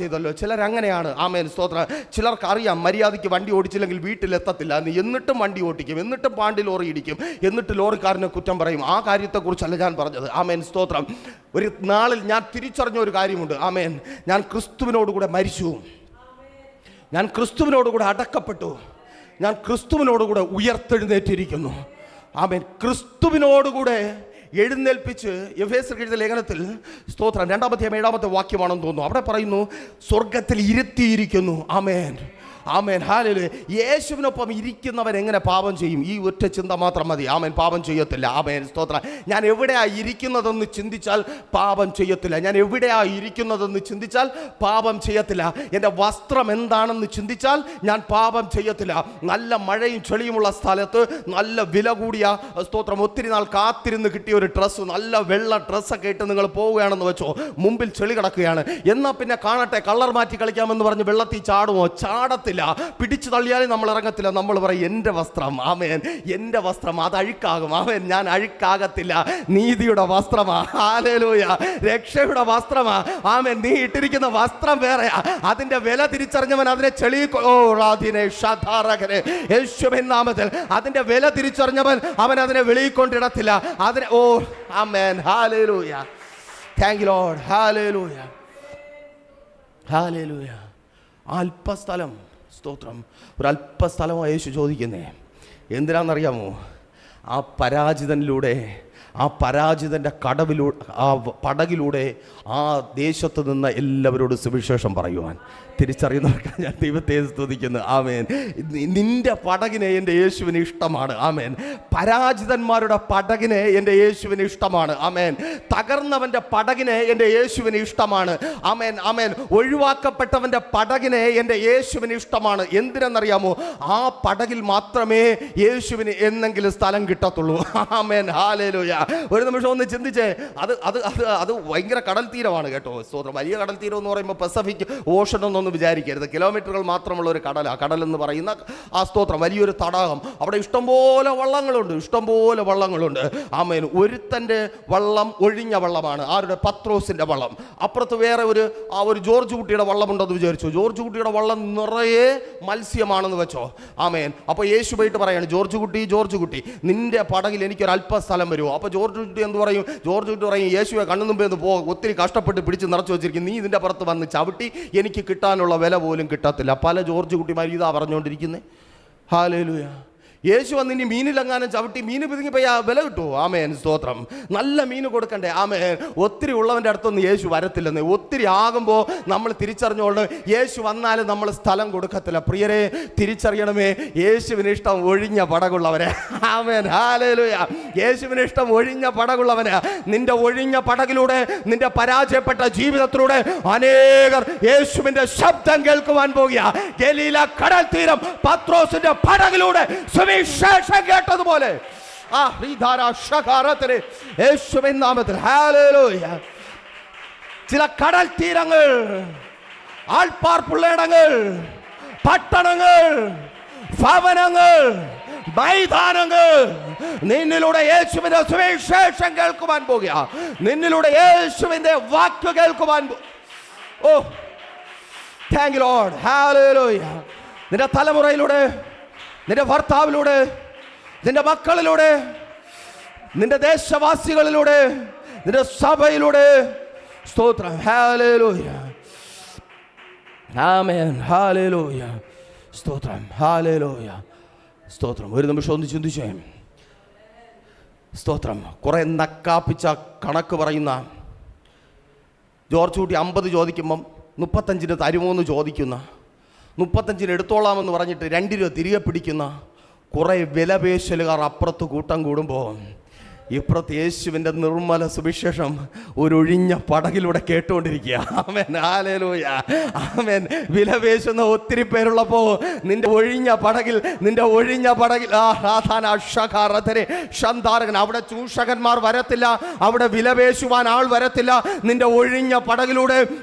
ചെയ്തല്ലോ ചിലരങ്ങനെയാണ്. ആമേൻ, സ്തോത്രം. ചിലർക്ക് അറിയാം മര്യാദയ്ക്ക് വണ്ടി ഓടിച്ചില്ലെങ്കിൽ വീട്ടിലെത്തത്തില്ല എന്ന്, എന്നിട്ടും വണ്ടി ഓടിക്കും, എന്നിട്ടും പാണ്ടി ലോറി ഇടിക്കും, എന്നിട്ട് ലോറിക്കാരനെ കുറ്റം പറയും. ആ കാര്യത്തെക്കുറിച്ചല്ല ഞാൻ പറഞ്ഞത്. ആമേൻ, സ്തോത്രം. ഒരു നാളിൽ ഞാൻ തിരിച്ചറിഞ്ഞ ഒരു കാര്യമുണ്ട്. ആമേൻ, ഞാൻ ക്രിസ്തുവിനോടുകൂടെ മരിച്ചു, ഞാൻ ക്രിസ്തുവിനോടുകൂടെ അടക്കപ്പെട്ടു, ഞാൻ ക്രിസ്തുവിനോടുകൂടെ ഉയർത്തെഴുന്നേറ്റിരിക്കുന്നു. ആമേൻ, ക്രിസ്തുവിനോടുകൂടെ എഴുന്നേൽപ്പിച്ച് എഫേസ്യർക്ക് എഴുതിയ ലേഖനത്തിൽ സ്തോത്രം 2-7 വാക്യമാണെന്ന് തോന്നുന്നു. അവിടെ പറയുന്നു സ്വർഗത്തിൽ ഇരുത്തിയിരിക്കുന്നു. ആമേൻ, ആമേൻ, ഹല്ലേലൂയ. യേശുവിനൊപ്പം ഇരിക്കുന്നവൻ എങ്ങനെ പാപം ചെയ്യും? ഈ ഒറ്റ ചിന്ത മാത്രം മതി. ആമേൻ, പാപം ചെയ്യത്തില്ല. ആമേൻ, സ്തോത്രം. ഞാൻ എവിടെയാ ഇരിക്കുന്നതെന്ന് ചിന്തിച്ചാൽ പാപം ചെയ്യത്തില്ല. ഞാൻ എവിടെയാ ഇരിക്കുന്നതെന്ന് ചിന്തിച്ചാൽ പാപം ചെയ്യത്തില്ല. എൻ്റെ വസ്ത്രം എന്താണെന്ന് ചിന്തിച്ചാൽ ഞാൻ പാപം ചെയ്യത്തില്ല. നല്ല മഴയും ചെളിയുമുള്ള സ്ഥലത്ത് നല്ല വില കൂടിയ സ്തോത്രം ഒത്തിരി നാൾ കാത്തിരുന്ന് കിട്ടിയ ഒരു ഡ്രസ്സ്, നല്ല വെള്ള ഡ്രസ്സൊക്കെ ഇട്ട് നിങ്ങൾ പോവുകയാണെന്ന് വെച്ചോ, മുമ്പിൽ ചെളി കിടക്കുകയാണ്. എന്നാൽ പിന്നെ കാണട്ടെ, കളർ മാറ്റി കളിക്കാമെന്ന് പറഞ്ഞ് വെള്ളത്തിൽ ചാടുമോ? ചാടത്തില്ല. പിടിച്ചു തള്ളിയാലും നമ്മൾ ഇറങ്ങത്തില്ല. നമ്മൾ പറയും എൻ്റെ വസ്ത്രം, ആമേൻ, എൻ്റെ വസ്ത്രം അത് അഴുക്കാകും. ആമേൻ, ഞാൻ അഴുക്കാകത്തില്ല. നീതിയുടെ വസ്ത്രമാ, ഹല്ലേലൂയ, രക്ഷയുടെ വസ്ത്രമാ. ആമേൻ, നീ ഇട്ടിരിക്കുന്ന വസ്ത്രം വേറെയാ. അതിന്റെ വില തിരിച്ചറിഞ്ഞവൻ അതിനെ ചെളി യേശുവിൻ നാമത്തിൽ അതിന്റെ വില തിരിച്ചറിഞ്ഞവൻ അവൻ അതിനെ വെളിക്കൊണ്ടിടത്തില്ല. അതിനെ ആമേൻ, ഹല്ലേലൂയ, താങ്ക് യു ലോർഡ്, ഹല്ലേലൂയ, ഹല്ലേലൂയ. അല്പസ്ഥലം, സ്തോത്രം, ഒരു അല്പസ്ഥലമാണ് യേശു ചോദിക്കുന്നേ. എന്തിനാണെന്നറിയാമോ? ആ പരാജിതനിലൂടെ, ആ പരാജിതൻ്റെ ആ പടകിലൂടെ ആ ദേശത്ത് നിന്ന് എല്ലാവരോടും സുവിശേഷം പറയുവാൻ തിരിച്ചറിയുന്നവർക്ക് ഞാൻ ദൈവത്തെ സ്തുതിക്കുന്നു. ആമേൻ. നിന്റെ പടകിനെ എൻ്റെ യേശുവിന് ഇഷ്ടമാണ്. ആമേൻ. പരാജിതന്മാരുടെ പടകിനെ എൻ്റെ യേശുവിന് ഇഷ്ടമാണ്. ആമേൻ. തകർന്നവൻ്റെ പടകിനെ എൻ്റെ യേശുവിന് ഇഷ്ടമാണ്. ആമേൻ, ആമേൻ. ഒഴിവാക്കപ്പെട്ടവൻ്റെ പടകിനെ എൻ്റെ യേശുവിന് ഇഷ്ടമാണ്. എന്തിനെന്നറിയാമോ? ആ പടകിൽ മാത്രമേ യേശുവിന് എന്നെങ്കിലും സ്ഥലം കിട്ടത്തുള്ളൂ. ആമേൻ, ഹല്ലേലൂയ. ഒരു നിമിഷം ഒന്ന് ചിന്തിച്ചേ. അത് ഭയങ്കര കടൽ തീരമാണ് കേട്ടോ. സ്തോത്രം. വലിയ കടൽ തീരം എന്ന് പറയുമ്പോൾ പസഫിക് ഓഷൻ ഒന്നും വിചാരിക്കരുത്. കിലോമീറ്ററുകൾ മാത്രമുള്ള ഒരു കടലാണ്. കടൽ എന്ന് പറയുന്ന ആ സ്തോത്രം വലിയൊരു തടാകം. അവിടെ ഇഷ്ടംപോലെ വള്ളങ്ങളുണ്ട്. ആമേൻ. ഒരുത്തൻ്റെ വള്ളം ഒഴിഞ്ഞ വള്ളമാണ്. ആരുടെ? പത്രോസിൻ്റെ വള്ളം. അപ്പുറത്ത് വേറെ ഒരു ജോർജ് കുട്ടിയുടെ വള്ളമുണ്ടെന്ന് വിചാരിച്ചു. ജോർജ് കുട്ടിയുടെ വള്ളം നിറയെ മത്സ്യമാണെന്ന് വെച്ചോ. ആമേൻ. അപ്പോൾ യേശു പോയിട്ട് പറയാണ്, ജോർജ് കുട്ടി, നിന്റെ പടകിൽ എനിക്കൊരു അല്പസ്ഥലം വരുമോ? അപ്പോൾ ജോർജ് കുട്ടി എന്ത് പറയും? ജോർജ് കുട്ടി പറയും, യേശുവെ കണ്ണു മുമ്പേ ഒന്ന് ഒത്തിരി കഷ്ടപ്പെട്ട് പിടിച്ച് നിറച്ചു വെച്ചിരിക്കും, നീ ഇതിൻ്റെ പുറത്ത് വന്ന് ചവിട്ടി എനിക്ക് കിട്ടാനുള്ള വില പോലും കിട്ടത്തില്ല. പല ജോർജ് കുട്ടിമാർ ഇതാ പറഞ്ഞുകൊണ്ടിരിക്കുന്നത്. ഹല്ലേലൂയ. യേശു വന്ന് ഇനി മീനിലെങ്ങാനും ചവിട്ടി മീൻ പിതുങ്ങിപ്പോയി വില കിട്ടുമോ? ആമേൻ, സ്തോത്രം. നല്ല മീൻ കൊടുക്കണ്ടേ? ആമേൻ. ഒത്തിരി ഉള്ളവൻ്റെ അടുത്തൊന്നും യേശു വരത്തില്ലെന്ന്. ഒത്തിരി ആകുമ്പോൾ നമ്മൾ തിരിച്ചറിഞ്ഞുകൊണ്ട് യേശു വന്നാലും നമ്മൾ സ്ഥലം കൊടുക്കത്തില്ല. പ്രിയരെ, തിരിച്ചറിയണമേ, യേശുവിന് ഇഷ്ടം ഒഴിഞ്ഞ പടകുള്ളവരെ. ആമേൻ, ഹല്ലേലൂയ. യേശുവിന് ഇഷ്ടം ഒഴിഞ്ഞ പടകുള്ളവന്. നിന്റെ ഒഴിഞ്ഞ പടകിലൂടെ, നിന്റെ പരാജയപ്പെട്ട ജീവിതത്തിലൂടെ അനേകർ യേശുവിന്റെ ശബ്ദം കേൾക്കുവാൻ പോകുക. ഗലീല കടൽ തീരം പത്രോസിന്റെ പടകിലൂടെ സുവിശേഷം കേട്ടതുപോലെ യേശുവിൻ നാമത്തിൽ, ഹല്ലേലൂയ. ചില കടൽ തീരങ്ങൾ, ആൾപ്പാർപ്പുള്ളയിടങ്ങൾ, പട്ടണങ്ങൾ, ഭവനങ്ങൾ, മൈതാനങ്ങൾ നിന്നിലൂടെ യേശുവിന്റെ സുവിശേഷം കേൾക്കുവാൻ പോകുക. നിന്നിലൂടെ യേശുവിന്റെ വാക്ക് കേൾക്കുവാൻ താങ്ക് യു ലോർഡ്, ഹല്ലേലൂയ. നിന്റെ തലമുറയിലൂടെ, നിന്റെ ഭർത്താവിലൂടെ, നിന്റെ മക്കളിലൂടെ, നിന്റെ ദേശവാസികളിലൂടെ, നിന്റെ സഭയിലൂടെ, സ്തോത്രം, ഹല്ലേലൂയ, ആമേൻ, ഹല്ലേലൂയ, സ്തോത്രം, ഹല്ലേലൂയ, സ്തോത്രം. ഒരു നിമിഷം ഒന്ന് ചിന്തിച്ചേ. സ്തോത്രം. കുറെ നക്കാപ്പിച്ച കണക്ക് പറയുന്ന ജോർജ് കുട്ടി 50 ചോദിക്കുമ്പം 35 തരുമോന്ന് ചോദിക്കുന്ന, 35 എടുത്തോളാമെന്ന് പറഞ്ഞിട്ട് 2 രൂപ തിരികെ പിടിക്കുന്ന കുറേ വിലപേശലുകാർ അപ്പുറത്ത് കൂട്ടം കൂടുമ്പോൾ ഇപ്പുറത്ത് യേശുവിൻ്റെ നിർമ്മല സുവിശേഷം ഒരു ഒഴിഞ്ഞ പടകിലൂടെ കേട്ടുകൊണ്ടിരിക്കുക. ആമേൻ, ഹല്ലേലൂയ, ആമേൻ. വിലപേശുന്ന ഒത്തിരി പേരുള്ളപ്പോൾ നിന്റെ ഒഴിഞ്ഞ പടകിൽ അവിടെ ചൂഷകന്മാർ വരത്തില്ല, അവിടെ വിലപേശുവാൻ ആൾ വരത്തില്ല. നിന്റെ ഒഴിഞ്ഞ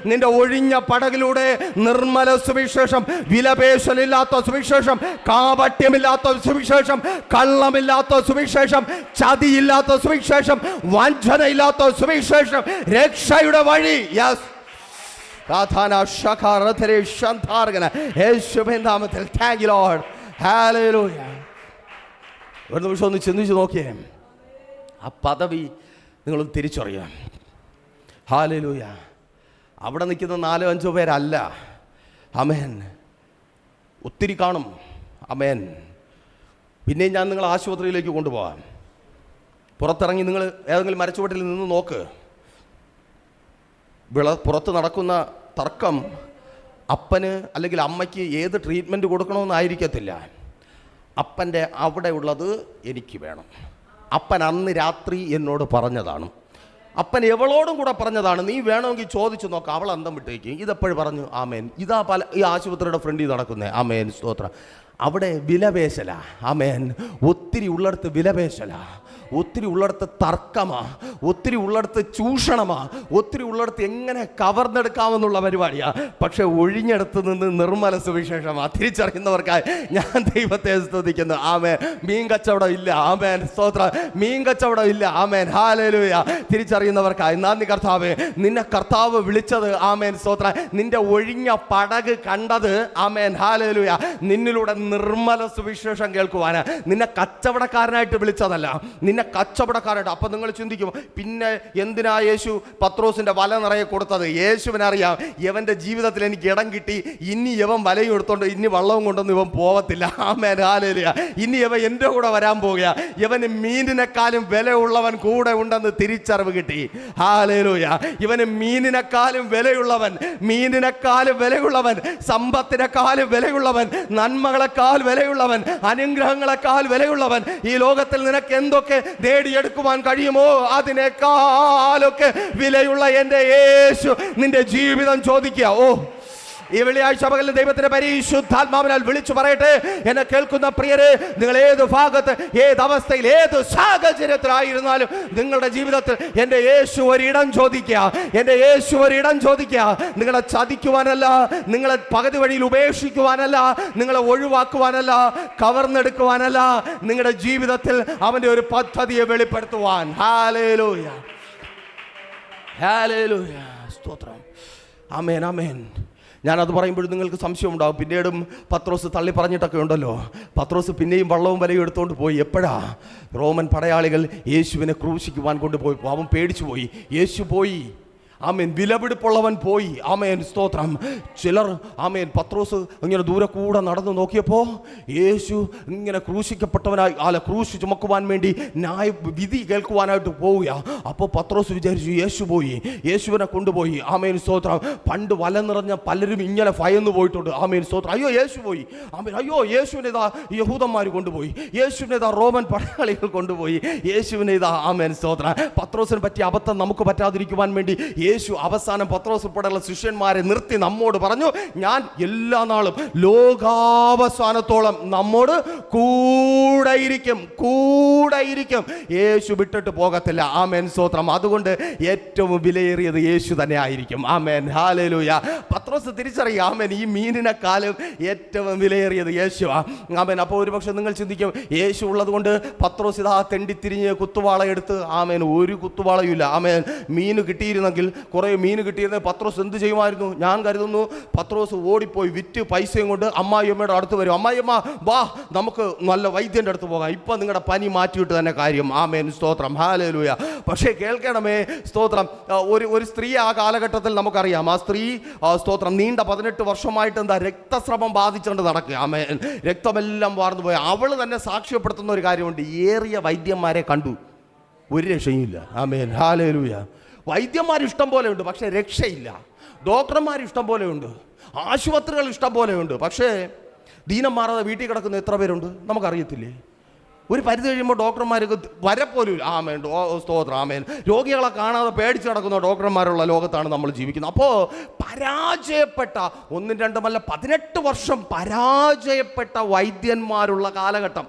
പടകിലൂടെ നിർമ്മല സുവിശേഷം, വിലപേശലില്ലാത്ത സുവിശേഷം, കാപട്യമില്ലാത്ത സുവിശേഷം, കള്ളമില്ലാത്ത സുവിശേഷം, ചതിയില്ലാത്ത സുവിശേഷം, വഞ്ചനയില്ലാത്ത സുവിശേഷം, രക്ഷയുടെ വഴി. യെസ്, യേശുവിൻ നാമത്തിൽ താങ്ക് യു ലോർഡ്. ഹല്ലേലൂയ. ഒരു നിമിഷം ഒന്ന് ചിന്തിച്ച് നോക്കിയേ, ആ പദവി നിങ്ങളൊന്ന് തിരിച്ചറിയാം. ഹല്ലേലൂയ. അവിടെ നിൽക്കുന്ന 4-5 പേരല്ല. ആമേൻ. ഒത്തിരി കാണും. ആമേൻ. പിന്നെയും ഞാൻ നിങ്ങളെ ആശുപത്രിയിലേക്ക് കൊണ്ടുപോകാം. പുറത്തിറങ്ങി നിങ്ങൾ ഏതെങ്കിലും മരച്ചുവട്ടിൽ നിന്ന് നോക്ക്. പുറത്ത് നടക്കുന്ന തർക്കം അപ്പന് അല്ലെങ്കിൽ അമ്മയ്ക്ക് ഏത് ട്രീറ്റ്മെൻറ്റ് കൊടുക്കണമെന്നായിരിക്കത്തില്ല. അപ്പൻ്റെ അവിടെ ഉള്ളത് എനിക്ക് വേണം. അപ്പൻ അന്ന് രാത്രി എന്നോട് പറഞ്ഞതാണ്. അപ്പൻ എവളോടും കൂടെ പറഞ്ഞതാണ്, നീ വേണമെങ്കിൽ ചോദിച്ചു നോക്കാം. അവൾ അന്തം വിട്ടേക്കും. ഇതെപ്പോഴും പറഞ്ഞു. ആമേൻ. ഇതാ ഈ ആശുപത്രിയുടെ ഫ്രണ്ടിൽ നടക്കുന്നേ. ആമേൻ, സ്തോത്രം. അവിടെ വിലപേശല. ആമേൻ. ഒത്തിരി ഉള്ളിടത്ത് വിലപേശല, ഒത്തിരി ഉള്ളിടത്ത് തർക്കമാ, ഒത്തിരി ഉള്ളിടത്ത് ചൂഷണമാ, ഒത്തിരി ഉള്ളിടത്ത് എങ്ങനെ കവർന്നെടുക്കാമെന്നുള്ള പരിപാടിയാ. പക്ഷെ ഒഴിഞ്ഞെടുത്ത് നിന്ന് നിർമ്മല സുവിശേഷമാ. തിരിച്ചറിയുന്നവർക്കായി ഞാൻ ദൈവത്തെ സ്തുതിക്കുന്നു. ആമേൻ. മീൻ കച്ചവടം ഇല്ല. ആമേൻ, സ്തോത്രം. മീൻ കച്ചവടം ഇല്ല. ആമേൻ, ഹല്ലേലൂയ. തിരിച്ചറിയുന്നവർക്കായി നന്ദി കർത്താവേ. നിന്നെ കർത്താവ് വിളിച്ചത്, ആമേൻ, സ്തോത്രം, നിന്റെ ഒഴിഞ്ഞ പടക് കണ്ടത്, ആമേൻ, ഹല്ലേലൂയ, നിന്നിലൂടെ നിർമ്മല സുവിശേഷം കേൾക്കുവാന്. നിന്നെ കച്ചവടക്കാരനായിട്ട് വിളിച്ചതല്ല, നിന്നെ കച്ചവടക്കാരായിട്ട്. അപ്പം നിങ്ങൾ ചിന്തിക്കും, പിന്നെ എന്തിനാ യേശു പത്രോസിന്റെ വല നിറയെ കൊടുത്തത്? യേശുവിനറിയാം യവന്റെ ജീവിതത്തിൽ എനിക്ക് ഇടം കിട്ടി, ഇനി യവൻ വലയും എടുത്തോണ്ട് ഇനി വള്ളവും കൊണ്ടൊന്നും ഇവൻ പോവത്തില്ല. ആമേൻ, ഹല്ലേലൂയ. ഇനി യവൻ എൻ്റെ കൂടെ വരാൻ പോകുക. യവന് മീനിനെക്കാളും വിലയുള്ളവൻ കൂടെ ഉണ്ടെന്ന് തിരിച്ചറിവ് കിട്ടി. ഹല്ലേലൂയ. ഇവന് മീനിനെക്കാളും വിലയുള്ളവൻ, മീനിനെക്കാളും വിലയുള്ളവൻ, സമ്പത്തിനെക്കാളും വിലയുള്ളവൻ, നന്മകളെക്കാൾ വിലയുള്ളവൻ, അനുഗ്രഹങ്ങളെക്കാൾ വിലയുള്ളവൻ. ഈ ലോകത്തിൽ നിനക്ക് എന്തൊക്കെ നേടിയെടുക്കുവാൻ കഴിയുമോ അതിനേക്കാളൊക്കെ വിലയുള്ള എൻ്റെ യേശു നിന്റെ ജീവിതം ചോദിക്കുക. ഓ, ഈ വെള്ളിയാഴ്ച പകലിൽ ദൈവത്തിന്റെ പരിശുദ്ധാത്മാവിനാൽ വിളിച്ചു പറയട്ടെ, എന്നെ കേൾക്കുന്ന പ്രിയരെ, നിങ്ങൾ ഏത് ഭാഗത്ത്, ഏത് അവസ്ഥയിൽ, ഏത് സാഹചര്യത്തിലായിരുന്നാലും നിങ്ങളുടെ ജീവിതത്തിൽ എൻ്റെ യേശു ഒരിടം ചോദിക്കുക. എൻ്റെ യേശു ഒരിടം ചോദിക്കുക. നിങ്ങളെ ചതിക്കുവാനല്ല, നിങ്ങളെ പകുതി വഴിയിൽ ഉപേക്ഷിക്കുവാനല്ല, നിങ്ങളെ ഒഴിവാക്കുവാനല്ല, കവർന്നെടുക്കുവാനല്ല, നിങ്ങളുടെ ജീവിതത്തിൽ അവൻ്റെ ഒരു പദ്ധതിയെ വെളിപ്പെടുത്തുവാൻ. ഹല്ലേലൂയ, ഹല്ലേലൂയ, സ്തോത്രം. ആമേൻ, ആമേൻ. ഞാനത് പറയുമ്പോഴും നിങ്ങൾക്ക് സംശയം ഉണ്ടാകും. പിന്നീടും പത്രോസ് തള്ളി പറഞ്ഞിട്ടൊക്കെ ഉണ്ടല്ലോ. പത്രോസ് പിന്നെയും വള്ളവും വലയും എടുത്തുകൊണ്ട് പോയി. എപ്പോഴാ? റോമൻ പടയാളികൾ യേശുവിനെ ക്രൂശിക്കുവാൻ കൊണ്ടുപോയി. അവൻ പേടിച്ചു പോയി. യേശു പോയി. ആമേൻ. വിലപിടിപ്പുള്ളവൻ പോയി. ആമേൻ, സ്തോത്രം. ചിലർ, ആമേൻ, പത്രോസ് ഇങ്ങനെ ദൂരെ കൂടെ നടന്നു നോക്കിയപ്പോൾ യേശു ഇങ്ങനെ ക്രൂശിക്കപ്പെട്ടവനായി, ക്രൂശ് ചുമക്കുവാൻ വേണ്ടി വിധി കേൾക്കുവാനായിട്ട് പോവുക. അപ്പോൾ പത്രോസ് വിചാരിച്ചു യേശു പോയി, യേശുവിനെ കൊണ്ടുപോയി. ആമേൻ, സ്തോത്രം. പണ്ട് വല നിറഞ്ഞ പലരും ഇങ്ങനെ ഭയന്നു പോയിട്ടുണ്ട്. ആമേൻ, സ്തോത്രം. അയ്യോ യേശു പോയി. ആമേൻ. അയ്യോ യേശുവിനെ ഇതാ യഹൂദന്മാർ കൊണ്ടുപോയി, യേശുവിനെ ഇതാ റോമൻ പടയാളികൾ കൊണ്ടുപോയി, യേശുവിനെ ഇതാ. ആമേൻ, സ്തോത്രം. പത്രോസിന് പറ്റിയ അബദ്ധം നമുക്ക് പറ്റാതിരിക്കുവാൻ വേണ്ടി യേശു അവസാനം പത്രോസ് ഉൾപ്പെടെയുള്ള ശിഷ്യന്മാരെ നിർത്തി നമ്മോട് പറഞ്ഞു, ഞാൻ എല്ലാ നാളും ലോകാവസാനത്തോളം നമ്മോട് കൂടെയിരിക്കും, കൂടെയിരിക്കും. യേശു വിട്ടിട്ട് പോകത്തില്ല. ആമേൻ, സ്തോത്രം. അതുകൊണ്ട് ഏറ്റവും വിലയേറിയത് യേശു തന്നെ ആയിരിക്കും. ആമേൻ, ഹല്ലേലൂയ. പത്രോസ് തിരിച്ചറിയുക, ആമേൻ, ഈ മീനിനെക്കാളും ഏറ്റവും വിലയേറിയത് യേശുവാ. ആമേൻ. അപ്പോൾ ഒരുപക്ഷെ നിങ്ങൾ ചിന്തിക്കും, യേശു ഉള്ളത് കൊണ്ട് പത്രോസ് ഇതാ തെണ്ടിത്തിരിഞ്ഞ് കുത്തുവാള എടുത്ത്. ആമേൻ, ഒരു കുത്തുവാളയുമില്ല. ആമേൻ. മീൻ കിട്ടിയിരുന്നെങ്കിൽ, കുറേ മീൻ കിട്ടിയിരുന്നെങ്കിൽ പത്രോസ് എന്ത് ചെയ്യുമായിരുന്നു? ഞാൻ കരുതുന്നു പത്രോസ് ഓടിപ്പോയി വിറ്റ് പൈസയും കൊണ്ട് അമ്മായിയമ്മയുടെ അടുത്ത് വരും. അമ്മായിയമ്മ, വാ, നമുക്ക് നല്ല വൈദ്യൻ്റെ അടുത്ത് പോകാം, ഇപ്പം നിങ്ങളുടെ പനി മാറ്റിയിട്ട് തന്നെ കാര്യം. ആമേൻ, സ്തോത്രം. ഹല്ലേലൂയ. പക്ഷേ കേൾക്കണമേ, സ്തോത്രം. ഒരു സ്ത്രീ ആ കാലഘട്ടത്തിൽ നമുക്കറിയാം. ആ സ്ത്രീ, സ്തോത്രം, നീണ്ട 18 വർഷമായിട്ട് എന്താ രക്തസ്രവം ബാധിച്ചുകൊണ്ട് നടക്കുക. ആമേൻ. രക്തമെല്ലാം വാർന്നു പോയി. അവൾ തന്നെ സാക്ഷ്യപ്പെടുത്തുന്ന ഒരു കാര്യമുണ്ട്, ഏറിയ വൈദ്യന്മാരെ കണ്ടു, ഒരു രക്ഷയുമില്ല. ആമേൻ, ഹല്ലേലൂയ. വൈദ്യന്മാർ ഇഷ്ടം പോലെ ഉണ്ട്, പക്ഷേ രക്ഷയില്ല. ഡോക്ടർമാർ ഇഷ്ടം പോലെ ഉണ്ട്, ആശുപത്രികൾ ഇഷ്ടം പോലെ ഉണ്ട്, പക്ഷേ ദീനം മാറാതെ വീട്ടിൽ കിടക്കുന്ന എത്ര പേരുണ്ട് നമുക്കറിയത്തില്ലേ? ഒരു പരിധി കഴിയുമ്പോൾ ഡോക്ടർമാർക്ക് വരപ്പോലും. ആമേൻ, സ്തോത്രം. ആമേൻ. രോഗികളെ കാണാതെ പേടിച്ച് നടക്കുന്ന ഡോക്ടർമാരുള്ള ലോകത്താണ് നമ്മൾ ജീവിക്കുന്നത്. അപ്പോൾ പരാജയപ്പെട്ട 1-2 18 വർഷം പരാജയപ്പെട്ട വൈദ്യന്മാരുള്ള കാലഘട്ടം.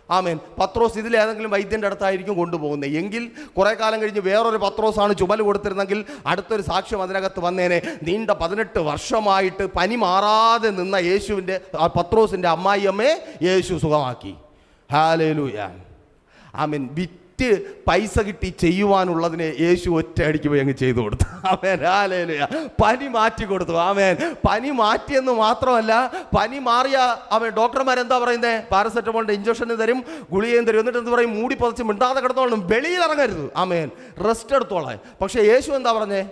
ആമേൻ. പത്രോസ് ഇതിലേതെങ്കിലും വൈദ്യൻ്റെ അടുത്തായിരിക്കും കൊണ്ടുപോകുന്നത് എങ്കിൽ കുറേ കാലം കഴിഞ്ഞ് വേറൊരു പത്രോസാണ് ചുമല് കൊടുത്തിരുന്നെങ്കിൽ അടുത്തൊരു സാക്ഷ്യം അതിനകത്ത് വന്നേനെ. നീണ്ട 18 വർഷമായിട്ട് പനി മാറാതെ നിന്ന യേശുവിൻ്റെ, പത്രോസിൻ്റെ അമ്മായിയമ്മയെ യേശു സുഖമാക്കി. ഹല്ലേലൂയ. ആമേൻ. വിറ്റ് വിറ്റ് പൈസ കിട്ടി ചെയ്യുവാനുള്ളതിനെ യേശു ഒറ്റയടിക്ക് പോയി അങ്ങ് ചെയ്തു കൊടുത്തു. ആമേൻ, ഹല്ലേലൂയ. പനി മാറ്റി കൊടുത്തു. ആമേൻ. പനി മാറ്റിയെന്ന് മാത്രമല്ല, പനി മാറിയ ഡോക്ടർമാരെന്താ പറയുന്നത്? പാരസെറ്റമോളിന്റെ ഇഞ്ചക്ഷൻ തരും, ഗുളികയും തരും. എന്നിട്ട് എന്ത് പറയും? മൂടി പുതച്ച് മിണ്ടാതെ കിടന്നോളണം, വെളിയിൽ ഇറങ്ങരുത്. ആമേൻ, റെസ്റ്റ് എടുത്തോളാം. പക്ഷെ യേശു എന്താ പറഞ്ഞേ?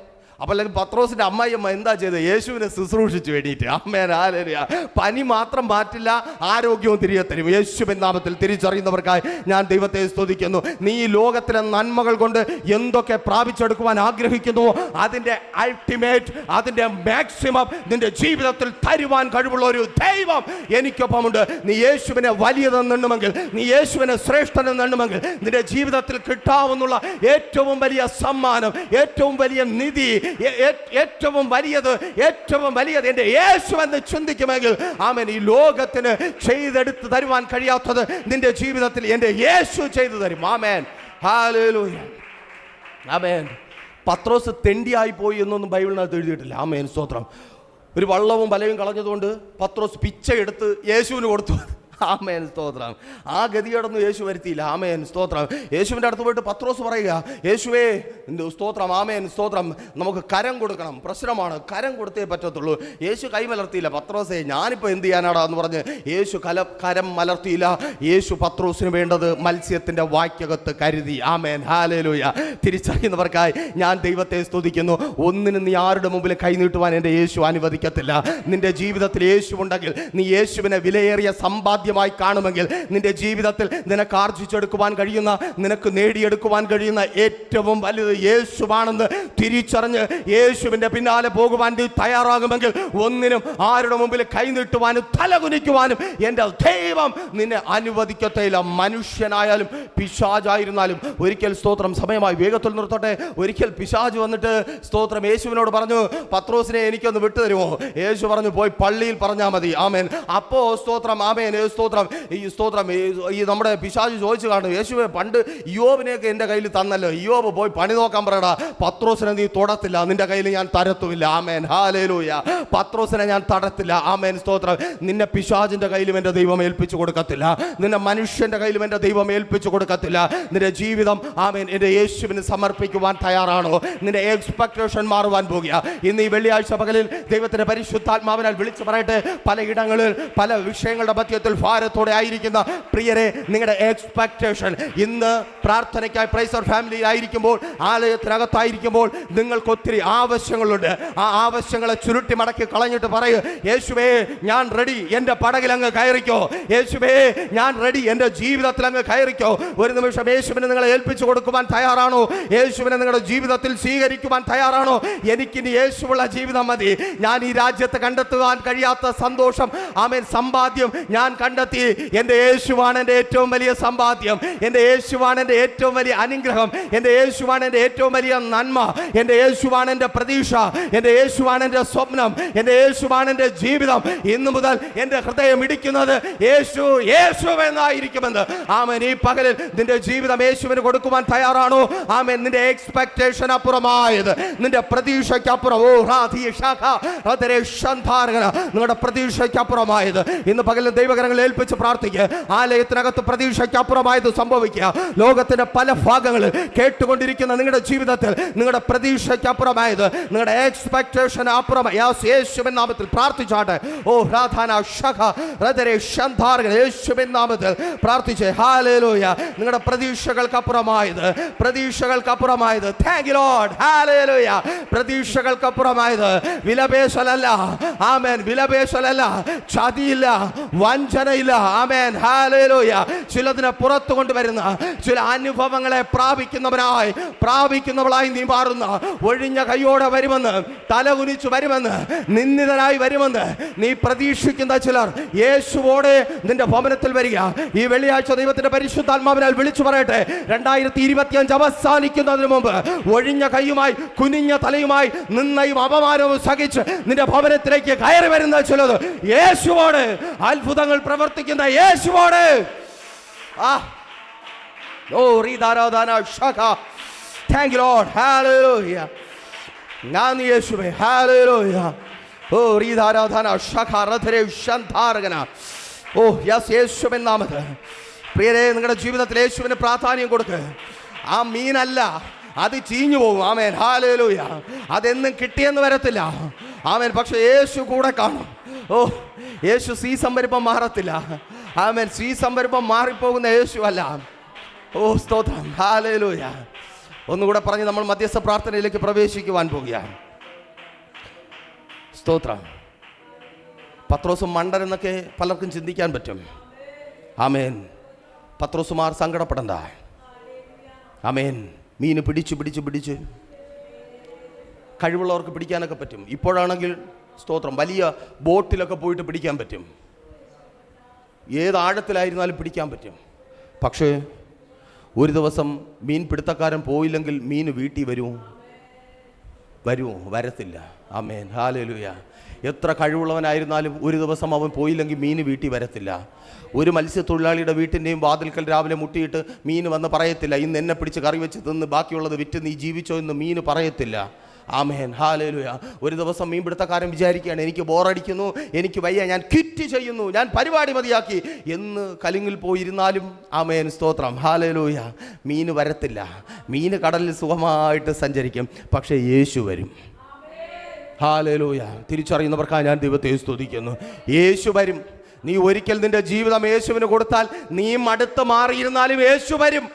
അപ്പോൾ അല്ലെങ്കിൽ പത്രോസിന്റെ അമ്മായിയമ്മ എന്താ ചെയ്തത്? യേശുവിനെ ശുശ്രൂഷിച്ചു വേണ്ടിയിട്ട്. ആമേൻ, ഹല്ലേലൂയ. പനി മാത്രം മാറ്റില്ല, ആരോഗ്യവും തിരികെ തരും. യേശുവിൻ നാമത്തിൽ തിരിച്ചറിയുന്നവർക്കായി ഞാൻ ദൈവത്തെ സ്തുതിക്കുന്നു. നീ ഈ ലോകത്തിലെ നന്മകൾ കൊണ്ട് എന്തൊക്കെ പ്രാപിച്ചെടുക്കുവാൻ ആഗ്രഹിക്കുന്നുവോ അതിൻ്റെ അൾട്ടിമേറ്റ്, അതിൻ്റെ മാക്സിമം നിന്റെ ജീവിതത്തിൽ തരുവാൻ കഴിവുള്ള ഒരു ദൈവം എനിക്കൊപ്പമുണ്ട്. നീ യേശുവിനെ വലിയതെന്നെണ്ണുമെങ്കിൽ, നീ യേശുവിനെ ശ്രേഷ്ഠനെന്നെണ്ണുമെങ്കിൽ, നിന്റെ ജീവിതത്തിൽ കിട്ടാവുന്ന ഏറ്റവും വലിയ സമ്മാനം, ഏറ്റവും വലിയ നിധി, ഏറ്റവും വലിയത് എൻ്റെ യേശു എന്ന് ചിന്തിക്കുമെങ്കിൽ, ആമേൻ, ഈ ലോകത്തിന് ചെയ്തെടുത്ത് തരുവാൻ കഴിയാത്തത് നിന്റെ ജീവിതത്തിൽ എൻ്റെ യേശു ചെയ്തു തരും. ആമേൻ, ഹല്ലേലൂയ. ആമേൻ. പത്രോസ് തെണ്ടിയായി പോയി എന്നൊന്നും ബൈബിളിനകത്ത് എഴുതിയിട്ടില്ല. ആമേൻ, സ്തോത്രം. ഒരു വള്ളവും വലയും കളഞ്ഞതുകൊണ്ട് പത്രോസ് പിച്ചയെടുത്ത് യേശുവിന് കൊടുത്തു. ആമേൻ, സ്തോത്രം. ആ ഗതികേടൊന്നും യേശു വരുത്തിയില്ല. ആമേൻ, സ്തോത്രം. യേശുവിൻ്റെ അടുത്ത് പോയിട്ട് പത്രോസ് പറയുക, യേശുവേ, സ്തോത്രം, ആമേൻ, സ്തോത്രം, നമുക്ക് കരം കൊടുക്കണം, പ്രശ്നമാണ്, കരം കൊടുത്തേ പറ്റത്തുള്ളൂ. യേശു കൈ മലർത്തിയില്ല. പത്രോസേ, ഞാനിപ്പോൾ എന്ത് ചെയ്യാനാടാ എന്ന് പറഞ്ഞ് യേശു കരം മലർത്തിയില്ല. യേശു പത്രോസിന് വേണ്ടത് മത്സ്യത്തിൻ്റെ വായ്ക്കകത്ത് കരുതി. ആമേൻ, ഹല്ലേലൂയ. തിരിച്ചറിയുന്നവർക്കായി ഞാൻ ദൈവത്തെ സ്തുതിക്കുന്നു. ഒന്നിനും നീ ആരുടെ മുമ്പിൽ കൈനീട്ടുവാൻ എൻ്റെ യേശു അനുവദിക്കത്തില്ല. നിന്റെ ജീവിതത്തിൽ യേശു ഉണ്ടെങ്കിൽ, നീ യേശുവിനെ വിലയേറിയ സമ്പാദ്യം കാണുമെങ്കിൽ, നിന്റെ ജീവിതത്തിൽ നിനക്ക് ആർജിച്ചെടുക്കുവാൻ കഴിയുന്ന, നിനക്ക് നേടിയെടുക്കുവാൻ കഴിയുന്ന ഏറ്റവും വലുത് യേശുവാണെന്ന് തിരിച്ചറിഞ്ഞ് യേശുവിന്റെ പിന്നാലെ പോകുവാൻ നീ തയ്യാറാകുമെങ്കിൽ, ഒന്നിനും ആരുടെ മുമ്പിൽ കൈനീട്ടുവാനും തലകുനിക്കുവാനും എൻ്റെ ദൈവം നിന്നെ അനുവദിക്കത്തില്ല. മനുഷ്യനായാലും പിശാചായിരുന്നാലും. ഒരിക്കൽ, സ്തോത്രം, സമയമായി വേഗത്തിൽ നിർത്തട്ടെ. ഒരിക്കൽ പിശാച് വന്നിട്ട്, സ്തോത്രം, യേശുവിനോട് പറഞ്ഞു, പത്രോസിനെ എനിക്കൊന്ന് വിട്ടുതരുമോ? യേശു പറഞ്ഞു, പോയി പള്ളിയിൽ പറഞ്ഞാൽ മതി. ആമേൻ. അപ്പോ, സ്തോത്രം, ആമേൻ, സ്തോത്രം, ഈ നമ്മുടെ പിശാച് ചോദിച്ചു കാണും, യേശുവെ, പണ്ട് ഇയ്യോബിനെയൊക്കെ എൻ്റെ കയ്യിൽ തന്നല്ലോ, ഇയ്യോബ് പോയി പണി നോക്കാൻ പറയടാ, പത്രോസിനെ നീ തൊടത്തില്ല, നിന്റെ കയ്യിൽ ഞാൻ തരത്തുമില്ല. ആമേൻ, ഹല്ലേലൂയ. പത്രോസിനെ ഞാൻ തടത്തില്ല. ആമേൻ, സ്തോത്രം. നിന്നെ പിശാചിന്റെ കയ്യിലും എൻ്റെ ദൈവം ഏൽപ്പിച്ചു കൊടുക്കത്തില്ല, നിന്നെ മനുഷ്യന്റെ കയ്യിലും എൻ്റെ ദൈവം ഏൽപ്പിച്ചു കൊടുക്കത്തില്ല. നിന്റെ ജീവിതം, ആമേൻ, എൻ്റെ യേശുവിന് സമർപ്പിക്കുവാൻ തയ്യാറാണോ? നിന്റെ എക്സ്പെക്ടേഷൻ മാറുവാൻ പോകുക. ഇന്ന് ഈ വെള്ളിയാഴ്ച പകലിൽ ദൈവത്തിന്റെ പരിശുദ്ധാത്മാവിനാൽ വിളിച്ചു പറയട്ടെ, പലയിടങ്ങളിൽ പല വിഷയങ്ങളുടെ മധ്യത്തിൽ ഭാരത്തോടെ ആയിരിക്കുന്ന പ്രിയരെ, നിങ്ങളുടെ എക്സ്പെക്ടേഷൻ ഇന്ന് പ്രാർത്ഥനയ്ക്കായി പ്രൈസർ ഫാമിലിയിൽ ആയിരിക്കുമ്പോൾ, ആലയത്തിനകത്തായിരിക്കുമ്പോൾ നിങ്ങൾക്ക് ഒത്തിരി ആവശ്യങ്ങളുണ്ട്. ആ ആവശ്യങ്ങളെ ചുരുട്ടി മടക്കി കളഞ്ഞിട്ട് പറയൂ, യേശുവേ, ഞാൻ റെഡി, എൻ്റെ പടകിൽ അങ്ങ് കയറിക്കോ. യേശുവേ, ഞാൻ റെഡി, എൻ്റെ ജീവിതത്തിൽ അങ്ങ് കയറിക്കോ. ഒരു നിമിഷം യേശുവിനെ നിങ്ങളെ ഏൽപ്പിച്ചു കൊടുക്കുവാൻ തയ്യാറാണോ? യേശുവിനെ നിങ്ങളുടെ ജീവിതത്തിൽ സ്വീകരിക്കുവാൻ തയ്യാറാണോ? എനിക്കിനി യേശുവുള്ള ജീവിതം മതി. ഞാൻ ഈ രാജ്യത്ത് കണ്ടെത്തുവാൻ കഴിയാത്ത സന്തോഷം, ആമേൻ, സമ്പാദ്യം ഞാൻ കണ്ടെത്തി. എൻ്റെ യേശുവാണ് എൻ്റെ ഏറ്റവും വലിയ സമ്പാദ്യം, എൻ്റെ യേശുവാണ് എൻ്റെ ഏറ്റവും വലിയ അനുഗ്രഹം, എൻ്റെ യേശുവാണ് എൻ്റെ ഏറ്റവും വലിയ നന്മ, എൻ്റെ യേശുവാണ് എൻ്റെ പ്രതീക്ഷ, എൻ്റെ യേശുവാണ് എൻ്റെ സ്വപ്നം, എൻ്റെ യേശുവാണ് എൻ്റെ ജീവിതം. ഇന്നു മുതൽ എൻ്റെ ഹൃദയം ഇടിക്കുന്നത് യേശു എന്നായിരിക്കുമെന്ന്. ആമേൻ. ഈ പകലിൽ നിന്റെ ജീവിതം യേശുവിന് കൊടുക്കുവാൻ തയ്യാറാണോ? ആമേൻ. നിന്റെ എക്സ്പെക്ടേഷൻ അപ്പുറമായത്, നിന്റെ പ്രതീക്ഷയ്ക്ക് അപ്പുറം, നിങ്ങളുടെ പ്രതീക്ഷയ്ക്ക് അപ്പുറമായത് ഇന്ന് പകലിൽ ദൈവകരങ്ങൾ ഏൽപ്പിച്ച് പ്രാർത്ഥിക്കുക. ആലയത്തിനകത്ത് പ്രതീക്ഷയ്ക്ക് അപ്പുറമായത് സംഭവിക്കുക. ലോകത്തിന്റെ പല ഭാഗങ്ങളിൽ കേട്ടുകൊണ്ടിരിക്കുന്ന നിങ്ങളുടെ ജീവിതത്തിൽ നിങ്ങളുടെ പ്രതീക്ഷയ്ക്ക് അപ്പുറമായത്, നിങ്ങളുടെ എക്സ്പെക്ടേഷൻ അപ്പുറമായി യേശുവിൻ നാമത്തിൽ പ്രാർത്ഥിച്ചാട്ടെ. യേശുവിൻ നാമത്തിൽ പ്രാർത്ഥിച്ചേ. ഹല്ലേലൂയ. നിങ്ങളുടെ പ്രതീക്ഷകൾക്കപ്പുറമായത് താങ്ക് യു ലോർഡ്. ഹല്ലേലൂയ. പ്രതീക്ഷകൾക്കപ്പുറമായത് വിലപേശലല്ല. ആമേൻ. വിലപേശലല്ല, ചതിയില്ല, വഞ്ചനയില്ല. ആമേൻ, ഹല്ലേലൂയ. ചിലതിനെ പുറത്തു കൊണ്ടുവരുന്ന ചില അനുഭവങ്ങളെ പ്രാപിക്കുന്നവളായി നീ മാറുന്ന, ഒഴിഞ്ഞ കൈയോടെ വരുമെന്ന്, തലകുനിച്ചു വരുമെന്ന്, നിന്ദിതനായി വരുമെന്ന് നീ പ്രതീക്ഷിക്കുന്ന ചിലർ യേശുവോടെ നിന്റെ ഭവനത്തിൽ വരിക. ഈ വെള്ളിയാഴ്ച ദൈവത്തിന്റെ പരിശുദ്ധാത്മാവിനാൽ വിളിച്ചു പറയട്ടെ, 2025 അവസാനിക്കുന്നതിന് മുമ്പ് ഒഴിഞ്ഞ കൈയുമായി, കുനിഞ്ഞ തലയുമായി, നിന്നയും അപമാനവും സഹിച്ച് നിന്റെ ഭവനത്തിലേക്ക് കയറി വരുന്ന ചിലത് യേശുവോട്, അത്ഭുതങ്ങൾ പ്രവർത്തിക്കുന്ന യേശുവോട്. Thank you lord. ഹല്ലേലൂയ. നന്ദി യേശുവേ. ഹല്ലേലൂയ. യേശുവിൻ നാമത്തിൽ പ്രിയരെ, നിങ്ങളുടെ ജീവിതത്തിൽ യേശുവിന് പ്രാധാന്യം കൊടുക്കുക. ആ മീനല്ല, അത് ചീഞ്ഞു പോകും. ആമേൻ, ഹല്ലേലൂയ. അതെന്നും കിട്ടിയെന്ന് വരത്തില്ല. ആമേൻ, പക്ഷെ യേശു കൂടെ കാണും. ഓ, യേശു സീസൺ വരുമ്പം മാറത്തില്ല. ആമേൻ, സീസൺ വരുമ്പം മാറിപ്പോകുന്ന യേശു അല്ല. ഓ സ്തോത്രം, ഹല്ലേലൂയ. ഒന്നുകൂടെ പറഞ്ഞ് നമ്മൾ മധ്യസ്ഥ പ്രാർത്ഥനയിലേക്ക് പ്രവേശിക്കുവാൻ പോകുകയാണ്. സ്തോത്രം. പത്രോസും മണ്ടൻ എന്നൊക്കെ പലർക്കും ചിന്തിക്കാൻ പറ്റും. ആമേൻ, പത്രോസുമാർ സങ്കടപ്പെടണ്ട. ആമേൻ, മീന് പിടിച്ച് കഴിവുള്ളവർക്ക് പിടിക്കാനൊക്കെ പറ്റും. ഇപ്പോഴാണെങ്കിൽ സ്തോത്രം, വലിയ ബോട്ടിലൊക്കെ പോയിട്ട് പിടിക്കാൻ പറ്റും. ഏത് ആഴത്തിലായിരുന്നാലും പിടിക്കാൻ പറ്റും. പക്ഷേ ഒരു ദിവസം മീൻ പിടുത്തക്കാരൻ പോയില്ലെങ്കിൽ മീൻ വീട്ടിൽ വരുമോ? വരത്തില്ല. ആമേൻ, ഹല്ലേലൂയ. എത്ര കഴിവുള്ളവനായിരുന്നാലും ഒരു ദിവസം അവൻ പോയില്ലെങ്കിൽ മീൻ വീട്ടിൽ വരത്തില്ല. ഒരു മത്സ്യത്തൊഴിലാളിയുടെ വീട്ടിൻ്റെയും വാതിൽക്കൽ രാവിലെ മുട്ടിയിട്ട് മീൻ വന്ന് പറയത്തില്ല, ഇന്ന് എന്നെ പിടിച്ച് കറി വെച്ച് തിന്ന് ബാക്കിയുള്ളത് വിറ്റ് നീ ജീവിച്ചോ എന്ന് മീൻ പറയത്തില്ല. ആമേൻ, ഹല്ലേലൂയ. ഒരു ദിവസം മീൻപിടുത്തക്കാരൻ വിചാരിക്കുകയാണ്, എനിക്ക് ബോറടിക്കുന്നു, എനിക്ക് വയ്യ, ഞാൻ ക്വിറ്റ് ചെയ്യുന്നു, ഞാൻ പരിപാടി മതിയാക്കി എന്ന് കലിങ്ങിൽ പോയിരുന്നാലും ആമേൻ, സ്തോത്രം, ഹല്ലേലൂയ, മീൻ വരത്തില്ല. മീൻ കടലിൽ സുഖമായിട്ട് സഞ്ചരിക്കും. പക്ഷേ യേശു വരും. ഹല്ലേലൂയ. തിരിച്ചറിയുന്നവർക്കായി ഞാൻ ദൈവത്തെ സ്തുതിക്കുന്നു. യേശു വരും. നീ ഒരിക്കൽ നിന്റെ ജീവിതം യേശുവിന് കൊടുത്താൽ നീ മടുത്ത് മാറിയിരുന്നാലും യേശു വരും.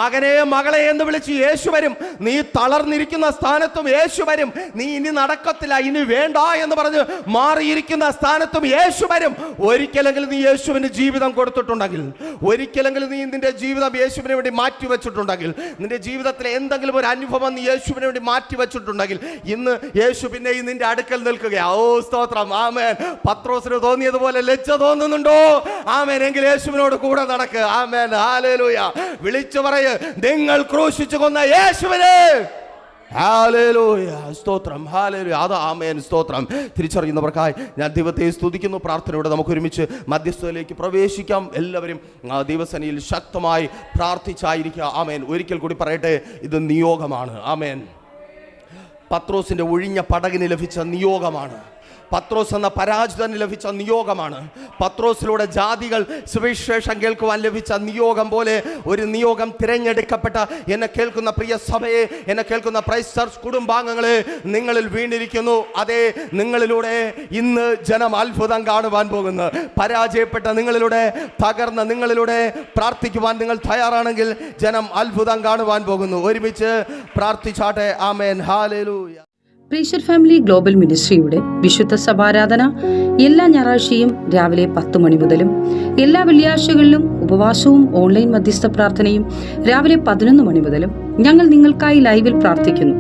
മകനെ മകളെ എന്ന് വിളിച്ച് യേശു വരും. നീ തളർന്നിരിക്കുന്ന സ്ഥാനത്തും യേശു വരും. നീ ഇനി നടക്കത്തില്ല, ഇനി വേണ്ട എന്ന് പറഞ്ഞ് മാറിയിരിക്കുന്ന സ്ഥാനത്തും യേശു വരും. ഒരിക്കലെങ്കിലും നീ യേശുവിന് ജീവിതം കൊടുത്തിട്ടുണ്ടെങ്കിൽ, ഒരിക്കലെങ്കിലും നീ നിന്റെ ജീവിതം യേശുവിന് വേണ്ടി മാറ്റി വെച്ചിട്ടുണ്ടെങ്കിൽ, നിന്റെ ജീവിതത്തിലെ എന്തെങ്കിലും ഒരു അനുഭവം നീ യേശുവിന് വേണ്ടി മാറ്റി വെച്ചിട്ടുണ്ടെങ്കിൽ, ഇന്ന് യേശു പിന്നെയും നിന്റെ അടുക്കൽ നിൽക്കുകയാ. ഓ സ്തോത്രം, ആമേൻ. പത്രോസിന് തോന്നിയതുപോലെ ലജ്ജ തോന്നുന്നുണ്ടോ? ആമേൻ. എങ്കിൽ യേശുവിനോട് കൂടെ നടക്ക്. ആമേൻ, ഹല്ലേലൂയ. വിളിച്ചു പറയ്, നിങ്ങൾ ക്രൂശിച്ചു കൊന്ന യേശുവിനെ. ഹല്ലേലൂയ, സ്തോത്രം, ഹല്ലേലൂയ. അത് ആമേൻ, സ്തോത്രം. തിരിച്ചറിയുന്നവർക്കായി ഞാൻ ദൈവത്തെ സ്തുതിക്കുന്നു. പ്രാർത്ഥനയോടെ നമുക്ക് ഒരുമിച്ച് മധ്യസ്ഥതയിലേക്ക് പ്രവേശിക്കാം. എല്ലാവരും ദൈവസന്നിധിയിൽ ശക്തമായി പ്രാർത്ഥിച്ചായിരിക്കുക. ആമേൻ. ഒരിക്കൽ കൂടി പറയട്ടെ, ഇത് നിയോഗമാണ്. ആമേൻ. പത്രോസിന്റെ ഒഴിഞ്ഞ പടകിന് ലഭിച്ച നിയോഗമാണ്. പത്രോസ് എന്ന പരാജിതന് ലഭിച്ച നിയോഗമാണ്. പത്രോസിലൂടെ ജാതികൾ സുവിശേഷം കേൾക്കുവാൻ ലഭിച്ച നിയോഗം പോലെ ഒരു നിയോഗം തിരഞ്ഞെടുക്കപ്പെട്ട എന്നെ കേൾക്കുന്ന പ്രിയ സഭയെ, എന്നെ കേൾക്കുന്ന പ്രൈസ് ചർച്ച് കുടുംബാംഗങ്ങളെ, നിങ്ങളിൽ വീണിരിക്കുന്നു. അതേ, നിങ്ങളിലൂടെ ഇന്ന് ജനം അത്ഭുതം കാണുവാൻ പോകുന്നു. പരാജയപ്പെട്ട നിങ്ങളിലൂടെ, തകർന്ന നിങ്ങളിലൂടെ പ്രാർത്ഥിക്കുവാൻ നിങ്ങൾ തയ്യാറാണെങ്കിൽ ജനം അത്ഭുതം കാണുവാൻ പോകുന്നു. ഒരുമിച്ച് പ്രാർത്ഥിച്ചാട്ടെ. ആമേൻ, ഹല്ലേലൂയ. പ്രീഷർ ഫാമിലി ഗ്ലോബൽ മിനിസ്ട്രിയുടെ വിശുദ്ധ സഭാരാധന എല്ലാ ഞായറാഴ്ചയും രാവിലെ 10 മണി മുതലും എല്ലാ വെള്ളിയാഴ്ചകളിലും ഉപവാസവും ഓൺലൈൻ മധ്യസ്ഥ പ്രാർത്ഥനയും രാവിലെ 11 മണി മുതലും ഞങ്ങൾ നിങ്ങൾക്കായി ലൈവിൽ പ്രാർത്ഥിക്കുന്നു.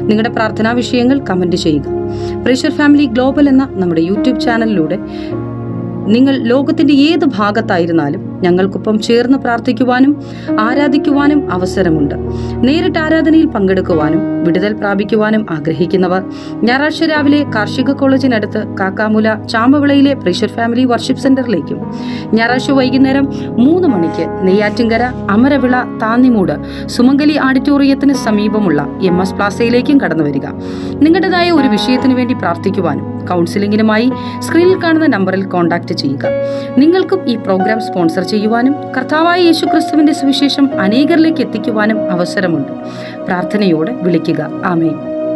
നിങ്ങളുടെ പ്രാർത്ഥനാ വിഷയങ്ങൾ കമന്റ് ചെയ്യുക. പ്രീഷർ ഫാമിലി ഗ്ലോബൽ എന്ന നമ്മുടെ യൂട്യൂബ് ചാനലിലൂടെ നിങ്ങൾ ലോകത്തിന്റെ ഏത് ഭാഗത്തായിരുന്നാലും ഞങ്ങൾക്കൊപ്പം ചേർന്ന് പ്രാർത്ഥിക്കുവാനും ആരാധിക്കുവാനും അവസരമുണ്ട്. നേരിട്ട് ആരാധനയിൽ പങ്കെടുക്കുവാനും വിടുതൽ പ്രാപിക്കുവാനും ആഗ്രഹിക്കുന്നവർ ഞായറാഴ്ച രാവിലെ കാർഷിക കോളേജിനടുത്ത് കാക്കാമുല ചാമ്പവിളയിലെ പ്രീഷർ ഫാമിലി വർഷിപ്പ് സെന്ററിലേക്കും, ഞായറാഴ്ച വൈകുന്നേരം 3 മണിക്ക് നെയ്യാറ്റിൻകര അമരവിള താന്നിമൂട് സുമംഗലി ഓഡിറ്റോറിയത്തിന് സമീപമുള്ള MS പ്ലാസയിലേക്കും കടന്നു വരിക. നിങ്ങളുടേതായ ഒരു വിഷയത്തിനു വേണ്ടി പ്രാർത്ഥിക്കുവാനും കൗൺസിലിംഗിനുമായി സ്ക്രീനിൽ കാണുന്ന നമ്പറിൽ കോൺടാക്ട് ചെയ്യുക. നിങ്ങൾക്കും ഈ പ്രോഗ്രാം സ്പോൺസർ ചെയ്യുവാനും കർത്താവായ യേശുക്രിസ്തുവിന്റെ സുവിശേഷം അനേകരിലേക്ക് എത്തിക്കുവാനും അവസരമുണ്ട്. പ്രാർത്ഥനയോടെ വിളിക്കുക. ആമേൻ.